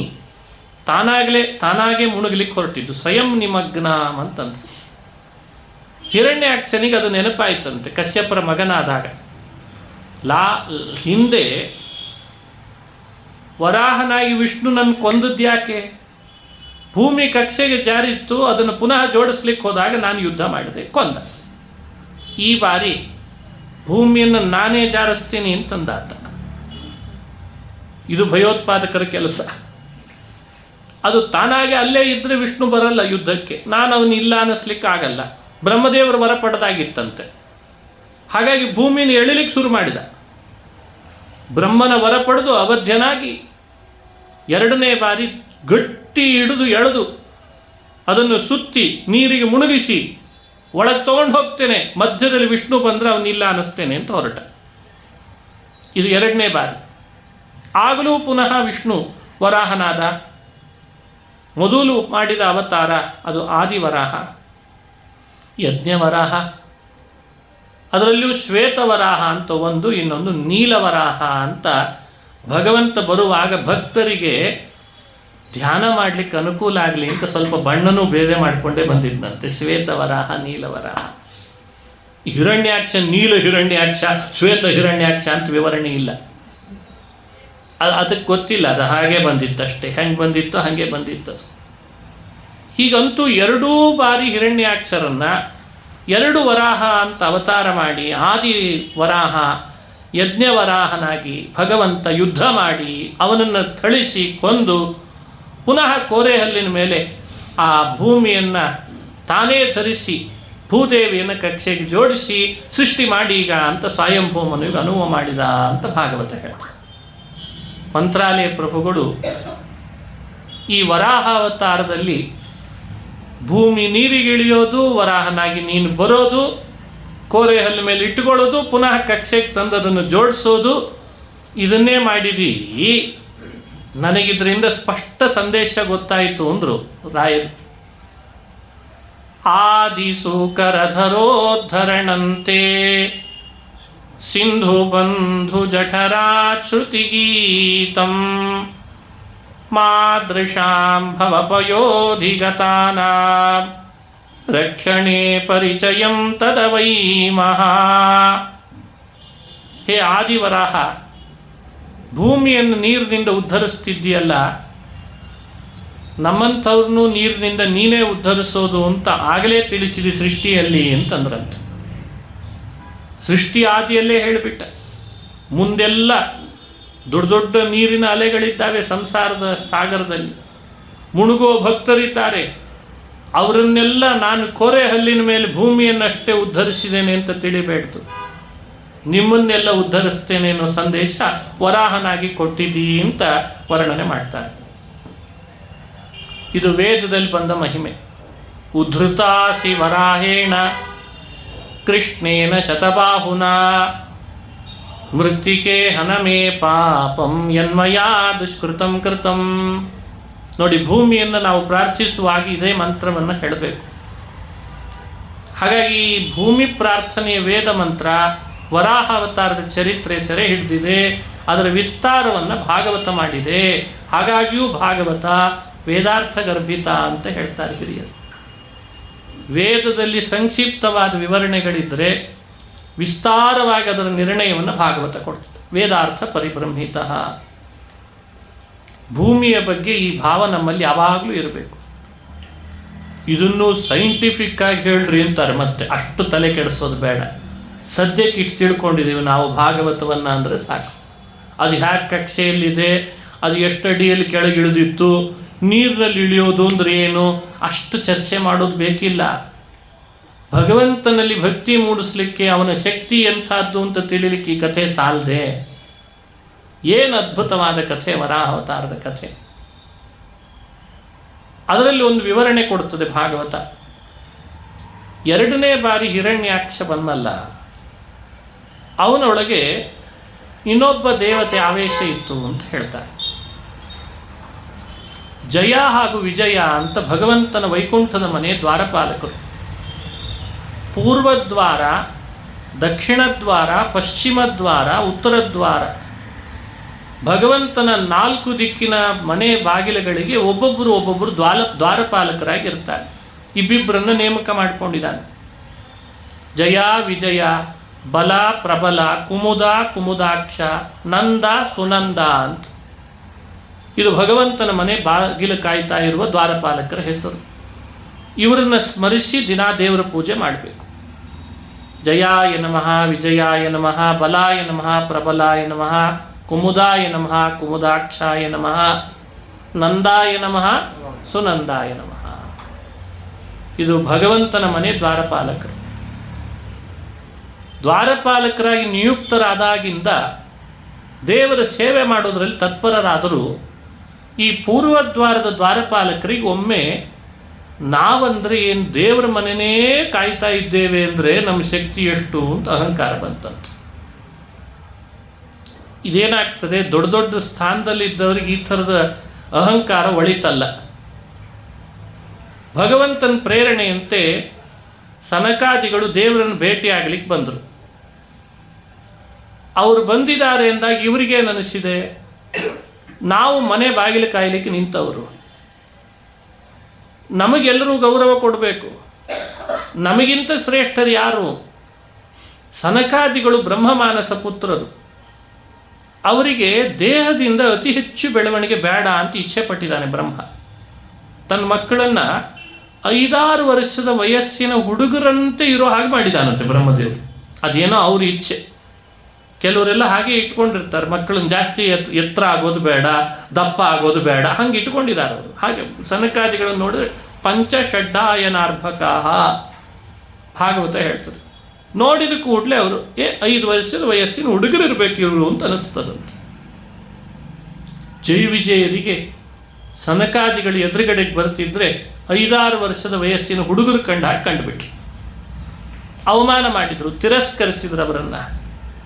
ತಾನಾಗೇ ಮುಳುಗಲಿಕ್ಕೆ ಹೊರಟಿದ್ದು, ಸ್ವಯಂ ನಿಮಗ್ನ ಅಂತಂದ್ರೆ. ಹಿರಣ್ಯಾಕ್ಷನಿಗೆ ಅದು ನೆನಪಾಯ್ತಂತೆ ಕಶ್ಯಪರ ಮಗನಾದಾಗ. ಹಿಂದೆ ವರಾಹನಾಗಿ ವಿಷ್ಣು ನನ್ನ ಕೊಂದದ್ಯಾಕೆ? ಭೂಮಿ ಕಕ್ಷೆಗೆ ಜಾರಿತ್ತು, ಅದನ್ನು ಪುನಃ ಜೋಡಿಸ್ಲಿಕ್ಕೆ ಹೋದಾಗ ನಾನು ಯುದ್ಧ ಮಾಡಿದೆ, ಕೊಂದ. ಈ ಬಾರಿ ಭೂಮಿಯನ್ನು ನಾನೇ ಜಾರಿಸ್ತೀನಿ ಅಂತಂದಾತ. ಇದು ಭಯೋತ್ಪಾದಕರ ಕೆಲಸ. ಅದು ತಾನಾಗೆ ಅಲ್ಲೇ ಇದ್ರೆ ವಿಷ್ಣು ಬರಲ್ಲ ಯುದ್ಧಕ್ಕೆ, ನಾನು ಅವನಿಲ್ಲ ಅನ್ನಿಸ್ಲಿಕ್ಕೆ ಆಗಲ್ಲ. ಬ್ರಹ್ಮದೇವರು ವರ ಪಡೆದಾಗಿತ್ತಂತೆ, ಹಾಗಾಗಿ ಭೂಮಿನ ಎಳಿಲಿಕ್ಕೆ ಶುರು ಮಾಡಿದ. ಬ್ರಹ್ಮನ ವರ ಪಡೆದು ಅವಧ್ಯನಾಗಿ 2ನೇ ಬಾರಿ ಗಟ್ಟಿ ಹಿಡಿದು ಎಳೆದು ಅದನ್ನು ಸುತ್ತಿ ನೀರಿಗೆ ಮುಳುಗಿಸಿ ಒಳಗೆ ತಗೊಂಡು ಹೋಗ್ತೇನೆ, ಮಧ್ಯದಲ್ಲಿ ವಿಷ್ಣು ಬಂದರೆ ಅವನಿಲ್ಲ ಅನ್ನಿಸ್ತೇನೆ ಅಂತ ಹೊರಟ. ಇದು 2ನೇ ಬಾರಿ. ಆಗಲೂ ಪುನಃ ವಿಷ್ಣು ವರಾಹನಾದ. ಮೊದಲು ಮಾಡಿದ ಅವತಾರ ಅದು ಆದಿವರಾಹ, ಯಜ್ಞವರಾಹ. ಅದರಲ್ಲಿಯೂ ಶ್ವೇತವರಾಹ ಅಂತ ಒಂದು, ಇನ್ನೊಂದು ನೀಲವರಾಹ ಅಂತ. ಭಗವಂತ ಬರುವಾಗ ಭಕ್ತರಿಗೆ ಧ್ಯಾನ ಮಾಡಲಿಕ್ಕೆ ಅನುಕೂಲ ಆಗಲಿ ಅಂತ ಸ್ವಲ್ಪ ಬಣ್ಣನೂ ಬೇರೆ ಮಾಡಿಕೊಂಡೇ ಬಂದಿದ್ದಂತೆ, ಶ್ವೇತವರಾಹ ನೀಲವರಾಹ. ಹಿರಣ್ಯಾಕ್ಷ ನೀಲ ಹಿರಣ್ಯಾಕ್ಷ ಶ್ವೇತ ಹಿರಣ್ಯಾಕ್ಷ ಅಂತ ವಿವರಣೆ ಇಲ್ಲ, ಅದಕ್ಕೆ ಗೊತ್ತಿಲ್ಲ, ಅದು ಹಾಗೆ ಬಂದಿತ್ತಷ್ಟೇ. ಹೆಂಗೆ ಬಂದಿತ್ತು ಹಾಗೆ ಬಂದಿತ್ತು. ಹೀಗಂತೂ 2 ಬಾರಿ ಹಿರಣ್ಯಾಕ್ಷರನ್ನ 2 ವರಾಹ ಅಂತ ಅವತಾರ ಮಾಡಿ ಆದಿ ವರಾಹ ಯಜ್ಞವರಾಹನಾಗಿ ಭಗವಂತ ಯುದ್ಧ ಮಾಡಿ ಅವನನ್ನು ಥಳಿಸಿ ಕೊಂದು ಪುನಃ ಕೋರೆಹಲ್ಲಿನ ಮೇಲೆ ಆ ಭೂಮಿಯನ್ನು ತಾನೇ ಧರಿಸಿ ಭೂದೇವಿಯನ್ನು ಕಕ್ಷೆಗೆ ಜೋಡಿಸಿ ಸೃಷ್ಟಿ ಮಾಡಿ ಈಗ ಅಂತ ಸ್ವಯಂಭೂಮನಿಗೆ ಅನುವು ಮಾಡಿದ ಅಂತ ಭಾಗವತ ಹೇಳ್ತಾರೆ. ಮಂತ್ರಾಲಯ ಪ್ರಭುಗಳು ಈ ವರಾಹ ಅವತಾರದಲ್ಲಿ ಭೂಮಿ ನೀರಿಗಿಳಿಯೋದು, ವರಾಹನಾಗಿ ನೀನು ಬರೋದು, ಕೋರೆಹಲ್ಲು ಮೇಲೆ ಇಟ್ಟುಕೊಳ್ಳೋದು, ಪುನಃ ಕಕ್ಷೆಗೆ ತಂದದನ್ನು ಜೋಡಿಸೋದು, ಇದನ್ನೇ ಮಾಡಿದೀರಿ. ನನಗಿದ್ರಿಂದ ಸ್ಪಷ್ಟ ಸಂದೇಶ ಗೊತ್ತಾಯಿತು ಅಂದರು ರಾಯರು. ಆದಿಸೂಕರಧರೋದ್ಧರಣಂತೆ ಸಿಂಧು ಬಂಧು ಜಠರಾಶ್ರುತಿಗೀತಂ ಮಾದೃಶಾಂ ಭವಪಯೋಧಿಗತಾನಾಂ ರಕ್ಷಣೆ ಪರಿಚಯಂ ತದವೈ ಮಹಾ. ಹೇ ಆದಿವರಾಹ, ಭೂಮಿಯನ್ನು ನೀರಿನಿಂದ ಉದ್ಧರಿಸ್ತಿದ್ದೀಯಲ್ಲ, ನಮ್ಮಂಥವ್ರನ್ನೂ ನೀರಿನಿಂದ ನೀನೇ ಉದ್ಧರಿಸೋದು ಅಂತ ಆಗಲೇ ತಿಳಿಸಿದಿ ಸೃಷ್ಟಿಯಲ್ಲಿ ಅಂತಂದ್ರಂತೆ. ಸೃಷ್ಟಿ ಆದಿಯಲ್ಲೇ ಹೇಳಿಬಿಟ್ಟ. ಮುಂದೆಲ್ಲ ದೊಡ್ಡ ದೊಡ್ಡ ನೀರಿನ ಅಲೆಗಳಿದ್ದಾವೆ ಸಂಸಾರದ ಸಾಗರದಲ್ಲಿ, ಮುಳುಗೋ ಭಕ್ತರಿದ್ದಾರೆ, ಅವರನ್ನೆಲ್ಲ ನಾನು ಕೋರೆಹಲ್ಲಿನ ಮೇಲೆ ಭೂಮಿಯನ್ನಷ್ಟೇ ಉದ್ಧರಿಸಿದ್ದೇನೆ ಅಂತ ತಿಳಿಬೇಡ್ದು, ನಿಮ್ಮನ್ನೆಲ್ಲ ಉದ್ಧರಿಸ್ತೇನೆ ಅನ್ನೋ ಸಂದೇಶ ವರಾಹನಾಗಿ ಕೊಟ್ಟಿದ್ದೀ ಅಂತ ವರ್ಣನೆ ಮಾಡ್ತಾರೆ. ಇದು ವೇದದಲ್ಲಿ ಬಂದ ಮಹಿಮೆ. ಉದ್ಧೃತಾಸಿ ವರಾಹೇಣ ಕೃಷ್ಣೇನ ಶತಬಾಹುನ ಮೃತ್ತಿಕೆ ಹನಮೇ ಪಾಪಂ ಯನ್ಮಯಾ ದುಷ್ಕೃತಂ ಕೃತಂ. ನೋಡಿ, ಭೂಮಿಯನ್ನು ನಾವು ಪ್ರಾರ್ಥಿಸುವಾಗ ಇದೇ ಮಂತ್ರವನ್ನು ಹೇಳಬೇಕು. ಹಾಗಾಗಿ ಭೂಮಿ ಪ್ರಾರ್ಥನೆಯ ವೇದ ಮಂತ್ರ ವರಾಹ ಅವತಾರದ ಚರಿತ್ರೆ ಸೆರೆ ಹಿಡಿದಿದೆ, ಅದರ ವಿಸ್ತಾರವನ್ನು ಭಾಗವತ ಮಾಡಿದೆ. ಹಾಗಾಗಿಯೂ ಭಾಗವತ ವೇದಾರ್ಥ ಗರ್ಭಿತ ಅಂತ ಹೇಳ್ತಾರೆ ಹಿರಿಯರು. ವೇದದಲ್ಲಿ ಸಂಕ್ಷಿಪ್ತವಾದ ವಿವರಣೆಗಳಿದ್ದರೆ ವಿಸ್ತಾರವಾಗಿ ಅದರ ನಿರ್ಣಯವನ್ನು ಭಾಗವತ ಕೊಡ್ತದೆ. ವೇದಾರ್ಥ ಪರಿಬ್ರಹ್ಮಿತ. ಭೂಮಿಯ ಬಗ್ಗೆ ಈ ಭಾವ ನಮ್ಮಲ್ಲಿ ಯಾವಾಗಲೂ ಇರಬೇಕು. ಇದನ್ನು ಸೈಂಟಿಫಿಕ್ ಆಗಿ ಹೇಳ್ರಿ ಅಂತಾರೆ, ಮತ್ತೆ ಅಷ್ಟು ತಲೆ ಕೆಡಿಸೋದು ಬೇಡ. ಸದ್ಯಕ್ಕೆ ಇಷ್ಟು ತಿಳ್ಕೊಂಡಿದ್ದೀವಿ ನಾವು ಭಾಗವತವನ್ನು ಅಂದರೆ ಸಾಕು. ಅದು ಹ್ಯಾಕ್ ಕಕ್ಷೆಯಲ್ಲಿದೆ, ಅದು ಎಷ್ಟು ಅಡಿಯಲ್ಲಿ ಕೆಳಗಿಳಿದಿತ್ತು, ನೀರಿನಲ್ಲಿ ಇಳಿಯೋದು ಅಂದ್ರೆ ಏನು ಅಷ್ಟು ಚರ್ಚೆ ಮಾಡೋದು ಬೇಕಿಲ್ಲ. ಭಗವಂತನಲ್ಲಿ ಭಕ್ತಿ ಮೂಡಿಸ್ಲಿಕ್ಕೆ ಅವನ ಶಕ್ತಿ ಎಂಥದ್ದು ಅಂತ ತಿಳಿಲಿಕ್ಕೆ ಈ ಕಥೆ ಸಾಲದೆ. ಏನು ಅದ್ಭುತವಾದ ಕಥೆ ವರಾಹಾವತಾರದ ಕಥೆ. ಅದರಲ್ಲಿ ಒಂದು ವಿವರಣೆ ಕೊಡುತ್ತದೆ ಭಾಗವತ. 2ನೇ ಬಾರಿ ಹಿರಣ್ಯಾಕ್ಷ ಬಂದಲ್ಲ, ಅವನೊಳಗೆ ಇನ್ನೊಬ್ಬ ದೇವತೆ ಆವೇಶ ಇತ್ತು ಅಂತ ಹೇಳ್ತಾರೆ. ಜಯ ಹಾಗೂ ವಿಜಯ ಅಂತ ಭಗವಂತನ ವೈಕುಂಠದ ಮನೆ ದ್ವಾರಪಾಲಕರು. ಪೂರ್ವದ್ವಾರ, ದಕ್ಷಿಣ ದ್ವಾರ, ಪಶ್ಚಿಮ ದ್ವಾರ, ಉತ್ತರ ದ್ವಾರ, ಭಗವಂತನ 4 ದಿಕ್ಕಿನ ಮನೆ ಬಾಗಿಲುಗಳಿಗೆ ಒಬ್ಬೊಬ್ಬರು ದ್ವಾರಪಾಲಕರಾಗಿರ್ತಾರೆ. ಇಬ್ಬಿಬ್ಬರನ್ನು ನೇಮಕ ಮಾಡಿಕೊಂಡಿದ್ದಾನೆ. ಜಯ ವಿಜಯ, ಬಲ ಪ್ರಬಲ, ಕುಮುದ ಕುಮುದಾಕ್ಷ, ನಂದ ಸುನಂದ ಅಂತ ಇದು ಭಗವಂತನ ಮನೆ ಬಾಗಿಲು ಕಾಯ್ತಾ ಇರುವ ದ್ವಾರಪಾಲಕರ ಹೆಸರು. ಇವರನ್ನು ಸ್ಮರಿಸಿ ದಿನ ದೇವರ ಪೂಜೆ ಮಾಡಬೇಕು. ಜಯಾಯ ನಮಃ, ವಿಜಯಾಯ ನಮಃ, ಬಲಾಯ ನಮಃ, ಪ್ರಬಲಾಯ ನಮಃ, ಕುಮುದಾಯ ನಮಃ, ಕುಮುದಾಕ್ಷಾಯ ನಮಃ, ನಂದಾಯ ನಮಃ, ಸುನಂದಾಯ ನಮಃ. ಇದು ಭಗವಂತನ ಮನೆ ದ್ವಾರಪಾಲಕರು. ದ್ವಾರಪಾಲಕರಾಗಿ ನಿಯುಕ್ತರಾದಾಗಿಂದ ದೇವರ ಸೇವೆ ಮಾಡೋದರಲ್ಲಿ ತತ್ಪರರಾದರೂ ಈ ಪೂರ್ವದ್ವಾರದ ದ್ವಾರಪಾಲಕರಿಗೆ ಒಮ್ಮೆ ನಾವಂದ್ರೆ ಏನು ದೇವರ ಮನೆಯೇ ಕಾಯ್ತಾ ಇದ್ದೇವೆ ಅಂದರೆ ನಮ್ಮ ಶಕ್ತಿ ಎಷ್ಟು ಅಂತ ಅಹಂಕಾರ ಬಂತಂತ. ಇದೇನಾಗ್ತದೆ, ದೊಡ್ಡ ದೊಡ್ಡ ಸ್ಥಾನದಲ್ಲಿದ್ದವರಿಗೆ ಈ ಥರದ ಅಹಂಕಾರ ಒಳಿತಲ್ಲ. ಭಗವಂತನ ಪ್ರೇರಣೆಯಂತೆ ಸನಕಾದಿಗಳು ದೇವರನ್ನು ಭೇಟಿಯಾಗಲಿಕ್ಕೆ ಬಂದರು. ಅವರು ಬಂದಿದ್ದಾರೆ ಎಂದಾಗ ಇವರಿಗೇನು ಅನಿಸಿದೆ, ನಾವು ಮನೆ ಬಾಗಿಲು ಕಾಯಲಿಕ್ಕೆ ನಿಂತವರು, ನಮಗೆಲ್ಲರೂ ಗೌರವ ಕೊಡಬೇಕು, ನಮಗಿಂತ ಶ್ರೇಷ್ಠರು ಯಾರು? ಸನಕಾದಿಗಳು ಬ್ರಹ್ಮಮಾನಸ ಪುತ್ರರು, ಅವರಿಗೆ ದೇಹದಿಂದ ಅತಿ ಹೆಚ್ಚು ಬೆಳವಣಿಗೆ ಬೇಡ ಅಂತ ಇಚ್ಛೆ ಪಟ್ಟಿದ್ದಾನೆ ಬ್ರಹ್ಮ. ತನ್ನ ಮಕ್ಕಳನ್ನು 5-6 ವರ್ಷದ ವಯಸ್ಸಿನ ಹುಡುಗರಂತೆ ಇರೋ ಹಾಗೆ ಮಾಡಿದಾನಂತೆ ಬ್ರಹ್ಮದೇವರು. ಅದೇನೋ ಅವ್ರ ಇಚ್ಛೆ. ಕೆಲವರೆಲ್ಲ ಹಾಗೆ ಇಟ್ಕೊಂಡಿರ್ತಾರೆ, ಮಕ್ಕಳನ್ನ ಜಾಸ್ತಿ ಎತ್ತರ ಆಗೋದು ಬೇಡ, ದಪ್ಪ ಆಗೋದು ಬೇಡ, ಹಂಗೆ ಇಟ್ಕೊಂಡಿದ್ದಾರೆ ಅವರು. ಹಾಗೆ ಸನಕಾದಿಗಳನ್ನು ನೋಡಿದ್ರೆ ಪಂಚಷಡ್ಡಾಯನಾರ್ಭಕಾಹ ಭಾಗವತ ಹೇಳ್ತದೆ. ನೋಡಿದ ಕೂಡಲೇ ಅವರು 5 ವರ್ಷದ ವಯಸ್ಸಿನ ಹುಡುಗರು ಇರಬೇಕು ಇವರು ಅಂತ ಅನಿಸ್ತದಂತೆ. ಜಯ ವಿಜಯರಿಗೆ ಸನಕಾದಿಗಳು ಎದುರುಗಡೆಗೆ ಬರ್ತಿದ್ರೆ 5-6 ವರ್ಷದ ವಯಸ್ಸಿನ ಹುಡುಗರು ಕಂಡುಬಿಟ್ರು. ಅವಮಾನ ಮಾಡಿದ್ರು, ತಿರಸ್ಕರಿಸಿದ್ರು, ಅವರನ್ನು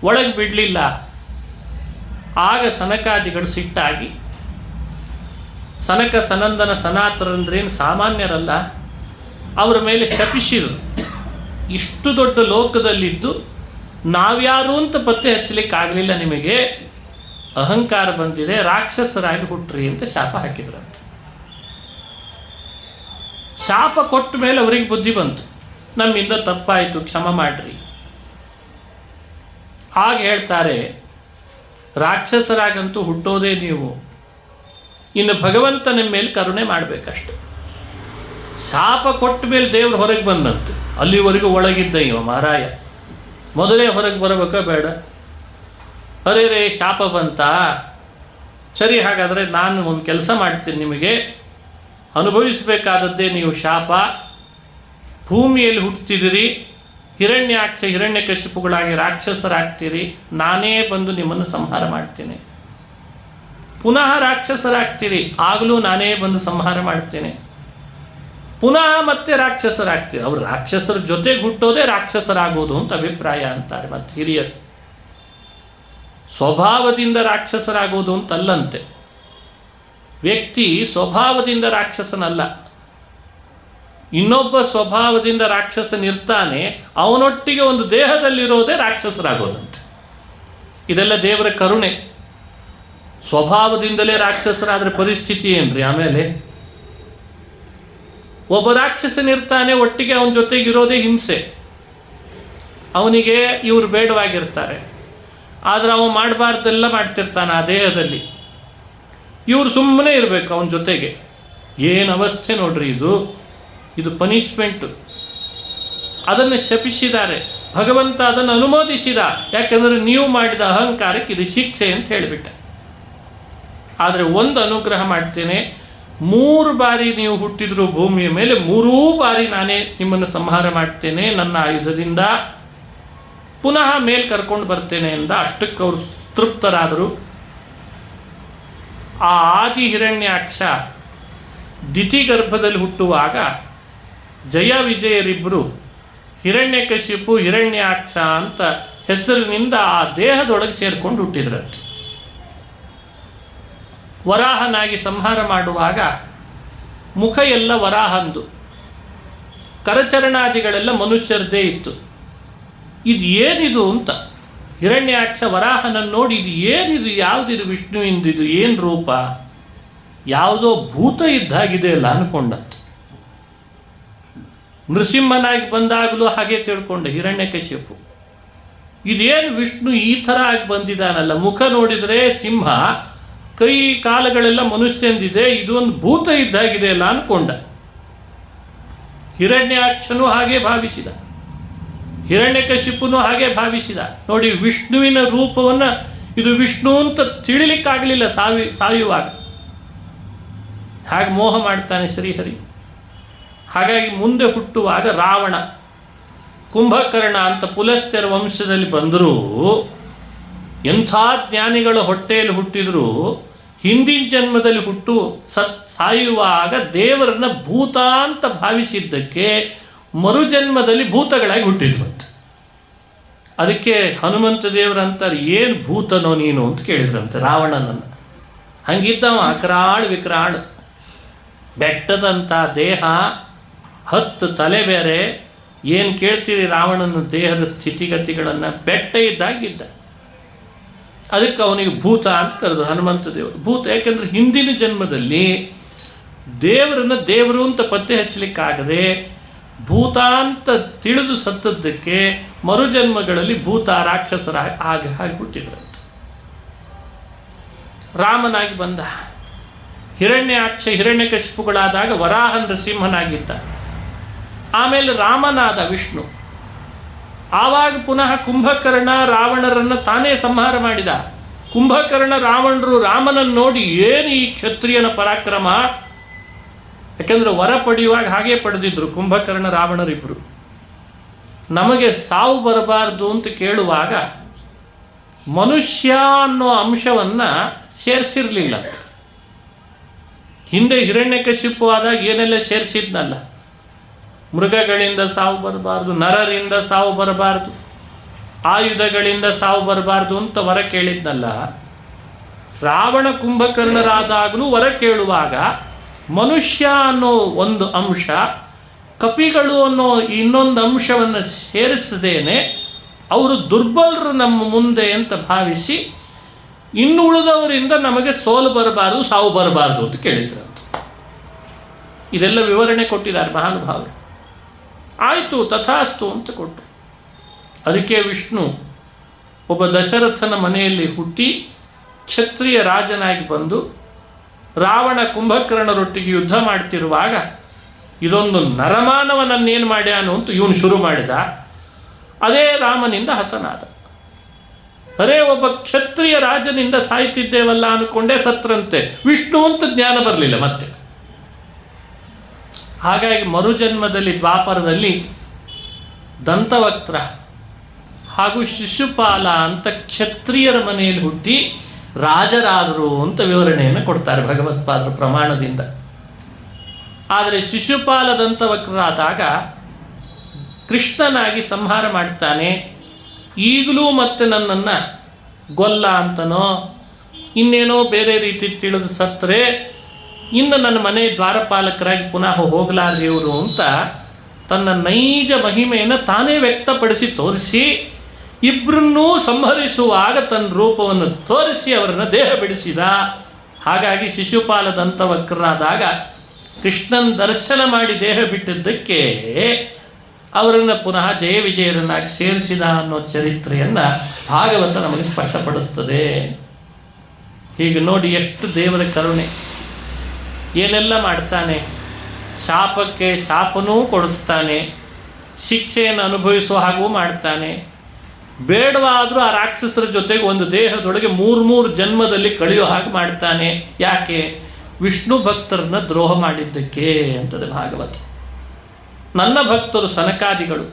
ಒಳಗೆ ಬಿಡಲಿಲ್ಲ. ಆಗ ಸನಕಾದಿಗಳು ಸಿಟ್ಟಾಗಿ, ಸನಕ ಸನಂದನ ಸನಾತನರಂದ್ರೇನು ಸಾಮಾನ್ಯರಲ್ಲ, ಅವರ ಮೇಲೆ ಶಪಿಸಿದರು. ಇಷ್ಟು ದೊಡ್ಡ ಲೋಕದಲ್ಲಿದ್ದು ನಾವ್ಯಾರು ಅಂತ ಪತ್ತೆ ಹಚ್ಚಲಿಕ್ಕೆ ಆಗಲಿಲ್ಲ, ನಿಮಗೆ ಅಹಂಕಾರ ಬಂದಿದೆ, ರಾಕ್ಷಸರಾಗಿ ಹುಟ್ಟ್ರಿ ಅಂತ ಶಾಪ ಹಾಕಿದ್ರಂತೆ. ಶಾಪ ಕೊಟ್ಟ ಮೇಲೆ ಅವರಿಗೆ ಬುದ್ಧಿ ಬಂತು, ನಮ್ಮಿಂದ ತಪ್ಪಾಯಿತು, ಕ್ಷಮ ಮಾಡ್ರಿ. ಆಗ ಹೇಳ್ತಾರೆ, ರಾಕ್ಷಸರಾಗಂತೂ ಹುಟ್ಟೋದೇ ನೀವು, ಇನ್ನು ಭಗವಂತನ ಮೇಲೆ ಕರುಣೆ ಮಾಡಬೇಕಷ್ಟೆ. ಶಾಪ ಕೊಟ್ಟ ಮೇಲೆ ದೇವರು ಹೊರಗೆ ಬಂದಂತೆ. ಅಲ್ಲಿವರೆಗೂ ಒಳಗಿದ್ದ ಇವ ಮಹಾರಾಯ ಮೊದಲೇ ಹೊರಗೆ ಬರಬೇಕಾ ಬೇಡ? ಅರೇ ರೇ ಶಾಪ ಬಂತ, ಸರಿ ಹಾಗಾದರೆ ನಾನು ಒಂದು ಕೆಲಸ ಮಾಡ್ತೀನಿ, ನಿಮಗೆ ಅನುಭವಿಸಬೇಕಾದದ್ದೇ ನೀವು ಶಾಪ. ಭೂಮಿಯಲ್ಲಿ ಹುಟ್ಟುತ್ತಿದ್ದೀರಿ, ಹಿರಣ್ಯಾಕ್ಷ ಹಿರಣ್ಯಕಶಿಪುಗಳಾಗಿ ರಾಕ್ಷಸರಾಗ್ತೀರಿ, ನಾನೇ ಬಂದು ನಿಮ್ಮನ್ನು ಸಂಹಾರ ಮಾಡ್ತೀನಿ. ಪುನಃ ರಾಕ್ಷಸರಾಗ್ತೀರಿ, ಆಗಲೂ ನಾನೇ ಬಂದು ಸಂಹಾರ ಮಾಡ್ತೇನೆ. ಪುನಃ ಮತ್ತೆ ರಾಕ್ಷಸರಾಗ್ತೀರಿ. ಅವರು ರಾಕ್ಷಸರ ಜೊತೆಗೆ ಹುಟ್ಟೋದೇ ರಾಕ್ಷಸರಾಗೋದು ಅಂತ ಅಭಿಪ್ರಾಯ ಅಂತಾರೆ ಮತ್ತೆ ಹಿರಿಯರು. ಸ್ವಭಾವದಿಂದ ರಾಕ್ಷಸರಾಗೋದು ಅಂತಲ್ಲಂತೆ. ವ್ಯಕ್ತಿ ಸ್ವಭಾವದಿಂದ ರಾಕ್ಷಸನಲ್ಲ, ಇನ್ನೊಬ್ಬ ಸ್ವಭಾವದಿಂದ ರಾಕ್ಷಸನಿರ್ತಾನೆ, ಅವನೊಟ್ಟಿಗೆ ಒಂದು ದೇಹದಲ್ಲಿರೋದೇ ರಾಕ್ಷಸರಾಗೋದಂತೆ. ಇದೆಲ್ಲ ದೇವರ ಕರುಣೆ. ಸ್ವಭಾವದಿಂದಲೇ ರಾಕ್ಷಸರಾದರೆ ಪರಿಸ್ಥಿತಿ ಏನ್ರಿ? ಆಮೇಲೆ ಒಬ್ಬ ರಾಕ್ಷಸನಿರ್ತಾನೆ, ಒಟ್ಟಿಗೆ ಅವನ ಜೊತೆಗಿರೋದೇ ಹಿಂಸೆ. ಅವನಿಗೆ ಇವರು ಬೇಡವಾಗಿರ್ತಾರೆ, ಆದರೆ ಅವನು ಮಾಡಬಾರ್ದೆಲ್ಲ ಮಾಡ್ತಿರ್ತಾನೆ ಆ ದೇಹದಲ್ಲಿ. ಇವರು ಸುಮ್ಮನೆ ಇರಬೇಕು ಅವನ ಜೊತೆಗೆ. ಏನು ಅವಸ್ಥೆ ನೋಡ್ರಿ ಇದು! ಇದು ಪನಿಷ್ಮೆಂಟು. ಅದನ್ನು ಶಪಿಸಿದ್ದಾರೆ, ಭಗವಂತ ಅದನ್ನು ಅನುಮೋದಿಸಿದ. ಯಾಕೆಂದರೆ ನೀವು ಮಾಡಿದ ಅಹಂಕಾರಕ್ಕೆ ಇದು ಶಿಕ್ಷೆ ಅಂತ ಹೇಳಿಬಿಟ್ಟ. ಆದರೆ ಒಂದು ಅನುಗ್ರಹ ಮಾಡ್ತೇನೆ, 3 ಬಾರಿ ನೀವು ಹುಟ್ಟಿದ್ರು ಭೂಮಿಯ ಮೇಲೆ 3 ಬಾರಿ ನಾನೇ ನಿಮ್ಮನ್ನು ಸಂಹಾರ ಮಾಡ್ತೇನೆ ನನ್ನ ಆಯುಧದಿಂದ, ಪುನಃ ಮೇಲ್ ಕರ್ಕೊಂಡು ಬರ್ತೇನೆ ಎಂದ. ಅಷ್ಟಕ್ಕೆ ಅವರು ತೃಪ್ತರಾದರು. ಆ ಆದಿ ಹಿರಣ್ಯಾಕ್ಷ ದಿತಿಗರ್ಭದಲ್ಲಿ ಹುಟ್ಟುವಾಗ ಜಯ ವಿಜಯರಿಬ್ಬರು ಹಿರಣ್ಯಕಶಿಪು ಹಿರಣ್ಯಾಕ್ಷ ಅಂತ ಹೆಸರಿನಿಂದ ಆ ದೇಹದೊಳಗೆ ಸೇರ್ಕೊಂಡು ಹುಟ್ಟಿದ್ರಂತೆ. ವರಾಹನಾಗಿ ಸಂಹಾರ ಮಾಡುವಾಗ ಮುಖ ಎಲ್ಲ ವರಾಹಂದು, ಕರಚರಣಾದಿಗಳೆಲ್ಲ ಮನುಷ್ಯರದೇ ಇತ್ತು. ಇದು ಏನಿದು ಅಂತ ಹಿರಣ್ಯಾಕ್ಷ ವರಾಹನನ್ನು ನೋಡಿ, ಇದು ಏನಿದು, ಯಾವುದಿದು ವಿಷ್ಣುವಿಂದಿದು, ಏನು ರೂಪ, ಯಾವುದೋ ಭೂತ ಇದ್ದಾಗಿದೆ ಅಲ್ಲ ಅನ್ಕೊಂಡಂತೆ. ನೃಸಿಂಹನಾಗಿ ಬಂದಾಗಲೂ ಹಾಗೆ ತಿಳ್ಕೊಂಡ ಹಿರಣ್ಯಕಶಿಪು, ಇದೇನು ವಿಷ್ಣು ಈ ಥರ ಆಗಿ ಬಂದಿದ್ದಾನಲ್ಲ, ಮುಖ ನೋಡಿದರೆ ಸಿಂಹ, ಕೈ ಕಾಲಗಳೆಲ್ಲ ಮನುಷ್ಯಂದಿದೆ, ಇದು ಒಂದು ಭೂತ ಇದ್ದಾಗಿದೆ ಅಲ್ಲ ಅನ್ಕೊಂಡ. ಹಿರಣ್ಯಾಕ್ಷನು ಹಾಗೆ ಭಾವಿಸಿದ, ಹಿರಣ್ಯಕಶಿಪುನು ಹಾಗೆ ಭಾವಿಸಿದ. ನೋಡಿ, ವಿಷ್ಣುವಿನ ರೂಪವನ್ನು ಇದು ವಿಷ್ಣು ಅಂತ ತಿಳಿಲಿಕ್ಕಾಗಲಿಲ್ಲ ಸಾಯುವಾಗ. ಹಾಗೆ ಮೋಹ ಮಾಡ್ತಾನೆ ಶ್ರೀಹರಿ. ಹಾಗಾಗಿ ಮುಂದೆ ಹುಟ್ಟುವಾಗ ರಾವಣ, ಕುಂಭಕರ್ಣ ಅಂತ ಪುಲಸ್ತ್ಯರ ವಂಶದಲ್ಲಿ ಬಂದರೂ, ಎಂಥ ಜ್ಞಾನಿಗಳ ಹೊಟ್ಟೆಯಲ್ಲಿ ಹುಟ್ಟಿದ್ರು ಹಿಂದಿನ ಜನ್ಮದಲ್ಲಿ ಸಾಯುವಾಗ ದೇವರನ್ನ ಭೂತ ಅಂತ ಭಾವಿಸಿದ್ದಕ್ಕೆ ಮರುಜನ್ಮದಲ್ಲಿ ಭೂತಗಳಾಗಿ ಹುಟ್ಟಿದ್ರು ಅಂತ. ಅದಕ್ಕೆ ಹನುಮಂತ ದೇವರಂತಾರೆ, ಏನು ಭೂತನೋ ನೀನು ಅಂತ ಕೇಳಿದ್ರಂತೆ ರಾವಣನನ್ನು. ಹಂಗಿದ್ದವ ಅಕ್ರಾಳ್ ವಿಕ್ರಾಳ್, ಬೆಟ್ಟದಂಥ ದೇಹ, 10 ತಲೆ ಬೇರೆ. ಏನು ಕೇಳ್ತೀರಿ ರಾವಣನ ದೇಹದ ಸ್ಥಿತಿಗತಿಗಳನ್ನು, ಬೆಟ್ಟ ಇದ್ದಾಗಿದ್ದ. ಅದಕ್ಕೆ ಅವನಿಗೆ ಭೂತ ಅಂತ ಕರೆದ್ರು ಹನುಮಂತ ದೇವರು. ಭೂತ ಯಾಕೆಂದ್ರೆ ಹಿಂದಿನ ಜನ್ಮದಲ್ಲಿ ದೇವರನ್ನು ದೇವರು ಅಂತ ಪತ್ತೆ ಹಚ್ಚಲಿಕ್ಕಾಗದೆ ಭೂತ ಅಂತ ತಿಳಿದು ಸತ್ತದ್ದಕ್ಕೆ ಮರುಜನ್ಮಗಳಲ್ಲಿ ಭೂತ ರಾಕ್ಷಸರ ಹಾಗೆ ಹುಟ್ಟಿದ್ರಂತೆ. ರಾಮನಾಗಿ ಬಂದ. ಹಿರಣ್ಯಾಕ್ಷ ಹಿರಣ್ಯಕಶಿಪುಗಳಾದಾಗ ವರಾಹ ನೃಸಿಂಹನಾಗಿದ್ದ. ಆಮೇಲೆ ರಾಮನಾದ ವಿಷ್ಣು. ಆವಾಗ ಪುನಃ ಕುಂಭಕರ್ಣ ರಾವಣರನ್ನು ತಾನೇ ಸಂಹಾರ ಮಾಡಿದ. ಕುಂಭಕರ್ಣ ರಾವಣರು ರಾಮನನ್ನು ನೋಡಿ, ಏನು ಈ ಕ್ಷತ್ರಿಯನ ಪರಾಕ್ರಮ, ಯಾಕೆಂದ್ರೆ ವರ ಪಡೆಯುವಾಗ ಹಾಗೆ ಪಡೆದಿದ್ರು ಕುಂಭಕರ್ಣ ರಾವಣರಿಬ್ಬರು. ನಮಗೆ ಸಾವು ಬರಬಾರ್ದು ಅಂತ ಕೇಳುವಾಗ ಮನುಷ್ಯ ಅನ್ನೋ ಅಂಶವನ್ನು ಸೇರಿಸಿರ್ಲಿಲ್ಲ. ಹಿಂದೆ ಹಿರಣ್ಯಕಶಿಪು ಆದಾಗ ಏನೆಲ್ಲ ಸೇರಿಸಿದ್ನಲ್ಲ, ಮೃಗಗಳಿಂದ ಸಾವು ಬರಬಾರ್ದು, ನರರಿಂದ ಸಾವು ಬರಬಾರ್ದು, ಆಯುಧಗಳಿಂದ ಸಾವು ಬರಬಾರ್ದು ಅಂತ ವರ ಕೇಳಿದ್ನಲ್ಲ. ರಾವಣ ಕುಂಭಕರ್ಣರಾದಾಗಲೂ ವರ ಕೇಳುವಾಗ ಮನುಷ್ಯ ಅನ್ನೋ ಒಂದು ಅಂಶ, ಕಪಿಗಳು ಅನ್ನೋ ಇನ್ನೊಂದು ಅಂಶವನ್ನು ಸೇರಿಸದೇನೆ ಅವರು ದುರ್ಬಲರು ನಮ್ಮ ಮುಂದೆ ಅಂತ ಭಾವಿಸಿ ಇನ್ನು ಉಳಿದವರಿಂದ ನಮಗೆ ಸೋಲು ಬರಬಾರ್ದು, ಸಾವು ಬರಬಾರ್ದು ಅಂತ ಕೇಳಿದ್ರಂತ. ಇದೆಲ್ಲ ವಿವರಣೆ ಕೊಟ್ಟಿದ್ದಾರೆ ಮಹಾನುಭಾವರು. ಆಯಿತು ತಥಾಸ್ತು ಅಂತ ಕೊಟ್ಟು. ಅದಕ್ಕೆ ವಿಷ್ಣು ಒಬ್ಬ ದಶರಥನ ಮನೆಯಲ್ಲಿ ಹುಟ್ಟಿ ಕ್ಷತ್ರಿಯ ರಾಜನಾಗಿ ಬಂದು ರಾವಣ ಕುಂಭಕರ್ಣರೊಟ್ಟಿಗೆ ಯುದ್ಧ ಮಾಡ್ತಿರುವಾಗ ಇದೊಂದು ನರಮಾನವನನ್ನೇನು ಮಾಡ್ಯಾನು ಅಂತ ಇವನು ಶುರು ಮಾಡಿದ. ಅದೇ ರಾಮನಿಂದ ಹತನಾದ. ಅರೇ, ಒಬ್ಬ ಕ್ಷತ್ರಿಯ ರಾಜನಿಂದ ಸಾಯ್ತಿದ್ದೇವಲ್ಲ ಅನ್ಕೊಂಡೇ ಸತ್ರಂತೆ. ವಿಷ್ಣು ಅಂತ ಜ್ಞಾನ ಬರಲಿಲ್ಲ ಮತ್ತೆ. ಹಾಗಾಗಿ ಮರುಜನ್ಮದಲ್ಲಿ ದ್ವಾಪರದಲ್ಲಿ ದಂತವಕ್ತ್ರ ಹಾಗೂ ಶಿಶುಪಾಲ ಅಂತ ಕ್ಷತ್ರಿಯರ ಮನೆಯಲ್ಲಿ ಹುಟ್ಟಿ ರಾಜರಾದರು ಅಂತ ವಿವರಣೆಯನ್ನು ಕೊಡ್ತಾರೆ ಭಗವತ್ಪಾದರು ಪ್ರಮಾಣದಿಂದ. ಆದರೆ ಶಿಶುಪಾಲ ದಂತವಕ್ರರಾದಾಗ ಕೃಷ್ಣನಾಗಿ ಸಂಹಾರ ಮಾಡ್ತಾನೆ. ಈಗಲೂ ಮತ್ತೆ ನನ್ನನ್ನು ಗೊಲ್ಲ ಅಂತನೋ ಇನ್ನೇನೋ ಬೇರೆ ರೀತಿ ತಿಳಿದು ಸತ್ತರೆ ಇನ್ನು ನನ್ನ ಮನೆ ದ್ವಾರಪಾಲಕರಾಗಿ ಪುನಃ ಹೋಗಲಾರ್ರಿ ಇವರು ಅಂತ ತನ್ನ ನೈಜ ಮಹಿಮೆಯನ್ನು ತಾನೇ ವ್ಯಕ್ತಪಡಿಸಿ ತೋರಿಸಿ ಇಬ್ಬರನ್ನೂ ಸಂಹರಿಸುವಾಗ ತನ್ನ ರೂಪವನ್ನು ತೋರಿಸಿ ಅವರನ್ನು ದೇಹ ಬಿಡಿಸಿದ. ಹಾಗಾಗಿ ಶಿಶುಪಾಲ ದಂತವಕ್ರರಾದಾಗ ಕೃಷ್ಣನ ದರ್ಶನ ಮಾಡಿ ದೇಹ ಬಿಟ್ಟಿದ್ದಕ್ಕೆ ಅವರನ್ನು ಪುನಃ ಜಯ ವಿಜಯರನ್ನಾಗಿ ಸೇರಿಸಿದ ಅನ್ನೋ ಚರಿತ್ರೆಯನ್ನು ಭಾಗವತ ನಮಗೆ ಸ್ಪಷ್ಟಪಡಿಸ್ತದೆ. ಹೀಗೆ ನೋಡಿ ಎಷ್ಟು ದೇವರ ಕರುಣೆ, ಏನೆಲ್ಲ ಮಾಡ್ತಾನೆ. ಶಾಪಕ್ಕೆ ಶಾಪನೂ ಕೊಡಿಸ್ತಾನೆ, ಶಿಕ್ಷೆಯನ್ನು ಅನುಭವಿಸುವ ಹಾಗೂ ಮಾಡ್ತಾನೆ. ಬೇಡವಾದರೂ ಆ ರಾಕ್ಷಸರ ಜೊತೆಗೆ ಒಂದು ದೇಹದೊಳಗೆ 3 ಜನ್ಮದಲ್ಲಿ ಕಳೆಯೋ ಹಾಗೆ ಮಾಡ್ತಾನೆ. ಯಾಕೆ? ವಿಷ್ಣು ಭಕ್ತರನ್ನ ದ್ರೋಹ ಮಾಡಿದ್ದಕ್ಕೆ ಅಂತದೆ ಭಾಗವತ. ನನ್ನ ಭಕ್ತರು ಸನಕಾದಿಗಳು,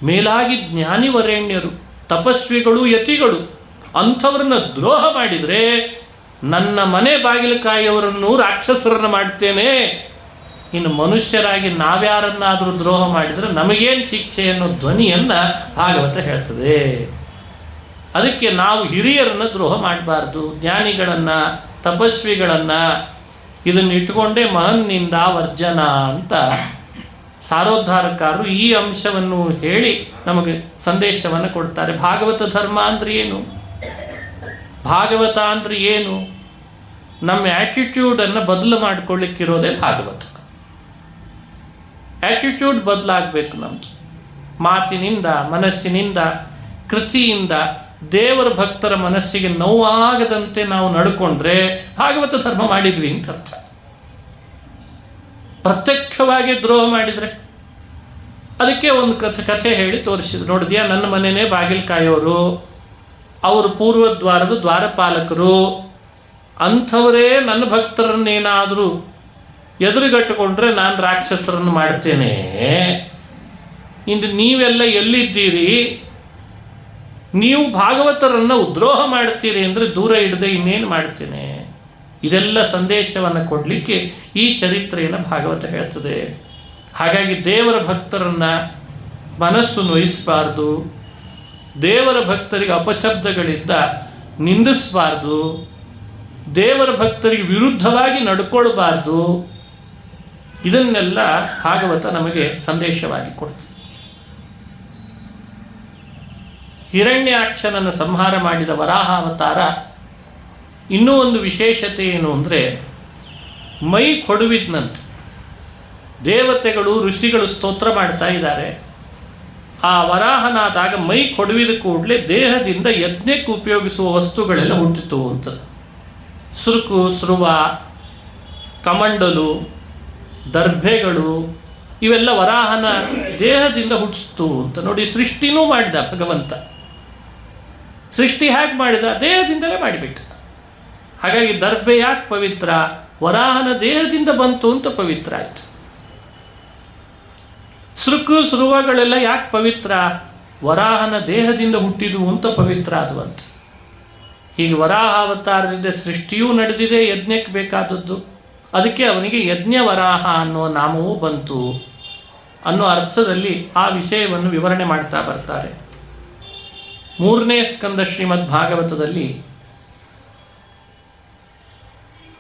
ಮೇಲಾಗಿ ಜ್ಞಾನಿವರೇಣ್ಯರು, ತಪಸ್ವಿಗಳು, ಯತಿಗಳು ಅಂಥವ್ರನ್ನ ದ್ರೋಹ ಮಾಡಿದರೆ ನನ್ನ ಮನೆ ಬಾಗಿಲಕಾಯಿಯವರನ್ನು ರಾಕ್ಷಸರನ್ನು ಮಾಡ್ತೇನೆ, ಇನ್ನು ಮನುಷ್ಯರಾಗಿ ನಾವ್ಯಾರನ್ನಾದರೂ ದ್ರೋಹ ಮಾಡಿದರೆ ನಮಗೇನು ಶಿಕ್ಷೆ ಅನ್ನೋ ಧ್ವನಿಯನ್ನು ಭಾಗವತ ಹೇಳ್ತದೆ. ಅದಕ್ಕೆ ನಾವು ಹಿರಿಯರನ್ನು ದ್ರೋಹ ಮಾಡಬಾರ್ದು, ಜ್ಞಾನಿಗಳನ್ನು, ತಪಸ್ವಿಗಳನ್ನು. ಇದನ್ನು ಇಟ್ಕೊಂಡೇ ಮಹನ್ನಿಂದ ವರ್ಜನ ಅಂತ ಸಾರೋದ್ಧಾರಕಾರರು ಈ ಅಂಶವನ್ನು ಹೇಳಿ ನಮಗೆ ಸಂದೇಶವನ್ನು ಕೊಡ್ತಾರೆ. ಭಾಗವತ ಧರ್ಮ ಅಂದರೆ ಏನು? ಭಾಗವತ ಅಂದರೆ ಏನು? ನಮ್ಮ ಆ್ಯಟಿಟ್ಯೂಡನ್ನು ಬದಲು ಮಾಡಿಕೊಳ್ಳಿಕ್ಕಿರೋದೇ ಭಾಗವತ. ಆ್ಯಟಿಟ್ಯೂಡ್ ಬದಲಾಗಬೇಕು ನಮ್ಮದು. ಮಾತಿನಿಂದ, ಮನಸ್ಸಿನಿಂದ, ಕೃತಿಯಿಂದ ದೇವರ ಭಕ್ತರ ಮನಸ್ಸಿಗೆ ನೋವಾಗದಂತೆ ನಾವು ನಡ್ಕೊಂಡ್ರೆ ಭಾಗವತ ಧರ್ಮ ಮಾಡಿದ್ವಿ ಅಂತ ಅರ್ಥ. ಪ್ರತ್ಯಕ್ಷವಾಗಿ ದ್ರೋಹ ಮಾಡಿದರೆ ಅದಕ್ಕೆ ಒಂದು ಕಥೆ ಹೇಳಿ ತೋರಿಸಿದ್ರು. ನೋಡಿದ್ಯಾ, ನನ್ನ ಮನೆಯೇ ಬಾಗಿಲ್ಕಾಯೋರು, ಅವರು ಪೂರ್ವದ್ವಾರದ ದ್ವಾರಪಾಲಕರು, ಅಂಥವರೇ ನನ್ನ ಭಕ್ತರನ್ನೇನಾದರೂ ಎದುರುಗಟ್ಟುಕೊಂಡ್ರೆ ನಾನು ರಾಕ್ಷಸರನ್ನು ಮಾಡ್ತೇನೆ. ಇಂದು ನೀವೆಲ್ಲ ಎಲ್ಲಿದ್ದೀರಿ? ನೀವು ಭಾಗವತರನ್ನು ದ್ರೋಹ ಮಾಡ್ತೀರಿ ಅಂದರೆ ದೂರ ಇಡದೆ ಇನ್ನೇನು ಮಾಡ್ತೇನೆ? ಇದೆಲ್ಲ ಸಂದೇಶವನ್ನು ಕೊಡಲಿಕ್ಕೆ ಈ ಚರಿತ್ರೆಯನ್ನು ಭಾಗವತ ಹೇಳ್ತದೆ. ಹಾಗಾಗಿ ದೇವರ ಭಕ್ತರನ್ನು ಮನಸ್ಸು ನೋಯಿಸಬಾರ್ದು, ದೇವರ ಭಕ್ತರಿಗೆ ಅಪಶಬ್ದಗಳಿಂದ ನಿಂದಿಸಬಾರ್ದು, ದೇವರ ಭಕ್ತರಿಗೆ ವಿರುದ್ಧವಾಗಿ ನಡ್ಕೊಳ್ಬಾರ್ದು. ಇದನ್ನೆಲ್ಲ ಭಾಗವತ ನಮಗೆ ಸಂದೇಶವಾಗಿ ಕೊಡ್ತದೆ. ಹಿರಣ್ಯಾಕ್ಷನನ್ನು ಸಂಹಾರ ಮಾಡಿದ ವರಾಹ ಅವತಾರ ಇನ್ನೂ ಒಂದು ವಿಶೇಷತೆ ಏನು ಅಂದರೆ, ಮೈ ಕೊಡುವಿದ್ನಂತೆ. ದೇವತೆಗಳು, ಋಷಿಗಳು ಸ್ತೋತ್ರ ಮಾಡ್ತಾ ಇದ್ದಾರೆ. ಆ ವರಾಹನಾದಾಗ ಮೈ ಕೊಡುವಿದ ಕೂಡಲೇ ದೇಹದಿಂದ ಯಜ್ಞಕ್ಕೆ ಉಪಯೋಗಿಸುವ ವಸ್ತುಗಳೆಲ್ಲ ಹುಟ್ಟಿತು ಅಂತ. ಸುರುಕು, ಸ್ರುವ, ಕಮಂಡಲು, ದರ್ಭೆಗಳು ಇವೆಲ್ಲ ವರಾಹನ ದೇಹದಿಂದ ಹುಟ್ಟಿಸ್ತು ಅಂತ. ನೋಡಿ, ಸೃಷ್ಟಿನೂ ಮಾಡಿದ ಭಗವಂತ. ಸೃಷ್ಟಿ ಹೇಗೆ ಮಾಡಿದ? ದೇಹದಿಂದಲೇ ಮಾಡಿಬಿಟ್ಟ. ಹಾಗಾಗಿ ದರ್ಭೆ ಯಾಕೆ ಪವಿತ್ರ? ವರಾಹನ ದೇಹದಿಂದ ಬಂತು ಅಂತ ಪವಿತ್ರ ಆಯಿತು. ಸೃಕು, ಸ್ರುವಗಳೆಲ್ಲ ಯಾಕೆ ಪವಿತ್ರ? ವರಾಹನ ದೇಹದಿಂದ ಹುಟ್ಟಿದು ಅಂತ ಪವಿತ್ರ ಆದವಂತ. ಹೀಗೆ ವರಾಹ ಅವತಾರದಿಂದ ಸೃಷ್ಟಿಯೂ ನಡೆದಿದೆ, ಯಜ್ಞಕ್ಕೆ ಬೇಕಾದದ್ದು. ಅದಕ್ಕೆ ಅವನಿಗೆ ಯಜ್ಞ ವರಾಹ ಅನ್ನೋ ನಾಮವೂ ಬಂತು ಅನ್ನೋ ಅರ್ಥದಲ್ಲಿ ಆ ವಿಷಯವನ್ನು ವಿವರಣೆ ಮಾಡ್ತಾ ಬರ್ತಾರೆ. 3ನೇ ಸ್ಕಂದ ಶ್ರೀಮದ್ ಭಾಗವತದಲ್ಲಿ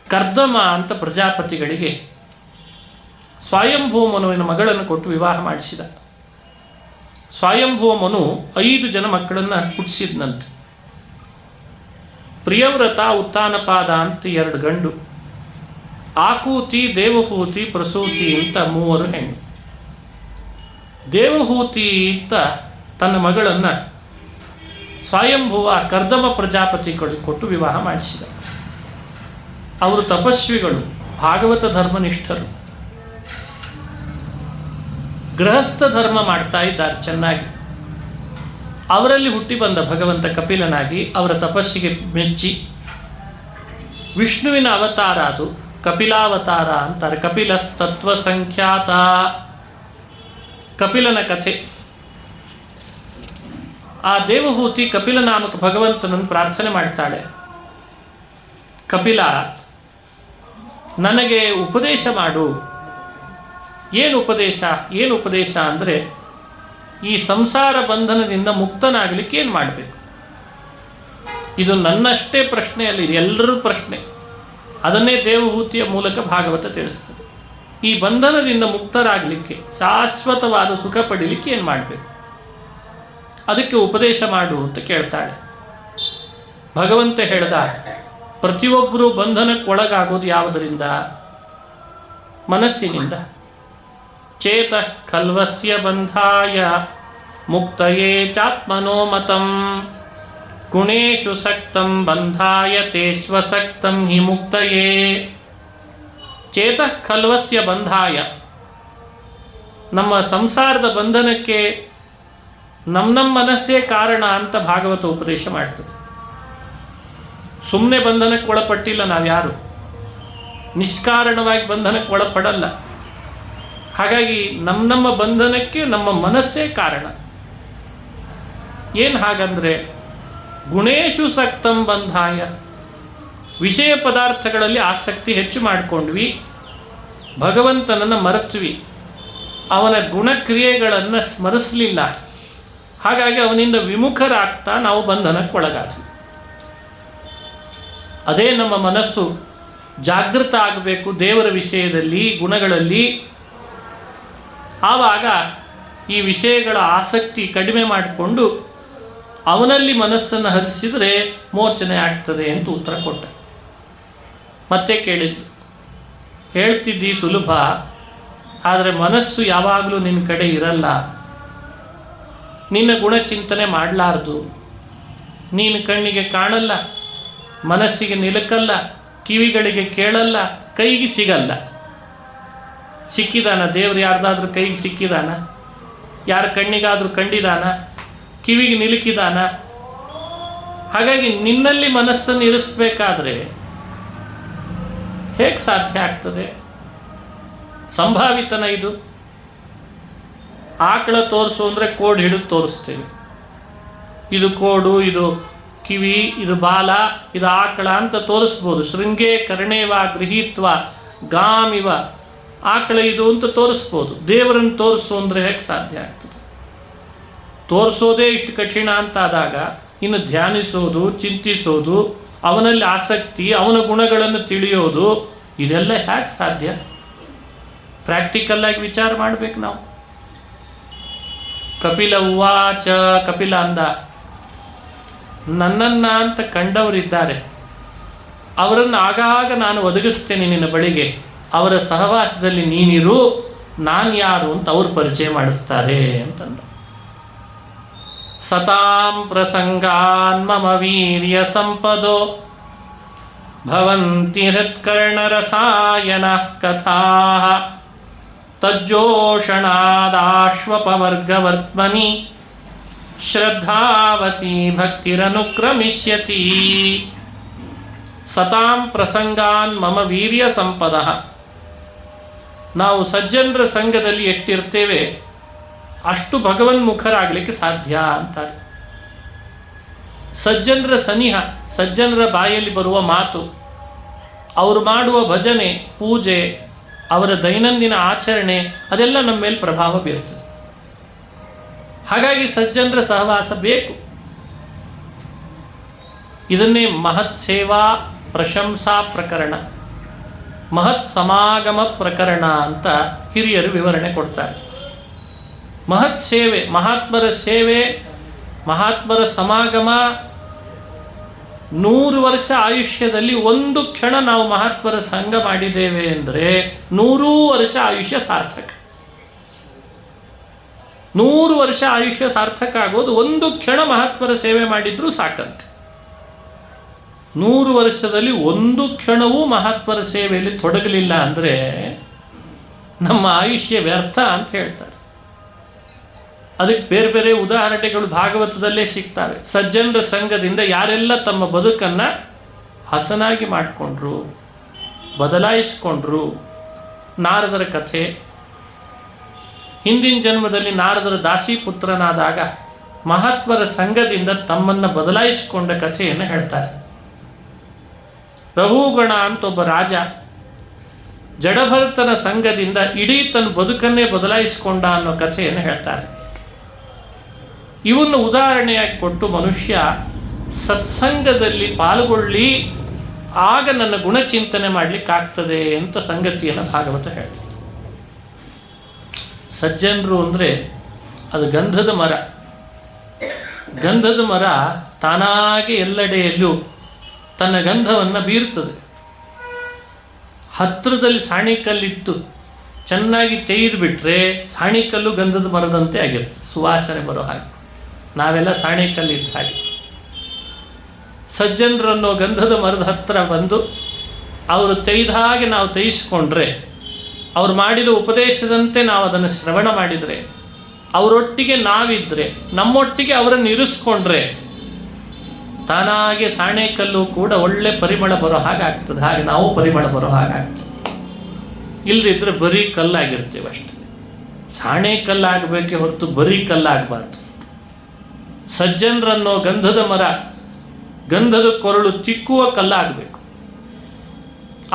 ಕರ್ದಮ ಅಂತ ಪ್ರಜಾಪತಿಗಳಿಗೆ ಸ್ವಯಂಭೂ ಮನುವಿನ ಮಗಳನ್ನು ಕೊಟ್ಟು ವಿವಾಹ ಮಾಡಿಸಿದ. ಸ್ವಯಂಭೂ ಮನು 5 ಜನ ಮಕ್ಕಳನ್ನು ಹುಟ್ಟಿಸಿದ್ನಂತೆ. ಪ್ರಿಯವ್ರತ, ಉತ್ತಾನಪಾದ ಅಂತ 2 ಗಂಡು, ಆಕೂತಿ, ದೇವಹೂತಿ, ಪ್ರಸೂತಿ ಅಂತ 3 ಹೆಣ್ಣು. ದೇವಹೂತಿ ಅಂತ ತನ್ನ ಮಗಳನ್ನು ಸ್ವಯಂಭುವ ಕರ್ದಮ ಪ್ರಜಾಪತಿಗಳು ಕೊಟ್ಟು ವಿವಾಹ ಮಾಡಿಸಿದ. ಅವರು ತಪಸ್ವಿಗಳು, ಭಾಗವತ ಧರ್ಮನಿಷ್ಠರು, ಗೃಹಸ್ಥ ಧರ್ಮ ಮಾಡ್ತಾ ಇದ್ದಾರೆ ಚೆನ್ನಾಗಿ. ಅವರಲ್ಲಿ ಹುಟ್ಟಿ ಬಂದ ಭಗವಂತ ಕಪಿಲನಾಗಿ ಅವರ ತಪಸ್ಸಿಗೆ ಮೆಚ್ಚಿ ವಿಷ್ಣುವಿನ ಅವತಾರ, ಅದು ಕಪಿಲಾವತಾರ ಅಂತಾರೆ. ಕಪಿಲಸ್ತತ್ವ ಸಂಖ್ಯಾತ, ಕಪಿಲನ ಕಥೆ. ಆ ದೇವಹೂತಿ ಕಪಿಲ ನಾಮಕ ಭಗವಂತನನ್ನು ಪ್ರಾರ್ಥನೆ ಮಾಡ್ತಾಳೆ. ಕಪಿಲ, ನನಗೆ ಉಪದೇಶ ಮಾಡು. ಏನು ಉಪದೇಶ ಅಂದರೆ, ಈ ಸಂಸಾರ ಬಂಧನದಿಂದ ಮುಕ್ತನಾಗಲಿಕ್ಕೆ ಏನು ಮಾಡಬೇಕು? ಇದು ನನ್ನಷ್ಟೇ ಪ್ರಶ್ನೆ ಅಲ್ಲ, ಇದು ಎಲ್ಲರ ಪ್ರಶ್ನೆ. ಅದನ್ನೇ ದೇವಹೂತಿಯ ಮೂಲಕ ಭಾಗವತ ತಿಳಿಸ್ತದೆ. ಈ ಬಂಧನದಿಂದ ಮುಕ್ತರಾಗಲಿಕ್ಕೆ, ಶಾಶ್ವತವಾದ ಸುಖ ಪಡೀಲಿಕ್ಕೆ ಏನು ಮಾಡಬೇಕು? ಅದಕ್ಕೆ ಉಪದೇಶ ಮಾಡು ಅಂತ ಕೇಳ್ತಾಳೆ. ಭಗವಂತ ಹೇಳ್ದ, ಪ್ರತಿಯೊಬ್ಬರೂ ಬಂಧನಕ್ಕೊಳಗಾಗೋದು ಯಾವುದರಿಂದ? ಮನಸ್ಸಿನಿಂದ. ಚೇತ ಕಲ್ವಸ್ಯ ಬಂಧಾಯ ಮುಕ್ತಯೇ ಚಾತ್ಮನೋ ಮತಂ ಗುಣೇಶು ಸಕ್ತಂ ಬಂಧಾಯ ತೇಶ್ವಸಕ್ತಂ ಹಿ ಮುಕ್ತಯೇ. ಚೇತ ಕಲ್ವಸ್ಯ ಬಂಧಾಯ, ನಮ್ಮ ಸಂಸಾರದ ಬಂಧನಕ್ಕೆ ನಮ್ಮ ಮನಸ್ಸೇ ಕಾರಣ ಅಂತ ಭಾಗವತ ಉಪದೇಶ ಮಾಡ್ತದೆ. ಸುಮ್ಮನೆ ಬಂಧನಕ್ಕೆ ಒಳಪಟ್ಟಿಲ್ಲ ನಾವ್ಯಾರು. ನಿಷ್ಕಾರಣವಾಗಿ ಬಂಧನಕ್ಕೆ ಒಳಪಡಲ್ಲ. ಹಾಗಾಗಿ ನಮ್ಮ ಬಂಧನಕ್ಕೆ ನಮ್ಮ ಮನಸ್ಸೇ ಕಾರಣ. ಏನು ಹಾಗಂದ್ರೆ ಗುಣೇಶು ಸಕ್ತಂ ಬಂಧಾಯ, ವಿಷಯ ಪದಾರ್ಥಗಳಲ್ಲಿ ಆಸಕ್ತಿ ಹೆಚ್ಚು ಮಾಡಿಕೊಂಡ್ವಿ, ಭಗವಂತನನ್ನು ಮರೆತ್ವಿ, ಅವನ ಗುಣಕ್ರಿಯೆಗಳನ್ನು ಸ್ಮರಿಸಲಿಲ್ಲ. ಹಾಗಾಗಿ ಅವನಿಂದ ವಿಮುಖರಾಗ್ತಾ ನಾವು ಬಂಧನಕ್ಕೊಳಗಾದ್ವಿ. ಅದೇ ನಮ್ಮ ಮನಸ್ಸು ಜಾಗೃತ ಆಗಬೇಕು ದೇವರ ವಿಷಯದಲ್ಲಿ, ಗುಣಗಳಲ್ಲಿ. ಆವಾಗ ಈ ವಿಷಯಗಳ ಆಸಕ್ತಿ ಕಡಿಮೆ ಮಾಡಿಕೊಂಡು ಅವನಲ್ಲಿ ಮನಸ್ಸನ್ನು ಹರಿಸಿದರೆ ಮೋಚನೆ ಆಗ್ತದೆ ಅಂತ ಉತ್ತರ ಕೊಟ್ಟ. ಮತ್ತೆ ಕೇಳಿದ್ಲು, ಹೇಳ್ತಿದ್ದಿ ಸುಲಭ, ಆದರೆ ಮನಸ್ಸು ಯಾವಾಗಲೂ ನಿನ್ನ ಕಡೆ ಇರಲ್ಲ, ನಿನ್ನ ಗುಣಚಿಂತನೆ ಮಾಡಲಾರ್ದು, ನೀನು ಕಣ್ಣಿಗೆ ಕಾಣಲ್ಲ, ಮನಸ್ಸಿಗೆ ನಿಲುಕಲ್ಲ, ಕಿವಿಗಳಿಗೆ ಕೇಳಲ್ಲ, ಕೈಗೆ ಸಿಗಲ್ಲ. ಸಿಕ್ಕಿದಾನ ದೇವರು? ಯಾರ್ದಾದ್ರೂ ಕೈಗೆ ಸಿಕ್ಕಿದಾನ? ಯಾರ ಕಣ್ಣಿಗಾದ್ರೂ ಕಂಡಿದಾನ? ಕಿವಿಗೆ ನಿಲುಕಿದಾನ? ಹಾಗಾಗಿ ನಿನ್ನಲ್ಲಿ ಮನಸ್ಸನ್ನು ಇರಿಸಬೇಕಾದ್ರೆ ಹೇಗೆ ಸಾಧ್ಯ ಆಗ್ತದೆ? ಸಂಭಾವಿತನ ಇದು. ಆಕಳ ತೋರಿಸು ಅಂದರೆ ಕೋಡ್ ಹಿಡಿದು ತೋರಿಸ್ತೇವೆ. ಇದು ಕೋಡು, ಇದು ಕಿವಿ, ಇದು ಬಾಲ, ಇದು ಆಕಳ ಅಂತ ತೋರಿಸ್ಬೋದು. ಶೃಂಗೇ ಕರ್ಣೇವ ಗೃಹೀತ್ವ ಗಾಮಿವ, ಆಕಳ ಇದು ಅಂತ ತೋರಿಸ್ಬೋದು. ದೇವರನ್ನು ತೋರಿಸು ಅಂದರೆ ಹೇಗೆ ಸಾಧ್ಯ ಆಗ್ತದೆ? ತೋರಿಸೋದೇ ಇಷ್ಟು ಕಠಿಣ ಅಂತಾದಾಗ ಇನ್ನು ಧ್ಯಾನಿಸೋದು, ಚಿಂತಿಸೋದು, ಅವನಲ್ಲಿ ಆಸಕ್ತಿ, ಅವನ ಗುಣಗಳನ್ನು ತಿಳಿಯೋದು, ಇದೆಲ್ಲ ಹೇಗೆ ಸಾಧ್ಯ? ಪ್ರಾಕ್ಟಿಕಲ್ ಆಗಿ ವಿಚಾರ ಮಾಡಬೇಕು ನಾವು. ಕಪಿಲ ಉವಾಚ, ಕಪಿಲ ಅಂದ, ನನ್ನನ್ನ ಅಂತ ಕಂಡವರಿದ್ದಾರೆ, ಅವರನ್ನು ಆಗಾಗ ನಾನು ಒದಗಿಸ್ತೇನೆ ನಿನ್ನ ಬಳಿಗೆ, ಅವರ ಸಹವಾಸದಲ್ಲಿ ನೀನಿರು, ನಾನು ಯಾರು ಅಂತ ಅವ್ರು ಪರಿಚಯ ಮಾಡಿಸ್ತಾರೆ ಅಂತಂದ. ಸತಾಂ ಪ್ರಸಂಗಾನ್ ಮಮ ವೀರ್ಯ ಸಂಪದೋ ಭವಂತಿ ಹೃತ್ಕರ್ಣರಸಾಯನ ಕಥಾ ತಜ್ಜೋಷಣಾದಾಶ್ವಪವರ್ಗವರ್ತ್ಮನಿ ಶ್ರದ್ಧಾವತಿ ಭಕ್ತಿರನುಕ್ರಮಿಷ್ಯತಿ. ಸತಾಂ ಪ್ರಸಂಗಾನ್ ಮಮ ವೀರ್ಯ ಸಂಪದ. ನಾವು ಸಜ್ಜನರ ಸಂಘದಲ್ಲಿ ಎಷ್ಟಿರ್ತೇವೆ ಅಷ್ಟು ಭಗವನ್ಮುಖರಾಗಲಿಕ್ಕೆ ಸಾಧ್ಯ ಅಂತಾರೆ. ಸಜ್ಜನರ ಸನಿಹ, ಸಜ್ಜನರ ಬಾಯಲ್ಲಿ ಬರುವ ಮಾತು, ಅವರು ಮಾಡುವ ಭಜನೆ, ಪೂಜೆ, ಅವರ ದೈನಂದಿನ ಆಚರಣೆ, ಅದೆಲ್ಲ ನಮ್ಮ ಮೇಲೆ ಪ್ರಭಾವ ಬೀರ್ತದೆ. ಹಾಗಾಗಿ ಸಜ್ಜನರ ಸಹವಾಸ ಬೇಕು. ಇದನ್ನೇ ಮಹತ್ ಸೇವಾ ಪ್ರಶಂಸಾ ಪ್ರಕರಣ, ಮಹತ್ ಸಮಾಗಮ ಪ್ರಕರಣ ಅಂತ ಹಿರಿಯರು ವಿವರಣೆ ಕೊಡ್ತಾರೆ. ಮಹತ್ ಸೇವೆ, ಮಹಾತ್ಮರ ಸೇವೆ, ಮಹಾತ್ಮರ ಸಮಾಗಮ. 100 ವರ್ಷ ಆಯುಷ್ಯದಲ್ಲಿ ಒಂದು ಕ್ಷಣ ನಾವು ಮಹಾತ್ಮರ ಸಂಘ ಮಾಡಿದ್ದೇವೆ ಅಂದರೆ 100 ವರ್ಷ ಆಯುಷ್ಯ ಸಾರ್ಥಕ. 100 ವರ್ಷ ಆಯುಷ್ಯ ಸಾರ್ಥಕ ಆಗೋದು ಒಂದು ಕ್ಷಣ ಮಹಾತ್ಮರ ಸೇವೆ ಮಾಡಿದ್ರೂ ಸಾಕಂತೆ. 100 ವರ್ಷದಲ್ಲಿ ಒಂದು ಕ್ಷಣವೂ ಮಹಾತ್ಮರ ಸೇವೆಯಲ್ಲಿ ತೊಡಗಲಿಲ್ಲ ಅಂದರೆ ನಮ್ಮ ಆಯುಷ್ಯ ವ್ಯರ್ಥ ಅಂತ ಹೇಳ್ತಾರೆ. ಅದಕ್ಕೆ ಬೇರೆ ಬೇರೆ ಉದಾಹರಣೆಗಳು ಭಾಗವತದಲ್ಲೇ ಸಿಗ್ತವೆ. ಸಜ್ಜನರ ಸಂಘದಿಂದ ಯಾರೆಲ್ಲ ತಮ್ಮ ಬದುಕನ್ನು ಹಸನಾಗಿ ಮಾಡಿಕೊಂಡ್ರು, ಬದಲಾಯಿಸಿಕೊಂಡ್ರು. ನಾರದರ ಕಥೆ, ಹಿಂದಿನ ಜನ್ಮದಲ್ಲಿ ನಾರದರ ದಾಸಿಪುತ್ರನಾದಾಗ ಮಹಾತ್ಮರ ಸಂಘದಿಂದ ತಮ್ಮನ್ನು ಬದಲಾಯಿಸಿಕೊಂಡ ಕಥೆಯನ್ನು ಹೇಳ್ತಾರೆ. ರಹುಗಣ ಅಂತ ಒಬ್ಬ ರಾಜ ಜಡಭರತನ ಸಂಘದಿಂದ ಇಡೀ ತನ್ನ ಬದುಕನ್ನೇ ಬದಲಾಯಿಸಿಕೊಂಡ ಅನ್ನೋ ಕಥೆಯನ್ನು ಹೇಳ್ತಾರೆ. ಇವನ್ನು ಉದಾಹರಣೆಯಾಗಿ ಕೊಟ್ಟು ಮನುಷ್ಯ ಸತ್ಸಂಗದಲ್ಲಿ ಪಾಲ್ಗೊಳ್ಳಿ, ಆಗ ನನ್ನ ಗುಣಚಿಂತನೆ ಮಾಡಲಿಕ್ಕಾಗ್ತದೆ ಅಂತ ಸಂಗತಿಯನ್ನು ಭಾಗವತ ಹೇಳ್ತದೆ. ಸಜ್ಜನರು ಅಂದರೆ ಅದು ಗಂಧದ ಮರ. ಗಂಧದ ಮರ ತಾನಾಗೆ ಎಲ್ಲೆಡೆಯಲ್ಲೂ ತನ್ನ ಗಂಧವನ್ನು ಬೀರ್ತದೆ. ಹತ್ತಿರದಲ್ಲಿ ಸಾಣಿಕಲ್ಲಿಟ್ಟು ಚೆನ್ನಾಗಿ ತೆಗೆದು ಬಿಟ್ಟರೆ ಸಾಣಿಕಲ್ಲು ಗಂಧದ ಮರದಂತೆ ಆಗಿರ್ತದೆ, ಸುವಾಸನೆ ಬರೋ ಹಾಗೆ. ನಾವೆಲ್ಲ ಸಾಣಿಕಲ್ಲಿದ್ದ ಹಾಗೆ. ಸಜ್ಜನರನ್ನೋ ಗಂಧದ ಮರದ ಹತ್ತಿರ ಬಂದು ಅವರು ತೆಗೆದ ಹಾಗೆ ನಾವು ತೆಗೆಸಿಕೊಂಡ್ರೆ, ಅವ್ರು ಮಾಡಿದ ಉಪದೇಶದಂತೆ ನಾವು ಅದನ್ನು ಶ್ರವಣ ಮಾಡಿದರೆ, ಅವರೊಟ್ಟಿಗೆ ನಾವಿದ್ದರೆ, ನಮ್ಮೊಟ್ಟಿಗೆ ಅವರನ್ನು ಇರಿಸ್ಕೊಂಡ್ರೆ ತಾನಾಗೆ ಸಾಣೆಕಲ್ಲು ಕೂಡ ಒಳ್ಳೆ ಪರಿಮಳ ಬರೋ ಹಾಗಾಗ್ತದೆ. ಹಾಗೆ ನಾವು ಪರಿಮಳ ಬರೋ ಹಾಗಾಗ್ತದೆ. ಇಲ್ಲದಿದ್ದರೆ ಬರೀ ಕಲ್ಲಾಗಿರ್ತೀವಿ ಅಷ್ಟೇ. ಸಾಣೆ ಕಲ್ಲಾಗಬೇಕೆ ಹೊರತು ಬರೀ ಕಲ್ಲಾಗಬಾರ್ದು. ಸಜ್ಜನರನ್ನೋ ಗಂಧದ ಮರ, ಗಂಧದ ಕೊರಳು ತಿಕ್ಕುವ ಕಲ್ಲಾಗಬೇಕು.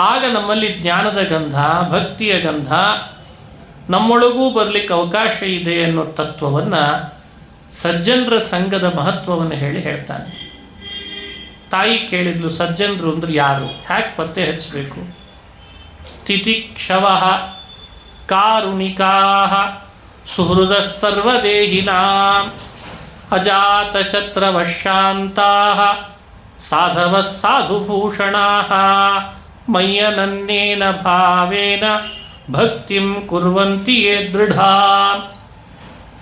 ಆಗ ನಮ್ಮಲ್ಲಿ ಜ್ಞಾನದ ಗಂಧ, ಭಕ್ತಿಯ ಗಂಧ ನಮ್ಮೊಳಗೂ ಬರಲಿಕ್ಕೆ ಅವಕಾಶ ಇದೆ ಅನ್ನೋ ತತ್ವವನ್ನು, ಸಜ್ಜನರ ಸಂಘದ ಮಹತ್ವವನ್ನು ಹೇಳ್ತಾನೆ. ತಾಯಿ ಕೇಳಿದ್ಲು, ಸಜ್ಜನರು ಅಂದ್ರೆ ಯಾರು, ಹ್ಯಾಕ್ ಪತ್ತೆ ಹಚ್ಚಬೇಕು? ತಿತಿಕ್ಷವ ಕಾರುಣಿಕಾ ಸುಹೃದ ಸರ್ವದೇಹಿನಾಂ ಅಜಾತಶತ್ರವಶಾಂತಾ ಸಾಧವ ಸಾಧುಭೂಷಣಾ ಮಯ್ಯನನ್ನೇನ ಭಾವೇನ ಭಕ್ತಿಂ ಕುರ್ವಂತಿ ಯೇ ದೃಢಾ.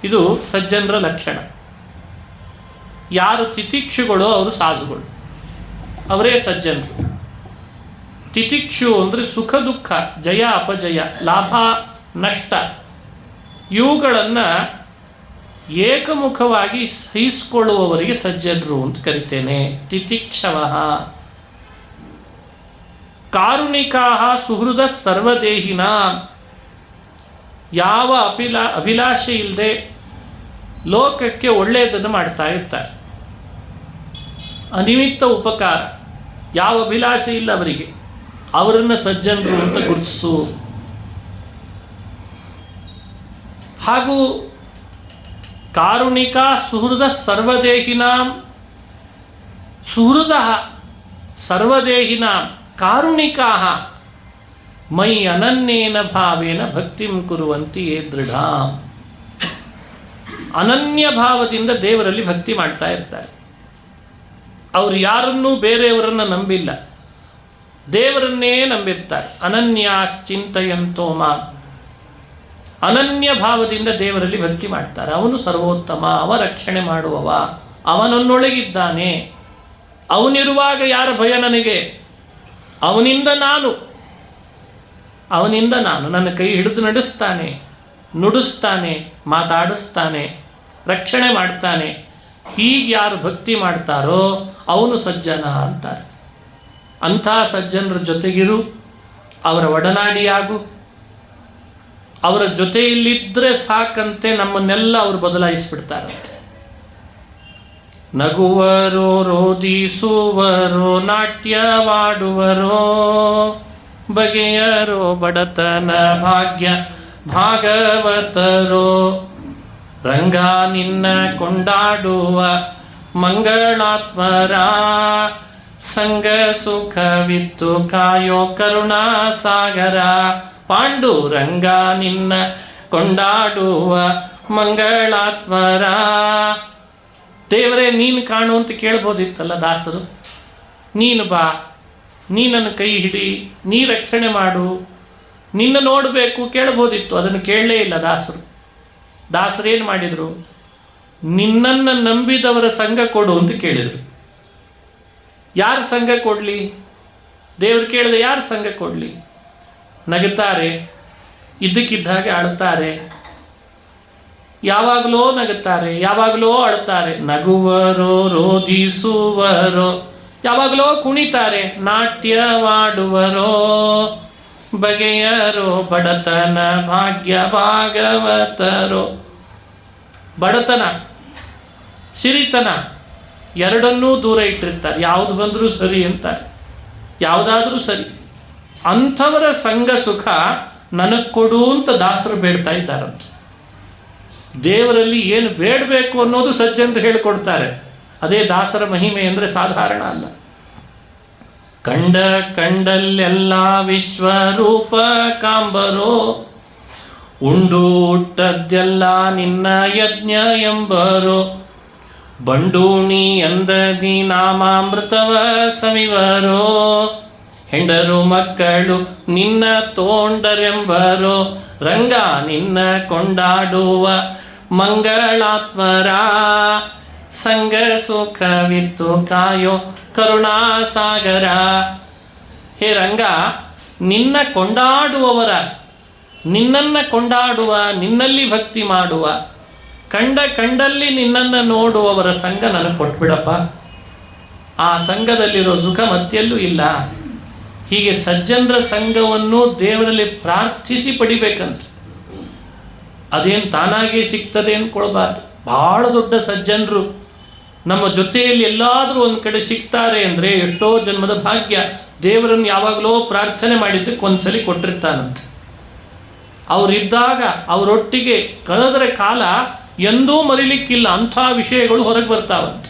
ಇದು ಸಜ್ಜನರ ಲಕ್ಷಣ. ಯಾರು ತಿತಿಕ್ಷುಗಳು ಅವರು ಸಾಧುಗಳು, ಅವರೇ ಸಜ್ಜನರು. ತಿತಿಕ್ಷು ಅಂದರೆ ಸುಖ ದುಃಖ, ಜಯ ಅಪಜಯ, ಲಾಭ ನಷ್ಟ ಇವುಗಳನ್ನು ಏಕಮುಖವಾಗಿ ಸಹಿಸಿಕೊಳ್ಳುವವರಿಗೆ ಸಜ್ಜನರು ಅಂತ ಕರಿತೇನೆ. ತಿತಿಕ್ಷವ ಕಾರುಣಿಕಾ ಸುಹೃದ ಸರ್ವದೇಹಿನ, ಯಾವ ಅಭಿಲಾಷೆ ಇಲ್ಲದೆ ಲೋಕಕ್ಕೆ ಒಳ್ಳೆಯದನ್ನು ಮಾಡ್ತಾ ಇರ್ತಾರೆ. ಅನಿಮಿತ್ತ ಉಪಕಾರ, ಯಾವ ಅಭಿಲಾಷೆ ಇಲ್ಲ ಅವರಿಗೆ, ಅವರನ್ನು ಸಜ್ಜನರು ಅಂತ ಗುರುತಿಸು. ಹಾಗೂ ಕಾರುಣಿಕ ಸುಹೃದ ಸರ್ವದೇಹಿನಾಂ, ಸುಹೃದ ಸರ್ವದೇಹಿನಾಂ ಕಾರುಣಿಕಾ ಮೈ ಅನನ್ಯೇನ ಭಾವೇನ ಭಕ್ತಿಂ ಕುರುವಂತಿ ಯೇ ದೃಢ. ಅನನ್ಯ ಭಾವದಿಂದ ದೇವರಲ್ಲಿ ಭಕ್ತಿ ಮಾಡ್ತಾ ಇರ್ತಾರೆ. ಅವರು ಯಾರನ್ನೂ ಬೇರೆಯವರನ್ನು ನಂಬಿಲ್ಲ, ದೇವರನ್ನೇ ನಂಬಿರ್ತಾರೆ. ಅನನ್ಯಾಶ್ಚಿಂತಯಂತೋ ಮಾಂ, ಅನನ್ಯ ಭಾವದಿಂದ ದೇವರಲ್ಲಿ ಭಕ್ತಿ ಮಾಡ್ತಾರೆ. ಅವನು ಸರ್ವೋತ್ತಮ, ಅವ ರಕ್ಷಣೆ ಮಾಡುವವ, ಅವನನ್ನೊಳಗಿದ್ದಾನೆ. ಅವನಿರುವಾಗ ಯಾರ ಭಯ ನನಗೆ? ಅವನಿಂದ ನಾನು ನನ್ನ ಕೈ ಹಿಡಿದು ನಡೆಸ್ತಾನೆ, ನುಡಿಸ್ತಾನೆ, ಮಾತಾಡಿಸ್ತಾನೆ, ರಕ್ಷಣೆ ಮಾಡ್ತಾನೆ. ಹೀಗೆ ಯಾರು ಭಕ್ತಿ ಮಾಡ್ತಾರೋ ಅವನು ಸಜ್ಜನ ಅಂತಾರೆ. ಅಂಥ ಸಜ್ಜನರ ಜೊತೆಗಿರು, ಅವರ ಒಡನಾಡಿಯಾಗು. ಅವರ ಜೊತೆಯಲ್ಲಿದ್ದರೆ ಸಾಕಂತೆ ನಮ್ಮನ್ನೆಲ್ಲ ಅವರು ಬದಲಾಯಿಸಿಬಿಡ್ತಾರಂತೆ. ನಗುವರೋ, ರೋದಿಸುವರೋ, ನಾಟ್ಯವಾಡುವರೋ, ಬಗೆಯರೋ, ಬಡತನ ಭಾಗ್ಯ ಭಾಗವತರೋ, ರಂಗ ನಿನ್ನ ಕೊಂಡಾಡುವ ಮಂಗಳಾತ್ಮರ, ಸಂಗ ಸುಖವಿತ್ತು ಕಾಯೋ ಕರುಣಾ ಸಾಗರ. ಪಾಂಡುರಂಗ ನಿನ್ನ ಕೊಂಡಾಡುವ ಮಂಗಳಾತ್ಮರ. ದೇವರೇ ನೀನು ಕಾಣು ಅಂತ ಕೇಳ್ಬೋದಿತ್ತಲ್ಲ ದಾಸರು. ನೀನು ಬಾ, ನೀ ನನ್ನ ಕೈ ಹಿಡಿ, ನೀ ರಕ್ಷಣೆ ಮಾಡು, ನಿನ್ನ ನೋಡಬೇಕು ಕೇಳ್ಬೋದಿತ್ತು. ಅದನ್ನು ಕೇಳಲೇ ಇಲ್ಲ ದಾಸರು. ದಾಸರೇನು ಮಾಡಿದರು? ನಿನ್ನನ್ನು ನಂಬಿದವರ ಸಂಘ ಕೊಡು ಅಂತ ಕೇಳಿದರು. ಯಾರು ಸಂಘ ಕೊಡಲಿ? ದೇವರು ಕೇಳಿದ ಯಾರು ಸಂಘ ಕೊಡಲಿ? ನಗುತ್ತಾರೆ, ಇದ್ದಕ್ಕಿದ್ದ ಹಾಗೆ ಅಳುತ್ತಾರೆ, ಯಾವಾಗಲೋ ನಗುತ್ತಾರೆ, ಯಾವಾಗಲೋ ಅಳುತ್ತಾರೆ. ನಗುವರೋ, ರೋದಿಸುವರೋ, ಯಾವಾಗಲೋ ಕುಣಿತಾರೆ, ನಾಟ್ಯವಾಡುವರೋ, ಬಗೆಯರೋ, ಬಡತನ ಭಾಗ್ಯ ಭಾಗವತರೋ. ಬಡತನ, ಸಿರಿತನ ಎರಡನ್ನೂ ದೂರ ಇಟ್ಟಿರ್ತಾರೆ. ಯಾವುದು ಬಂದರೂ ಸರಿ ಅಂತಾರೆ, ಯಾವುದಾದ್ರೂ ಸರಿ. ಅಂಥವರ ಸಂಘ ಸುಖ ನನಗೆ ಕೊಡು ಅಂತ ದಾಸರು ಬೇಡ್ತಾ ಇದ್ದಾರಂತೆ. ದೇವರಲ್ಲಿ ಏನು ಬೇಡಬೇಕು ಅನ್ನೋದು ಸಜ್ಜನರು ಹೇಳಿಕೊಡ್ತಾರೆ. ಅದೇ ದಾಸರ ಮಹಿಮೆ ಅಂದರೆ ಸಾಧಾರಣ ಅಲ್ಲ. ಕಂಡ ಕಂಡಲ್ಲೆಲ್ಲ ವಿಶ್ವರೂಪ ಕಾಂಬರೋ, ಉಂಡು ಹುಟ್ಟದ್ದೆಲ್ಲ ನಿನ್ನ ಯಜ್ಞ ಎಂಬರೋ, ಬಂಡೂಣಿ ಅಂದದಿ ನಾಮಾಮೃತವ ಸವಿವರೋ, ಹೆಂಡರು ಮಕ್ಕಳು ನಿನ್ನ ತೋಂಡರೆಂಬರೋ, ರಂಗ ನಿನ್ನ ಕೊಂಡಾಡುವ ಮಂಗಳಾತ್ಮರ, ಸಂಗ ಸುಖವಿತ್ತು ಕಾಯೋ ಕರುಣಾಸಾಗರ. ಹೇ ರಂಗ, ನಿನ್ನ ಕೊಂಡಾಡುವವರ, ನಿನ್ನನ್ನು ಕೊಂಡಾಡುವ, ನಿನ್ನಲ್ಲಿ ಭಕ್ತಿ ಮಾಡುವ, ಕಂಡಲ್ಲಿ ನಿನ್ನನ್ನು ನೋಡುವವರ ಸಂಘ ನನಗೆ ಕೊಟ್ಬಿಡಪ್ಪ. ಆ ಸಂಘದಲ್ಲಿರೋ ಸುಖ ಮತ್ತೆಲ್ಲೂ ಇಲ್ಲ. ಹೀಗೆ ಸಜ್ಜನರ ಸಂಘವನ್ನು ದೇವರಲ್ಲಿ ಪ್ರಾರ್ಥಿಸಿ ಪಡಿಬೇಕಂತ. ಅದೇನು ತಾನಾಗೇ ಸಿಗ್ತದೆ ಅಂದ್ಕೊಳ್ಬಾರ್ದು. ಬಹಳ ದೊಡ್ಡ ಸಜ್ಜನರು ನಮ್ಮ ಜೊತೆಯಲ್ಲಿ ಎಲ್ಲಾದರೂ ಒಂದು ಕಡೆ ಸಿಗ್ತಾರೆ ಅಂದರೆ ಎಷ್ಟೋ ಜನ್ಮದ ಭಾಗ್ಯ. ದೇವರನ್ನು ಯಾವಾಗಲೋ ಪ್ರಾರ್ಥನೆ ಮಾಡಿದ್ದಕ್ಕೆ ಒಂದ್ಸಲಿ ಕೊಟ್ಟಿರ್ತಾನಂತ. ಅವರಿದ್ದಾಗ ಅವರೊಟ್ಟಿಗೆ ಕಳೆದರೆ ಕಾಲ ಎಂದೂ ಮರಿಲಿಕ್ಕಿಲ್ಲ. ಅಂಥ ವಿಷಯಗಳು ಹೊರಗೆ ಬರ್ತಾವಂತ.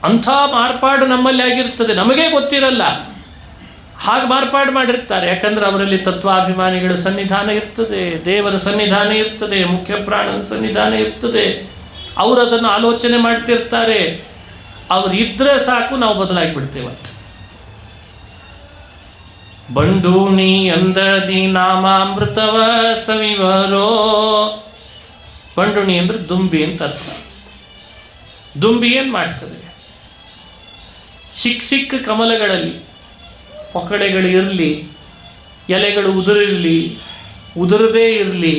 ಅಂಥ ಮಾರ್ಪಾಡು ನಮ್ಮಲ್ಲಿ ಆಗಿರ್ತದೆ, ನಮಗೇ ಗೊತ್ತಿರಲ್ಲ. ಹಾಗೆ ಮಾರ್ಪಾಡು ಮಾಡಿರ್ತಾರೆ. ಯಾಕಂದ್ರೆ ಅವರಲ್ಲಿ ತತ್ವಾಭಿಮಾನಿಗಳ ಸನ್ನಿಧಾನ ಇರ್ತದೆ, ದೇವರ ಸನ್ನಿಧಾನ ಇರ್ತದೆ, ಮುಖ್ಯ ಪ್ರಾಣನ ಸನ್ನಿಧಾನ ಇರ್ತದೆ. ಅವರು ಅದನ್ನು ಆಲೋಚನೆ ಮಾಡ್ತಿರ್ತಾರೆ. ಅವರಿದ್ರೆ ಸಾಕು, ನಾವು ಬದಲಾಗಿ ಬಿಡ್ತೇವಂತ. ಬಂಡೂಣಿ ಅಂದದಿ ನಾಮಾಮೃತವ ಸವಿವರೋ. ಬಂಡುಣಿ ಅಂದ್ರೆ ದುಂಬಿ ಅಂತ ಅರ್ಥ. ದುಂಬಿ ಏನು ಮಾಡ್ತದೆ? ಸಿಕ್ಕ ಕಮಲಗಳಲ್ಲಿ ಪೊಕಡೆಗಳು ಇರಲಿ, ಎಲೆಗಳು ಉದುರಿರಲಿ, ಉದುರದೇ ಇರಲಿ,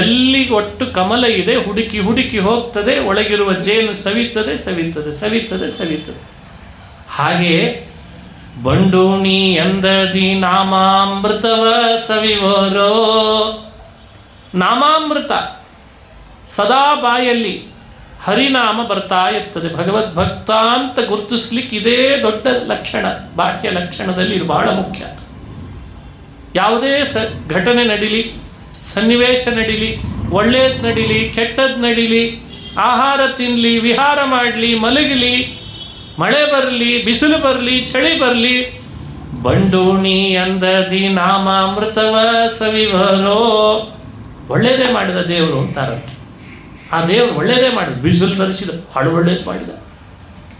ಎಲ್ಲಿ ಒಟ್ಟು ಕಮಲ ಇದೆ ಹುಡುಕಿ ಹುಡುಕಿ ಹೋಗ್ತದೆ. ಒಳಗಿರುವ ಜೇನು ಸವಿತದೆ ಸವಿತದೆ ಸವಿತದೆ ಸವಿತದೆ. ಹಾಗೆ ಬಂಡೂಣಿ ಎಂದದಿ ನಾಮಾಮೃತವ ಸವಿವರೋ. ನಾಮಾಮೃತ ಸದಾ ಬಾಯಲ್ಲಿ ಹರಿನಾಮ ಬರ್ತಾ ಇರ್ತದೆ. ಭಗವದ್ಭಕ್ತ ಅಂತ ಗುರುತಿಸ್ಲಿಕ್ಕೆ ಇದೇ ದೊಡ್ಡ ಲಕ್ಷಣ. ಬಾಹ್ಯ ಲಕ್ಷಣದಲ್ಲಿ ಇದು ಬಹಳ ಮುಖ್ಯ. ಯಾವುದೇ ಘಟನೆ ನಡೀಲಿ, ಸನ್ನಿವೇಶ ನಡೀಲಿ, ಒಳ್ಳೇದು ನಡೀಲಿ, ಕೆಟ್ಟದ್ದು ನಡೀಲಿ, ಆಹಾರ ತಿನ್ನಲಿ, ವಿಹಾರ ಮಾಡಲಿ, ಮಲಗಲಿ, ಮಳೆ ಬರಲಿ, ಬಿಸಿಲು ಬರಲಿ, ಚಳಿ ಬರಲಿ, ಬಂಡೂಣಿ ಅಂದದಿ ನಾಮಾಮೃತವ ಸವಿವರೋ. ಒಳ್ಳೇದೇ ಮಾಡಿದ ದೇವರು ಅಂತಾರಂತೆ. ಆ ದೇವರು ಒಳ್ಳೇದೇ ಮಾಡಿದ. ಬಿಸಿಲು ತರಿಸಿದ, ಭಾಳ ಒಳ್ಳೇದು ಮಾಡಿದ.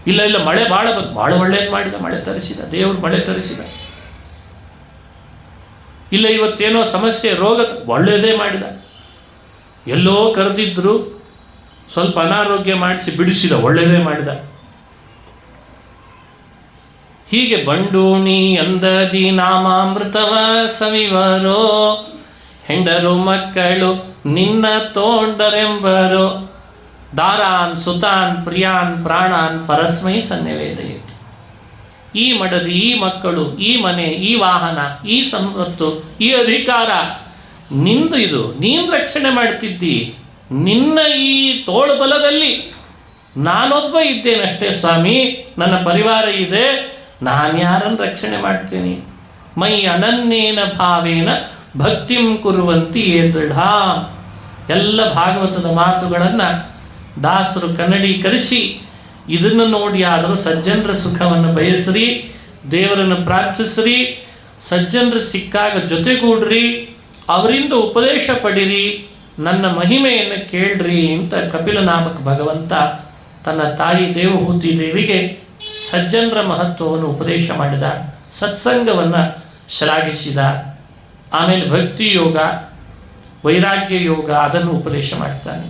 ಇಲ್ಲ ಮಳೆ ಭಾಳ ಬಂತು, ಭಾಳ ಒಳ್ಳೇದು ಮಾಡಿದ, ಮಳೆ ತರಿಸಿದ, ದೇವರು ಮಳೆ ತರಿಸಿದ. ಇಲ್ಲ ಇವತ್ತೇನೋ ಸಮಸ್ಯೆ ರೋಗ, ಒಳ್ಳೇದೇ ಮಾಡಿದ. ಎಲ್ಲೋ ಕರೆದಿದ್ರು, ಸ್ವಲ್ಪ ಅನಾರೋಗ್ಯ ಮಾಡಿಸಿ ಬಿಡಿಸಿದ, ಒಳ್ಳೇದೇ ಮಾಡಿದ. ಹೀಗೆ ಬಂಡೂಣಿ ಅಂದದಿ ನಾಮಾಮೃತವ ಸವಿವರೋ. ಹೆಂಡರು ಮಕ್ಕಳು ನಿನ್ನ ತೋಂಡರೆಂಬರೋ. ದಾರಾನ್ ಸುತಾನ್ ಪ್ರಿಯಾನ್ ಪ್ರಾಣಾನ್ ಪರಸ್ಮೈ ಸನ್ನಿವೇದಯತಿ. ಈ ಮಡದಿ, ಈ ಮಕ್ಕಳು, ಈ ಮನೆ, ಈ ವಾಹನ, ಈ ಸಂಪತ್ತು, ಈ ಅಧಿಕಾರ ನಿಂದು. ಇದು ನೀನು ರಕ್ಷಣೆ ಮಾಡ್ತಿದ್ದಿ. ನಿನ್ನ ಈ ತೋಳ್ಬಲದಲ್ಲಿ ನಾನೊಬ್ಬ ಇದ್ದೇನಷ್ಟೇ ಸ್ವಾಮಿ. ನನ್ನ ಪರಿವಾರ ಇದೆ, ನಾನು ಯಾರನ್ನು ರಕ್ಷಣೆ ಮಾಡ್ತೀನಿ? ಮೈ ಅನನ್ಯೇನ ಭಾವೇನ ಭಕ್ತಿಂ ಕುರುವಂತಿ ಯೇ ದೃಢ. ಎಲ್ಲ ಭಾಗವತದ ಮಾತುಗಳನ್ನು ದಾಸರು ಕನ್ನಡೀಕರಿಸಿ ಇದನ್ನು ನೋಡಿ ಆದರೂ ಸಜ್ಜನರ ಸುಖವನ್ನು ಬಯಸ್ರಿ, ದೇವರನ್ನು ಪ್ರಾರ್ಥಿಸ್ರಿ, ಸಜ್ಜನರು ಸಿಕ್ಕಾಗ ಜೊತೆಗೂಡ್ರಿ, ಅವರಿಂದ ಉಪದೇಶ ಪಡಿರಿ, ನನ್ನ ಮಹಿಮೆಯನ್ನು ಕೇಳ್ರಿ ಅಂತ ಕಪಿಲನಾಮಕ ಭಗವಂತ ತನ್ನ ತಾಯಿ ದೇವಹೂತಿ ದೇವಿಗೆ ಸಜ್ಜನರ ಮಹತ್ವವನ್ನು ಉಪದೇಶ ಮಾಡಿದ, ಸತ್ಸಂಗವನ್ನು ಶ್ಲಾಘಿಸಿದ. ಆಮೇಲೆ ಭಕ್ತಿ ಯೋಗ, ವೈರಾಗ್ಯ ಯೋಗ ಅದನ್ನು ಉಪದೇಶ ಮಾಡ್ತಾನೆ.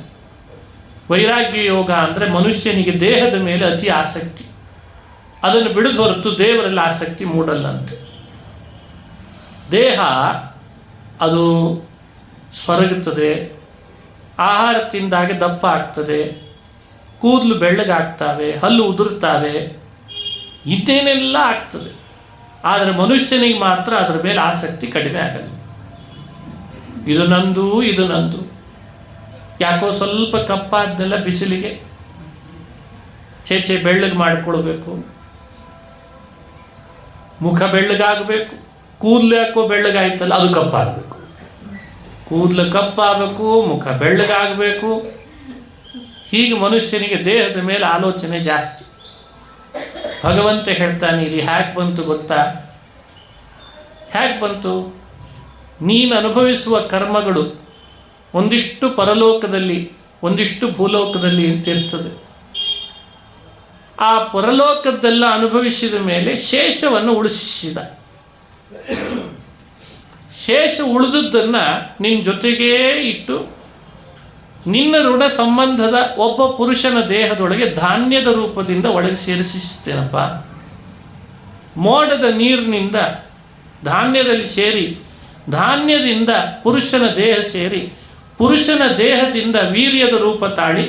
ವೈರಾಗ್ಯ ಯೋಗ ಅಂದರೆ ಮನುಷ್ಯನಿಗೆ ದೇಹದ ಮೇಲೆ ಅತಿ ಆಸಕ್ತಿ, ಅದನ್ನು ಬಿಡದು ಹೊರತು ದೇವರಲ್ಲಿ ಆಸಕ್ತಿ ಮೂಡಲ್ಲಂತೆ. ದೇಹ ಅದು ಸೊರಗುತ್ತದೆ, ಆಹಾರ ತಿಂದಾಗ ದಪ್ಪ ಆಗ್ತದೆ, ಕೂದಲು ಬೆಳ್ಳಗಾಗ್ತವೆ, ಹಲ್ಲು ಉದುರ್ತಾವೆ, ಇದೇನೆಲ್ಲ ಆಗ್ತದೆ. ಆದರೆ ಮನುಷ್ಯನಿಗೆ ಮಾತ್ರ ಅದರ ಮೇಲೆ ಆಸಕ್ತಿ ಕಡಿಮೆ ಆಗಲ್ಲ. ಇದು ನಂದು, ಇದು ನಂದು. ಯಾಕೋ ಸ್ವಲ್ಪ ಕಪ್ಪಾದ್ದೆಲ್ಲ ಬಿಸಿಲಿಗೆ ಚೇಚೆ ಬೆಳ್ಳಗೆ ಮಾಡಿಕೊಳ್ಬೇಕು, ಮುಖ ಬೆಳ್ಳಗಾಗಬೇಕು. ಕೂದಲು ಯಾಕೋ ಬೆಳ್ಳಗಾಯ್ತಲ್ಲ, ಅದು ಕಪ್ಪಾಗಬೇಕು. ಕೂದಲು ಕಪ್ಪಾಗಬೇಕು, ಮುಖ ಬೆಳ್ಳಗಾಗಬೇಕು. ಹೀಗೆ ಮನುಷ್ಯನಿಗೆ ದೇಹದ ಮೇಲೆ ಆಲೋಚನೆ ಜಾಸ್ತಿ. ಭಗವಂತ ಹೇಳ್ತಾನೆ, ಇದು ಹ್ಯಾಕ್ ಬಂತು ಗೊತ್ತಾ? ಹ್ಯಾಕ್ ಬಂತು? ನೀನು ಅನುಭವಿಸುವ ಕರ್ಮಗಳು ಒಂದಿಷ್ಟು ಪರಲೋಕದಲ್ಲಿ, ಒಂದಿಷ್ಟು ಭೂಲೋಕದಲ್ಲಿ ಅಂತಿರ್ತದೆ. ಆ ಪರಲೋಕದ್ದೆಲ್ಲ ಅನುಭವಿಸಿದ ಮೇಲೆ ಶೇಷವನ್ನು ಉಳಿಸಿದ. ಶೇಷ ಉಳಿದದ್ದನ್ನು ನಿನ್ನ ಜೊತೆಗೇ ಇಟ್ಟು ನಿನ್ನ ಋಣ ಸಂಬಂಧದ ಒಬ್ಬ ಪುರುಷನ ದೇಹದೊಳಗೆ ಧಾನ್ಯದ ರೂಪದಿಂದ ಒಳಗೆ ಸೇರಿಸಿಸ್ತೇನಪ್ಪ. ಮೋಡದ ನೀರಿನಿಂದ ಧಾನ್ಯದಲ್ಲಿ ಸೇರಿ, ಧಾನ್ಯದಿಂದ ಪುರುಷನ ದೇಹ ಸೇರಿ, ಪುರುಷನ ದೇಹದಿಂದ ವೀರ್ಯದ ರೂಪ ತಾಳಿ,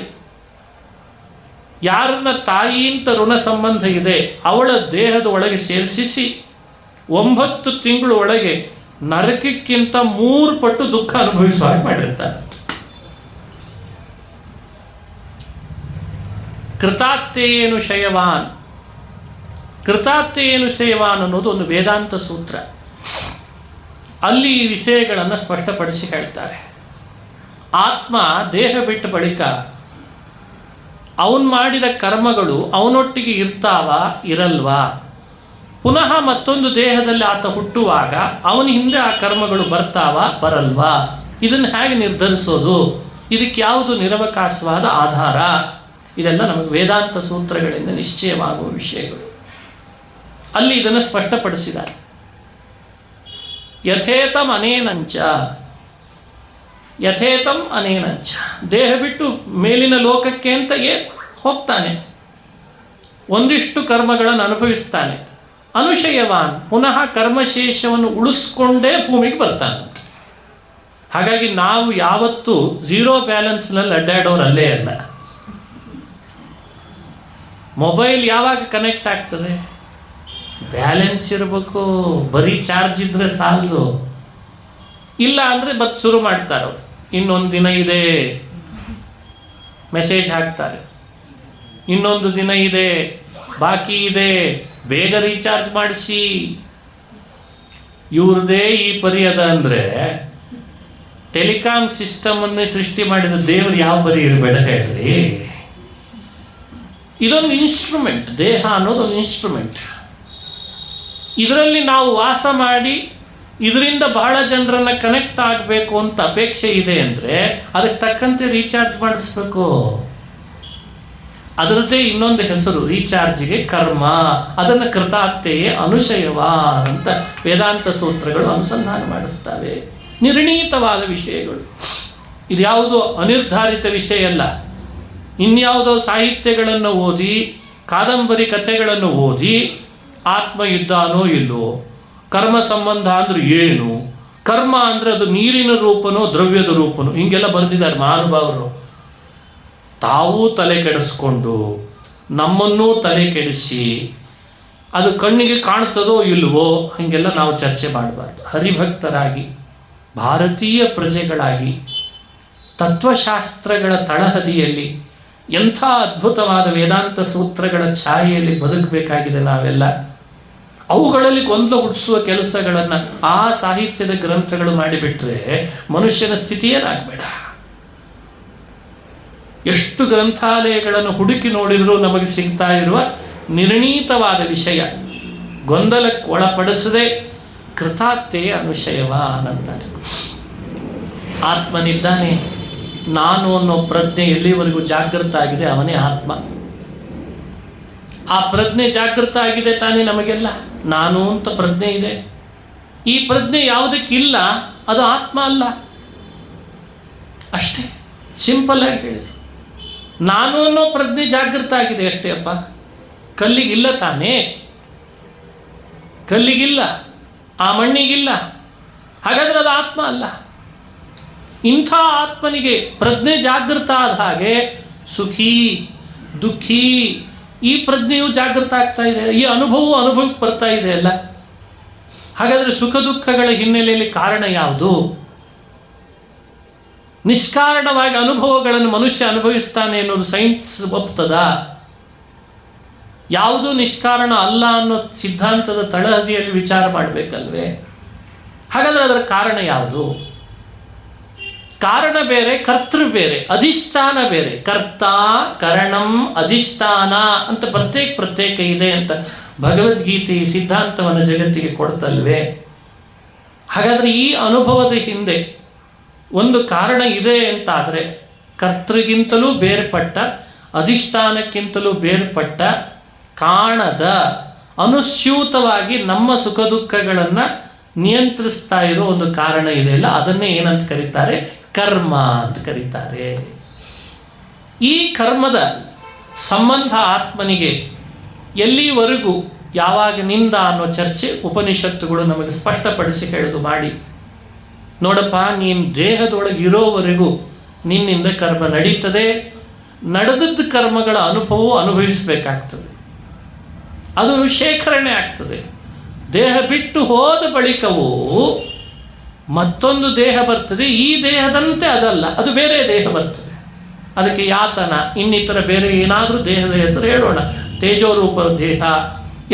ಯಾರನ್ನ ತಾಯಿಯಿಂದ ಋಣ ಸಂಬಂಧ ಇದೆ ಅವಳ ದೇಹದ ಒಳಗೆ ಸೇರಿಸಿ 9 ತಿಂಗಳು ಒಳಗೆ ನರಕಕ್ಕಿಂತ 3 ಪಟ್ಟು ದುಃಖ ಅನುಭವಿಸುವ ಹಾಗೆ ಮಾಡಿರ್ತಾರೆ. ಕೃತಾರ್ಥೇಯೇನು ಶಯವಾನ್, ಕೃತಾರ್ಥೇಯೇನು ಶಯವಾನ್ ಅನ್ನೋದು ಒಂದು ವೇದಾಂತ ಸೂತ್ರ. ಅಲ್ಲಿ ಈ ವಿಷಯಗಳನ್ನು ಸ್ಪಷ್ಟಪಡಿಸಿ ಹೇಳ್ತಾರೆ. ಆತ್ಮ ದೇಹ ಬಿಟ್ಟ ಬಳಿಕ ಅವನು ಮಾಡಿದ ಕರ್ಮಗಳು ಅವನೊಟ್ಟಿಗೆ ಇರ್ತಾವ ಇರಲ್ವಾ, ಪುನಃ ಮತ್ತೊಂದು ದೇಹದಲ್ಲಿ ಆತ ಹುಟ್ಟುವಾಗ ಅವನ ಹಿಂದೆ ಆ ಕರ್ಮಗಳು ಬರ್ತಾವ ಬರಲ್ವಾ, ಇದನ್ನು ಹೇಗೆ ನಿರ್ಧರಿಸೋದು, ಇದಕ್ಕೆ ಯಾವುದು ನಿರವಕಾಶವಾದ ಆಧಾರ, ಇದೆಲ್ಲ ನಮಗೆ ವೇದಾಂತ ಸೂತ್ರಗಳಿಂದ ನಿಶ್ಚಯವಾಗುವ ವಿಷಯಗಳು. ಅಲ್ಲಿ ಇದನ್ನು ಸ್ಪಷ್ಟಪಡಿಸಿದ್ದಾರೆ. ಯಥೇತಂ ಅನೇನಂಚ, ಯಥೇತಂ ಅನೇನಂಚ, ದೇಹ ಬಿಟ್ಟು ಮೇಲಿನ ಲೋಕಕ್ಕೆ ಅಂತ ಹೋಗ್ತಾನೆ, ಒಂದಿಷ್ಟು ಕರ್ಮಗಳನ್ನು ಅನುಭವಿಸ್ತಾನೆ. ಅನುಶಯವಾನ್, ಪುನಃ ಕರ್ಮಶೇಷವನ್ನು ಉಳಿಸ್ಕೊಂಡೇ ಭೂಮಿಗೆ ಬರ್ತಾನೆ. ಹಾಗಾಗಿ ನಾವು ಯಾವತ್ತೂ 0 ಬ್ಯಾಲೆನ್ಸ್ನಲ್ಲಿ ಅಡ್ಡಾಡೋರಲ್ಲೇ ಅಲ್ಲ. ಮೊಬೈಲ್ ಯಾವಾಗ ಕನೆಕ್ಟ್ ಆಗ್ತದೆ? ಬ್ಯಾಲೆನ್ಸ್ ಇರಬೇಕು, ಬರೀ ಚಾರ್ಜ್ ಇದ್ರೆ ಸಾಲದು. ಇಲ್ಲ ಅಂದರೆ ಮತ್ತೆ ಶುರು ಮಾಡ್ತಾರೆ ಅವರು, ಇನ್ನೊಂದು ದಿನ ಇದೆ ಮೆಸೇಜ್ ಹಾಕ್ತಾರೆ, ಇನ್ನೊಂದು ದಿನ ಇದೆ ಬಾಕಿ ಇದೆ, ಬೇಗ ರೀಚಾರ್ಜ್ ಮಾಡಿಸಿ. ಇವ್ರದೇ ಈ ಪರಿ ಅದ ಅಂದರೆ ಟೆಲಿಕಾಂ ಸಿಸ್ಟಮನ್ನೇ ಸೃಷ್ಟಿ ಮಾಡಿದ ದೇವರು ಯಾವ ಪರಿ ಇರಬೇಡ ಹೇಳ್ರಿ. ಇದೊಂದು ಇನ್ಸ್ಟ್ರೂಮೆಂಟ್, ದೇಹ ಅನ್ನೋದು ಒಂದು ಇನ್ಸ್ಟ್ರೂಮೆಂಟ್. ಇದರಲ್ಲಿ ನಾವು ವಾಸ ಮಾಡಿ ಇದರಿಂದ ಬಹಳ ಜನರನ್ನ ಕನೆಕ್ಟ್ ಆಗಬೇಕು ಅಂತ ಅಪೇಕ್ಷೆ ಇದೆ ಅಂದರೆ ಅದಕ್ಕೆ ತಕ್ಕಂತೆ ರೀಚಾರ್ಜ್ ಮಾಡಿಸ್ಬೇಕು. ಅದರದ್ದೇ ಇನ್ನೊಂದು ಹೆಸರು ರೀಚಾರ್ಜ್ಗೆ ಕರ್ಮ. ಅದನ್ನು ಕೃತಾರ್ಥೆಯೇ ಅನುಶಯವಾನ್ ಅಂತ ವೇದಾಂತ ಸೂತ್ರಗಳು ಅನುಸಂಧಾನ ಮಾಡಿಸ್ತವೆ. ನಿರ್ಣೀತವಾದ ವಿಷಯಗಳು, ಇದ್ಯಾವುದೋ ಅನಿರ್ಧಾರಿತ ವಿಷಯ ಅಲ್ಲ. ಇನ್ಯಾವುದೋ ಸಾಹಿತ್ಯಗಳನ್ನು ಓದಿ, ಕಾದಂಬರಿ ಕಥೆಗಳನ್ನು ಓದಿ ಆತ್ಮ ಇದ್ದಾನೋ ಇಲ್ಲೋ, ಕರ್ಮ ಸಂಬಂಧ ಅಂದ್ರೆ ಏನು, ಕರ್ಮ ಅಂದರೆ ಅದು ನೀರಿನ ರೂಪನೋ ದ್ರವ್ಯದ ರೂಪನೋ, ಹಿಂಗೆಲ್ಲ ಬರೆದಿದ್ದಾರೆ ಮಹಾನುಭಾವರು. ತಾವೂ ತಲೆ ಕೆಡಿಸ್ಕೊಂಡು ನಮ್ಮನ್ನೂ ತಲೆ ಕೆಡಿಸಿ ಅದು ಕಣ್ಣಿಗೆ ಕಾಣ್ತದೋ ಇಲ್ವೋ ಹಾಗೆಲ್ಲ ನಾವು ಚರ್ಚೆ ಮಾಡಬಾರ್ದು. ಹರಿಭಕ್ತರಾಗಿ, ಭಾರತೀಯ ಪ್ರಜೆಗಳಾಗಿ, ತತ್ವಶಾಸ್ತ್ರಗಳ ತಳಹದಿಯಲ್ಲಿ ಎಂಥ ಅದ್ಭುತವಾದ ವೇದಾಂತ ಸೂತ್ರಗಳ ಛಾಯೆಯಲ್ಲಿ ಬದುಕಬೇಕಾಗಿದೆ ನಾವೆಲ್ಲ. ಅವುಗಳಲ್ಲಿ ಗೊಂದಲ ಹುಟ್ಟಿಸುವ ಕೆಲಸಗಳನ್ನು ಆ ಸಾಹಿತ್ಯದ ಗ್ರಂಥಗಳು ಮಾಡಿಬಿಟ್ರೆ ಮನುಷ್ಯನ ಸ್ಥಿತಿ ಏನಾಗಬೇಡ. ಎಷ್ಟು ಗ್ರಂಥಾಲಯಗಳನ್ನು ಹುಡುಕಿ ನೋಡಿದರೂ ನಮಗೆ ಸಿಗ್ತಾ ಇರುವ ನಿರ್ಣೀತವಾದ ವಿಷಯ, ಗೊಂದಲಕ್ಕೆ ಒಳಪಡಿಸದೆ ಕೃತಾರ್ಥೆಯ ಅನುಶಯವಾನ್ ಅಂತಾರೆ. ಆತ್ಮನಿದ್ದಾನೆ, ನಾನು ಅನ್ನೋ ಪ್ರಜ್ಞೆ ಎಲ್ಲಿವರೆಗೂ ಜಾಗೃತ ಆಗಿದೆ ಅವನೇ ಆತ್ಮ. ಆ ಪ್ರಜ್ಞೆ ಜಾಗೃತ ಆಗಿದೆ ತಾನೇ ನಮಗೆಲ್ಲ, ನಾನು ಅಂತ ಪ್ರಜ್ಞೆ ಇದೆ. ಈ ಪ್ರಜ್ಞೆ ಯಾವುದಕ್ಕಿಲ್ಲ ಅದು ಆತ್ಮ ಅಲ್ಲ. ಅಷ್ಟೇ ಸಿಂಪಲ್ ಆಗಿ ಹೇಳಿದೆ. ನಾನು ಅನ್ನೋ ಪ್ರಜ್ಞೆ ಜಾಗೃತ ಆಗಿದೆ ಅಷ್ಟೇ ಅಪ್ಪ. ಕಲ್ಲಿಗಿಲ್ಲ ತಾನೇ, ಕಲ್ಲಿಗಿಲ್ಲ, ಆ ಮಣ್ಣಿಗಿಲ್ಲ, ಹಾಗಾದ್ರೆ ಅದು ಆತ್ಮ ಅಲ್ಲ. ಇಂಥ ಆತ್ಮನಿಗೆ ಪ್ರಜ್ಞೆ ಜಾಗೃತ ಆದ ಹಾಗೆ ಸುಖಿ ದುಃಖಿ ಈ ಪ್ರಜ್ಞೆಯು ಜಾಗೃತ ಆಗ್ತಾ ಇದೆ, ಈ ಅನುಭವಕ್ಕೆ ಬರ್ತಾ ಇದೆ ಅಲ್ಲ. ಹಾಗಾದರೆ ಸುಖ ದುಃಖಗಳ ಹಿನ್ನೆಲೆಯಲ್ಲಿ ಕಾರಣ ಯಾವುದು? ನಿಷ್ಕಾರಣವಾಗಿ ಅನುಭವಗಳನ್ನು ಮನುಷ್ಯ ಅನುಭವಿಸ್ತಾನೆ ಅನ್ನೋದು ಸೈನ್ಸ್ ಒಪ್ತದ? ಯಾವುದು ನಿಷ್ಕಾರಣ ಅಲ್ಲ ಅನ್ನೋ ಸಿದ್ಧಾಂತದ ತಳಹದಿಯಲ್ಲಿ ವಿಚಾರ ಮಾಡಬೇಕಲ್ವೇ? ಹಾಗಾದರೆ ಅದರ ಕಾರಣ ಯಾವುದು? ಕಾರಣ ಬೇರೆ, ಕರ್ತೃ ಬೇರೆ, ಅಧಿಷ್ಠಾನ ಬೇರೆ. ಕರ್ತ, ಕರಣಂ, ಅಧಿಷ್ಠಾನ ಅಂತ ಪ್ರತ್ಯೇಕ ಇದೆ ಅಂತ ಭಗವದ್ಗೀತೆ ಈ ಸಿದ್ಧಾಂತವನ್ನು ಜಗತ್ತಿಗೆ ಕೊಡ್ತಲ್ವೇ? ಹಾಗಾದರೆ ಈ ಅನುಭವದ ಹಿಂದೆ ಒಂದು ಕಾರಣ ಇದೆ ಅಂತಾದರೆ ಕರ್ತೃಗಿಂತಲೂ ಬೇರ್ಪಟ್ಟ, ಅಧಿಷ್ಠಾನಕ್ಕಿಂತಲೂ ಬೇರ್ಪಟ್ಟ, ಕಾಣದ, ಅನುಸ್ಯೂತವಾಗಿ ನಮ್ಮ ಸುಖ ದುಃಖಗಳನ್ನು ನಿಯಂತ್ರಿಸ್ತಾ ಇರೋ ಒಂದು ಕಾರಣ ಇದೆಯಲ್ಲ, ಅದನ್ನೇ ಏನಂತ ಕರೀತಾರೆ? ಕರ್ಮ ಅಂತ ಕರೀತಾರೆ. ಈ ಕರ್ಮದ ಸಂಬಂಧ ಆತ್ಮನಿಗೆ ಎಲ್ಲಿವರೆಗೂ ಯಾವಾಗಿನಿಂದ ಅನ್ನೋ ಚರ್ಚೆ ಉಪನಿಷತ್ತುಗಳು ನಮಗೆ ಸ್ಪಷ್ಟಪಡಿಸಿ ಹೇಳೋದು ಮಾಡಿ. ನೋಡಪ್ಪ, ನೀನು ದೇಹದೊಳಗೆ ಇರೋವರೆಗೂ ನಿನ್ನಿಂದ ಕರ್ಮ ನಡೀತದೆ. ನಡೆದದ್ದು ಕರ್ಮಗಳ ಅನುಭವವು ಅನುಭವಿಸಬೇಕಾಗ್ತದೆ. ಅದು ಶೇಖರಣೆ ಆಗ್ತದೆ. ದೇಹ ಬಿಟ್ಟು ಹೋದ ಬಳಿಕವೂ ಮತ್ತೊಂದು ದೇಹ ಬರ್ತದೆ. ಈ ದೇಹದಂತೆ ಅದಲ್ಲ, ಅದು ಬೇರೆ ದೇಹ ಬರ್ತದೆ. ಅದಕ್ಕೆ ಯಾತನ, ಇನ್ನಿತರ ಬೇರೆ ಏನಾದರೂ ದೇಹದ ಹೆಸರು ಹೇಳೋಣ, ತೇಜೋರೂಪ ದೇಹ,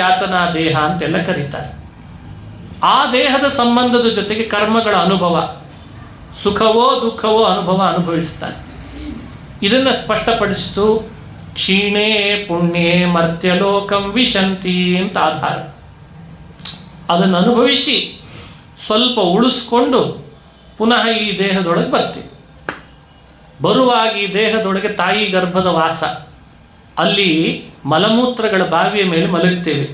ಯಾತನಾ ದೇಹ ಅಂತೆಲ್ಲ ಕರೀತಾರೆ. ಆ ದೇಹದ ಸಂಬಂಧದ ಜೊತೆಗೆ ಕರ್ಮಗಳ ಅನುಭವ, ಸುಖವೋ ದುಃಖವೋ ಅನುಭವ ಅನುಭವಿಸ್ತಾನೆ. ಇದನ್ನು ಸ್ಪಷ್ಟಪಡಿಸಿತು. ಕ್ಷೀಣೇ ಪುಣ್ಯೇ ಮರ್ತ್ಯಲೋಕಂ ವಿಶಂತಿ ಅಂತ ಆಧಾರ. ಅದನ್ನು ಅನುಭವಿಸಿ ಸ್ವಲ್ಪ ಉಳಿಸ್ಕೊಂಡು ಪುನಃ ಈ ದೇಹದೊಳಗೆ ಬರ್ತೀವಿ. ಬರುವಾಗ ಈ ದೇಹದೊಳಗೆ ತಾಯಿ ಗರ್ಭದ ವಾಸ, ಅಲ್ಲಿ ಮಲಮೂತ್ರಗಳ ಬಾವಿಯ ಮೇಲೆ ಮಲಗ್ತೇವೆ.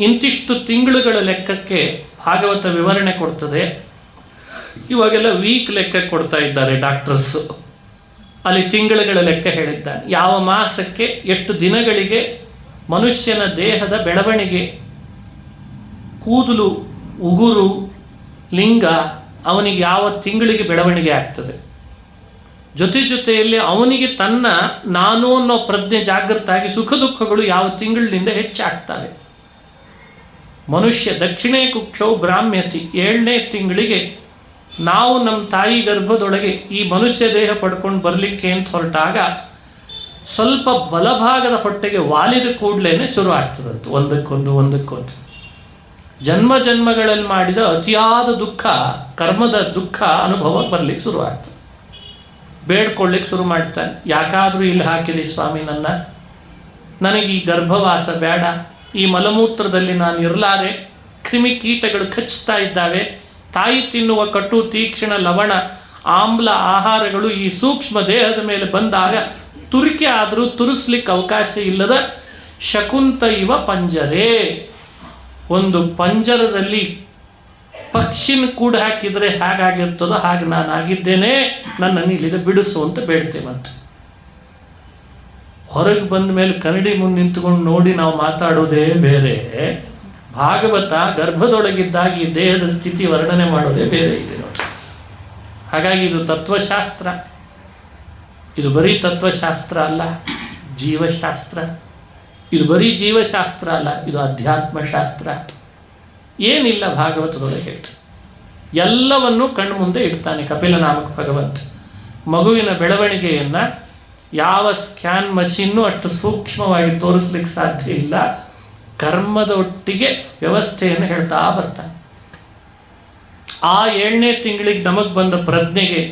ಇಂತಿಷ್ಟು ತಿಂಗಳುಗಳ ಲೆಕ್ಕಕ್ಕೆ ಭಾಗವತ ವಿವರಣೆ ಕೊಡ್ತದೆ. ಇವಾಗೆಲ್ಲ ವೀಕ್ ಲೆಕ್ಕ ಕೊಡ್ತಾ ಇದ್ದಾರೆ ಡಾಕ್ಟರ್ಸು. ಅಲ್ಲಿ ತಿಂಗಳುಗಳ ಲೆಕ್ಕ ಹೇಳಿದ್ದಾನೆ. ಯಾವ ಮಾಸಕ್ಕೆ ಎಷ್ಟು ದಿನಗಳಿಗೆ ಮನುಷ್ಯನ ದೇಹದ ಬೆಳವಣಿಗೆ, ಕೂದಲು, ಉಗುರು, ಲಿಂಗ ಅವನಿಗೆ ಯಾವ ತಿಂಗಳಿಗೆ ಬೆಳವಣಿಗೆ ಆಗ್ತದೆ. ಜೊತೆಯಲ್ಲಿ ಅವನಿಗೆ ತನ್ನ ನಾನು ಅನ್ನೋ ಪ್ರಜ್ಞೆ ಜಾಗೃತ ಆಗಿ ಸುಖ ದುಃಖಗಳು ಯಾವ ತಿಂಗಳಿನಿಂದ ಹೆಚ್ಚಾಗ್ತವೆ. ಮನುಷ್ಯ ದಕ್ಷಿಣೇ ಕುಕ್ಷೌ ಬ್ರಾಹ್ಮ್ಯತಿ, 7ನೇ ತಿಂಗಳಿಗೆ ನಾವು ನಮ್ಮ ತಾಯಿ ಗರ್ಭದೊಳಗೆ ಈ ಮನುಷ್ಯ ದೇಹ ಪಡ್ಕೊಂಡು ಬರಲಿಕ್ಕೆ ಅಂತ ಹೊರಟಾಗ ಸ್ವಲ್ಪ ಬಲಭಾಗದ ಹೊಟ್ಟೆಗೆ ವಾಲಿದ ಕೂಡಲೇ ಶುರು ಆಗ್ತದಂತ ಒಂದಕ್ಕೊಂದು. ಜನ್ಮಗಳಲ್ಲಿ ಮಾಡಿದ ಅತಿಯಾದ ದುಃಖ, ಕರ್ಮದ ದುಃಖ ಅನುಭವ ಬರಲಿಕ್ಕೆ ಶುರು ಆಗ್ತದೆ. ಬೇಡ್ಕೊಳ್ಳಿಕ್ಕೆ ಶುರು ಮಾಡ್ತಾನೆ. ಯಾಕಾದರೂ ಇಲ್ಲಿ ಹಾಕಿದೆ ಸ್ವಾಮಿ, ನನಗೆ ಈ ಗರ್ಭವಾಸ ಬೇಡ, ಈ ಮಲಮೂತ್ರದಲ್ಲಿ ನಾನು ಇರಲಾರೆ, ಕ್ರಿಮಿ ಕೀಟಗಳು ಕಚ್ತಾ ಇದ್ದಾವೆ, ತಾಯಿ ತಿನ್ನುವ ಕಟು ತೀಕ್ಷ್ಣ ಲವಣ ಆಮ್ಲ ಆಹಾರಗಳು ಈ ಸೂಕ್ಷ್ಮ ದೇಹದ ಮೇಲೆ ಬಂದಾಗ ತುರಿಕೆ ಆದರೂ ತುರಿಸ್ಲಿಕ್ಕೆ ಅವಕಾಶ ಇಲ್ಲದ ಶಕುಂತ ಇವ ಪಂಜರೇ, ಒಂದು ಪಂಜರದಲ್ಲಿ ಪಕ್ಷಿನ ಕೂಡ ಹಾಕಿದರೆ ಹೇಗಾಗಿರ್ತದೋ ಹಾಗೆ ನಾನು ಆಗಿದ್ದೇನೆ, ನನ್ನನ್ನು ಇಲ್ಲಿಂದ ಬಿಡಿಸು ಅಂತ ಬೇಡ್ತೇವಂತೆ. ಹೊರಗೆ ಬಂದ ಮೇಲೆ ಕನ್ನಡಿ ಮುಂದೆ ನಿಂತುಕೊಂಡು ನೋಡಿ ನಾವು ಮಾತಾಡೋದೇ ಬೇರೆ, ಭಾಗವತ ಗರ್ಭದೊಳಗಿದ್ದಾಗ ಈ ದೇಹದ ಸ್ಥಿತಿ ವರ್ಣನೆ ಮಾಡೋದೇ ಬೇರೆ ಇದೆ ನೋಡಿ. ಹಾಗಾಗಿ ಇದು ತತ್ವಶಾಸ್ತ್ರ. ಇದು ಬರೀ ತತ್ವಶಾಸ್ತ್ರ ಅಲ್ಲ, ಜೀವಶಾಸ್ತ್ರ. ಇದು ಬರೀ ಜೀವಶಾಸ್ತ್ರ ಅಲ್ಲ, ಇದು ಅಧ್ಯಾತ್ಮಶಾಸ್ತ್ರ. ಏನಿಲ್ಲ ಭಾಗವತದೊಳಗೆ ಎಲ್ಲವನ್ನೂ ಕಣ್ಣು ಮುಂದೆ ಇಡ್ತಾನೆ ಕಪಿಲ ನಾಮಕ ಭಗವಂತ. ಮಗುವಿನ ಬೆಳವಣಿಗೆಯನ್ನು ಯಾವ ಸ್ಕ್ಯಾನ್ ಮಷಿನ್ನು ಅಷ್ಟು ಸೂಕ್ಷ್ಮವಾಗಿ ತೋರಿಸ್ಲಿಕ್ಕೆ ಸಾಧ್ಯ ಇಲ್ಲ. ಕರ್ಮದ ಒಟ್ಟಿಗೆ ವ್ಯವಸ್ಥೆಯನ್ನು ಹೇಳ್ತಾ ಬರ್ತಾನೆ. ಆ 7ನೇ ತಿಂಗಳಿಗೆ ನಮಗೆ ಬಂದ ಪ್ರಜ್ಞೆಗೆ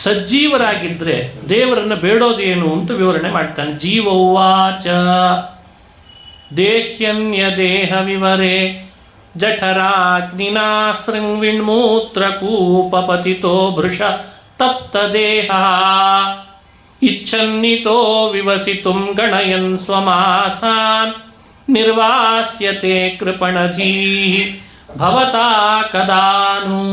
ಸಜ್ಜೀವರಾಗಿದ್ದರೆ ದೇವರನ್ನು ಬೇಡೋದೇನು ಅಂತ ವಿವರಣೆ ಮಾಡ್ತಾನೆ. ಜೀವೋವಾಚ ದೇಹ್ಯನ್ಯ ದೇಹ ವಿವರೆ ಜಠರಾಗ್ನಿನಾ ಶೃಂವಿಣ್ಮೂತ್ರ ಕೂಪಪತಿತೋ ಭೃಷ ತಪ್ತ ದೇಹ ಇಚ್ಛನ್ನಿತೋ ವಿವಸಿತುಂ ಗಣಯನ್ ಸ್ವಮಾಸಾನ್ ನಿರ್ವಾಸ್ಯತೆ ಕೃಪಣಧೀ ಭವತಾ ಕದಾನು.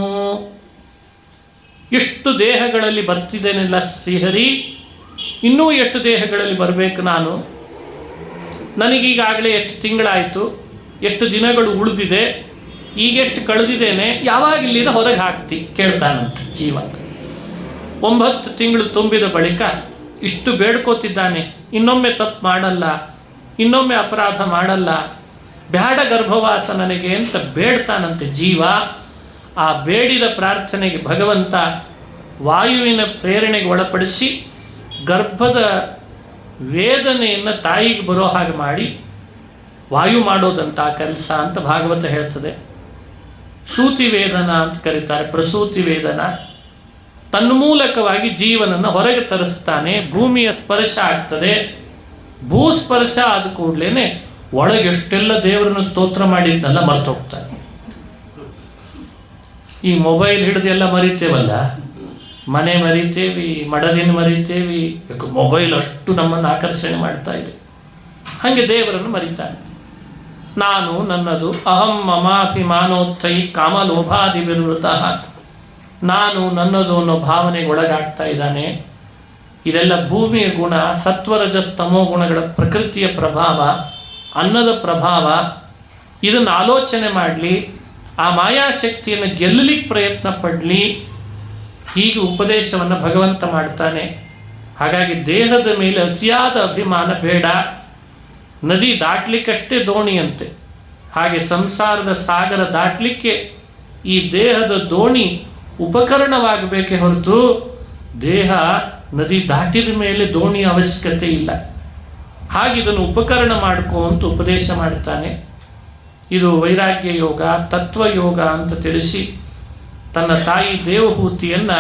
ಎಷ್ಟು ದೇಹಗಳಲ್ಲಿ ಬರ್ತಿದ್ದೇನೆಲ್ಲ ಶ್ರೀಹರಿ, ಇನ್ನೂ ಎಷ್ಟು ದೇಹಗಳಲ್ಲಿ ಬರಬೇಕು ನಾನು? ನನಗೀಗಾಗಲೇ ಎಷ್ಟು ತಿಂಗಳಾಯಿತು, ಎಷ್ಟು ದಿನಗಳು ಉಳಿದಿದೆ, ಈಗೆಷ್ಟು ಕಳೆದಿದ್ದೇನೆ, ಯಾವಾಗ ಇಲ್ಲಿಂದ ಹೊರಗೆ ಹಾಕ್ತಿ ಕೇಳ್ತಾನಂತ ಜೀವ. 9 ತಿಂಗಳು ತುಂಬಿದ ಬಳಿಕ ಇಷ್ಟು ಬೇಡ್ಕೋತಿದ್ದಾನೆ. ಇನ್ನೊಮ್ಮೆ ತಪ್ಪು ಮಾಡಲ್ಲ, ಇನ್ನೊಮ್ಮೆ ಅಪರಾಧ ಮಾಡಲ್ಲ, ಬ್ಯಾಡ ಗರ್ಭವಾಸ ನನಗೆ ಅಂತ ಬೇಡ್ತಾನಂತೆ ಜೀವ. ಆ ಬೇಡಿದ ಪ್ರಾರ್ಥನೆಗೆ ಭಗವಂತ ವಾಯುವಿನ ಪ್ರೇರಣೆಗೆ ಒಳಪಡಿಸಿ ಗರ್ಭದ ವೇದನೆಯನ್ನು ತಾಯಿಗೆ ಬರೋ ಹಾಗೆ ಮಾಡಿ ವಾಯು ಮಾಡೋದಂತ ಕೆಲಸ ಅಂತ ಭಾಗವತ ಹೇಳ್ತದೆ. ಸೂತಿ ವೇದನ ಅಂತ ಕರೀತಾರೆ, ಪ್ರಸೂತಿ ವೇದನ. ತನ್ಮೂಲಕವಾಗಿ ಜೀವನನ್ನು ಹೊರಗೆ ತರಿಸ್ತಾನೆ. ಭೂಮಿಯ ಸ್ಪರ್ಶ ಆಗ್ತದೆ. ಭೂಸ್ಪರ್ಶ ಆದ ಕೂಡಲೇ ಒಳಗೆ ಎಷ್ಟೆಲ್ಲ ದೇವರನ್ನು ಸ್ತೋತ್ರ ಮಾಡಿದ್ನೆಲ್ಲ ಮರ್ತೋಗ್ತಾನೆ. ಈ ಮೊಬೈಲ್ ಹಿಡಿದೆಲ್ಲ ಮರಿತೇವಲ್ಲ, ಮನೆ ಮರಿತೇವಿ, ಮಡದಿನ ಮರಿತೇವಿ, ಮೊಬೈಲ್ ಅಷ್ಟು ನಮ್ಮನ್ನು ಆಕರ್ಷಣೆ ಮಾಡ್ತಾ ಇದೆ. ಹಾಗೆ ದೇವರನ್ನು ಮರಿತಾನೆ. ನಾನು ನನ್ನದು, ಅಹಂ ಮಮಾಭಿಮಾನೋತ್ತೈ ಕಾಮಲೋಭಾದಿ ವಿವೃತ, ನಾನು ನನ್ನದು ಅನ್ನೋ ಭಾವನೆಗೆ ಒಳಗಾಗ್ತಾ ಇದ್ದಾನೆ. ಇದೆಲ್ಲ ಭೂಮಿಯ ಗುಣ, ಸತ್ವರಜಸ್ತಮೋ ಗುಣಗಳ ಪ್ರಕೃತಿಯ ಪ್ರಭಾವ, ಅನ್ನದ ಪ್ರಭಾವ. ಇದನ್ನು ಆಲೋಚನೆ ಮಾಡಲಿ, ಆ ಮಾಯಾಶಕ್ತಿಯನ್ನು ಗೆಲ್ಲಲಿಕ್ಕೆ ಪ್ರಯತ್ನ ಪಡಲಿ. ಹೀಗೆ ಉಪದೇಶವನ್ನು ಭಗವಂತ ಮಾಡ್ತಾನೆ. ಹಾಗಾಗಿ ದೇಹದ ಮೇಲೆ ಅತಿಯಾದ ಅಭಿಮಾನ ಬೇಡ. ನದಿ ದಾಟ್ಲಿಕ್ಕಷ್ಟೇ ದೋಣಿಯಂತೆ, ಹಾಗೆ ಸಂಸಾರದ ಸಾಗರ ದಾಟಲಿಕ್ಕೆ ಈ ದೇಹದ ದೋಣಿ ಉಪಕರಣವಾಗಬೇಕೇ ಹೊರತು ದೇಹ ನದಿ ದಾಟಿದ ಮೇಲೆ ದೋಣಿಯ ಅವಶ್ಯಕತೆ ಇಲ್ಲ. ಹಾಗೆ ಇದನ್ನು ಉಪಕರಣ ಮಾಡ್ಕೋ ಅಂತ ಉಪದೇಶ ಮಾಡ್ತಾನೆ. ಇದು ವೈರಾಗ್ಯ ಯೋಗ, ತತ್ವಯೋಗ ಅಂತ ತಿಳಿಸಿ ತನ್ನ ತಾಯಿ ದೇವಹೂತಿಯನ್ನು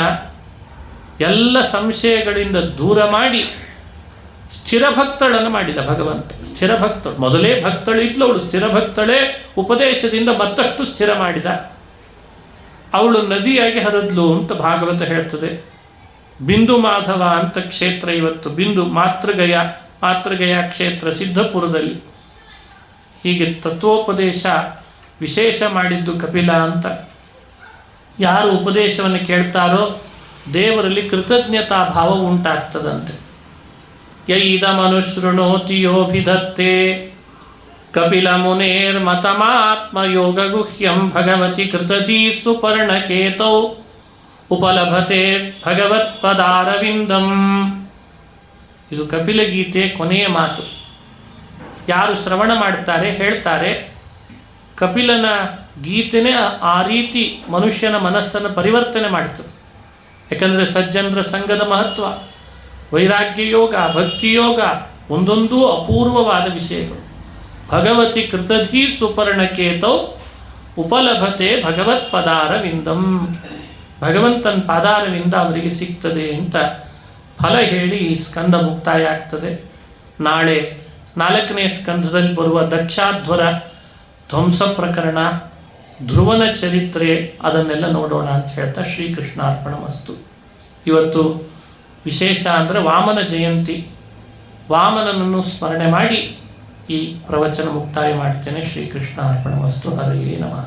ಎಲ್ಲ ಸಂಶಯಗಳಿಂದ ದೂರ ಮಾಡಿ ಸ್ಥಿರಭಕ್ತಳನ್ನು ಮಾಡಿದ ಭಗವಂತ. ಸ್ಥಿರಭಕ್ತಳು, ಮೊದಲೇ ಭಕ್ತಳು ಇದ್ಲವಳು, ಸ್ಥಿರಭಕ್ತಳೇ ಉಪದೇಶದಿಂದ ಮತ್ತಷ್ಟು ಸ್ಥಿರ ಮಾಡಿದ. ಅವಳು ನದಿಯಾಗಿ ಹರಿದ್ಲು ಅಂತ ಭಾಗವತ ಹೇಳ್ತದೆ. ಬಿಂದು ಮಾಧವ ಅಂತ ಕ್ಷೇತ್ರ ಇವತ್ತು ಬಿಂದು ಮಾತೃಗಯ ಕ್ಷೇತ್ರ ಸಿದ್ಧಪುರದಲ್ಲಿ. ಹೀಗೆ ತತ್ವೋಪದೇಶ ವಿಶೇಷ ಮಾಡಿದ್ದು ಕಪಿಲ ಅಂತ. ಯಾರು ಉಪದೇಶವನ್ನು ಕೇಳ್ತಾರೋ ದೇವರಲ್ಲಿ ಕೃತಜ್ಞತಾ ಭಾವ ಉಂಟಾಗ್ತದಂತೆ. ಯೈದಮನುಶೃಣೋತಿಯೋಭಿಧತ್ತೆ ಕಪಿಲ ಮುನೇರ್ ಮತಮಾತ್ಮ ಯೋಗ ಗುಹ್ಯಂ ಭಗವತಿ ಕೃತಧೀ ಸುಪರ್ಣಕೇತೌ ಉಪಲಭತೆ ಭಗವತ್ಪದಾರವಿಂದಂ. ಇದು ಕಪಿಲ ಗೀತೆ ಕೊನೆಯ ಮಾತು. ಯಾರು ಶ್ರವಣ ಮಾಡ್ತಾರೆ, ಹೇಳ್ತಾರೆ, ಕಪಿಲನ ಗೀತೆನೇ ಆ ರೀತಿ ಮನುಷ್ಯನ ಮನಸ್ಸನ್ನು ಪರಿವರ್ತನೆ ಮಾಡ್ತದೆ. ಯಾಕಂದರೆ ಸಜ್ಜನರ ಸಂಘದ ಮಹತ್ವ, ವೈರಾಗ್ಯ ಯೋಗ, ಭಕ್ತಿ ಯೋಗ ಒಂದೊಂದೂ ಅಪೂರ್ವವಾದ ವಿಷಯಗಳು. ಭಗವತಿ ಕೃತಧೀ ಸುಪರ್ಣಕೇತೌ ಉಪಲಭತೆ ಭಗವತ್ಪದಾರವಿಂದಂ. ಭಗವಂತನ ಪಾದಾರವಿಂದ ಅವರಿಗೆ ಸಿಗ್ತದೆ ಅಂತ ಫಲ ಹೇಳಿ ಈ ಸ್ಕಂದ ಮುಕ್ತಾಯ ಆಗ್ತದೆ. ನಾಳೆ 4ನೇ ಸ್ಕಂದದಲ್ಲಿ ಬರುವ ದಕ್ಷಾಧ್ವರ ಧ್ವಂಸ ಪ್ರಕರಣ, ಧ್ರುವನ ಚರಿತ್ರೆ, ಅದನ್ನೆಲ್ಲ ನೋಡೋಣ ಅಂತ ಹೇಳ್ತಾ ಶ್ರೀಕೃಷ್ಣಾರ್ಪಣಮಸ್ತು. ಇವತ್ತು ವಿಶೇಷ ಅಂದರೆ ವಾಮನ ಜಯಂತಿ. ವಾಮನನನ್ನು ಸ್ಮರಣೆ ಮಾಡಿ ಈ ಪ್ರವಚನ ಮುಕ್ತಾಯ ಮಾಡ್ತೇನೆ. ಶ್ರೀಕೃಷ್ಣಾರ್ಪಣಮಸ್ತು. ಹರಯೇ ನಮಃ.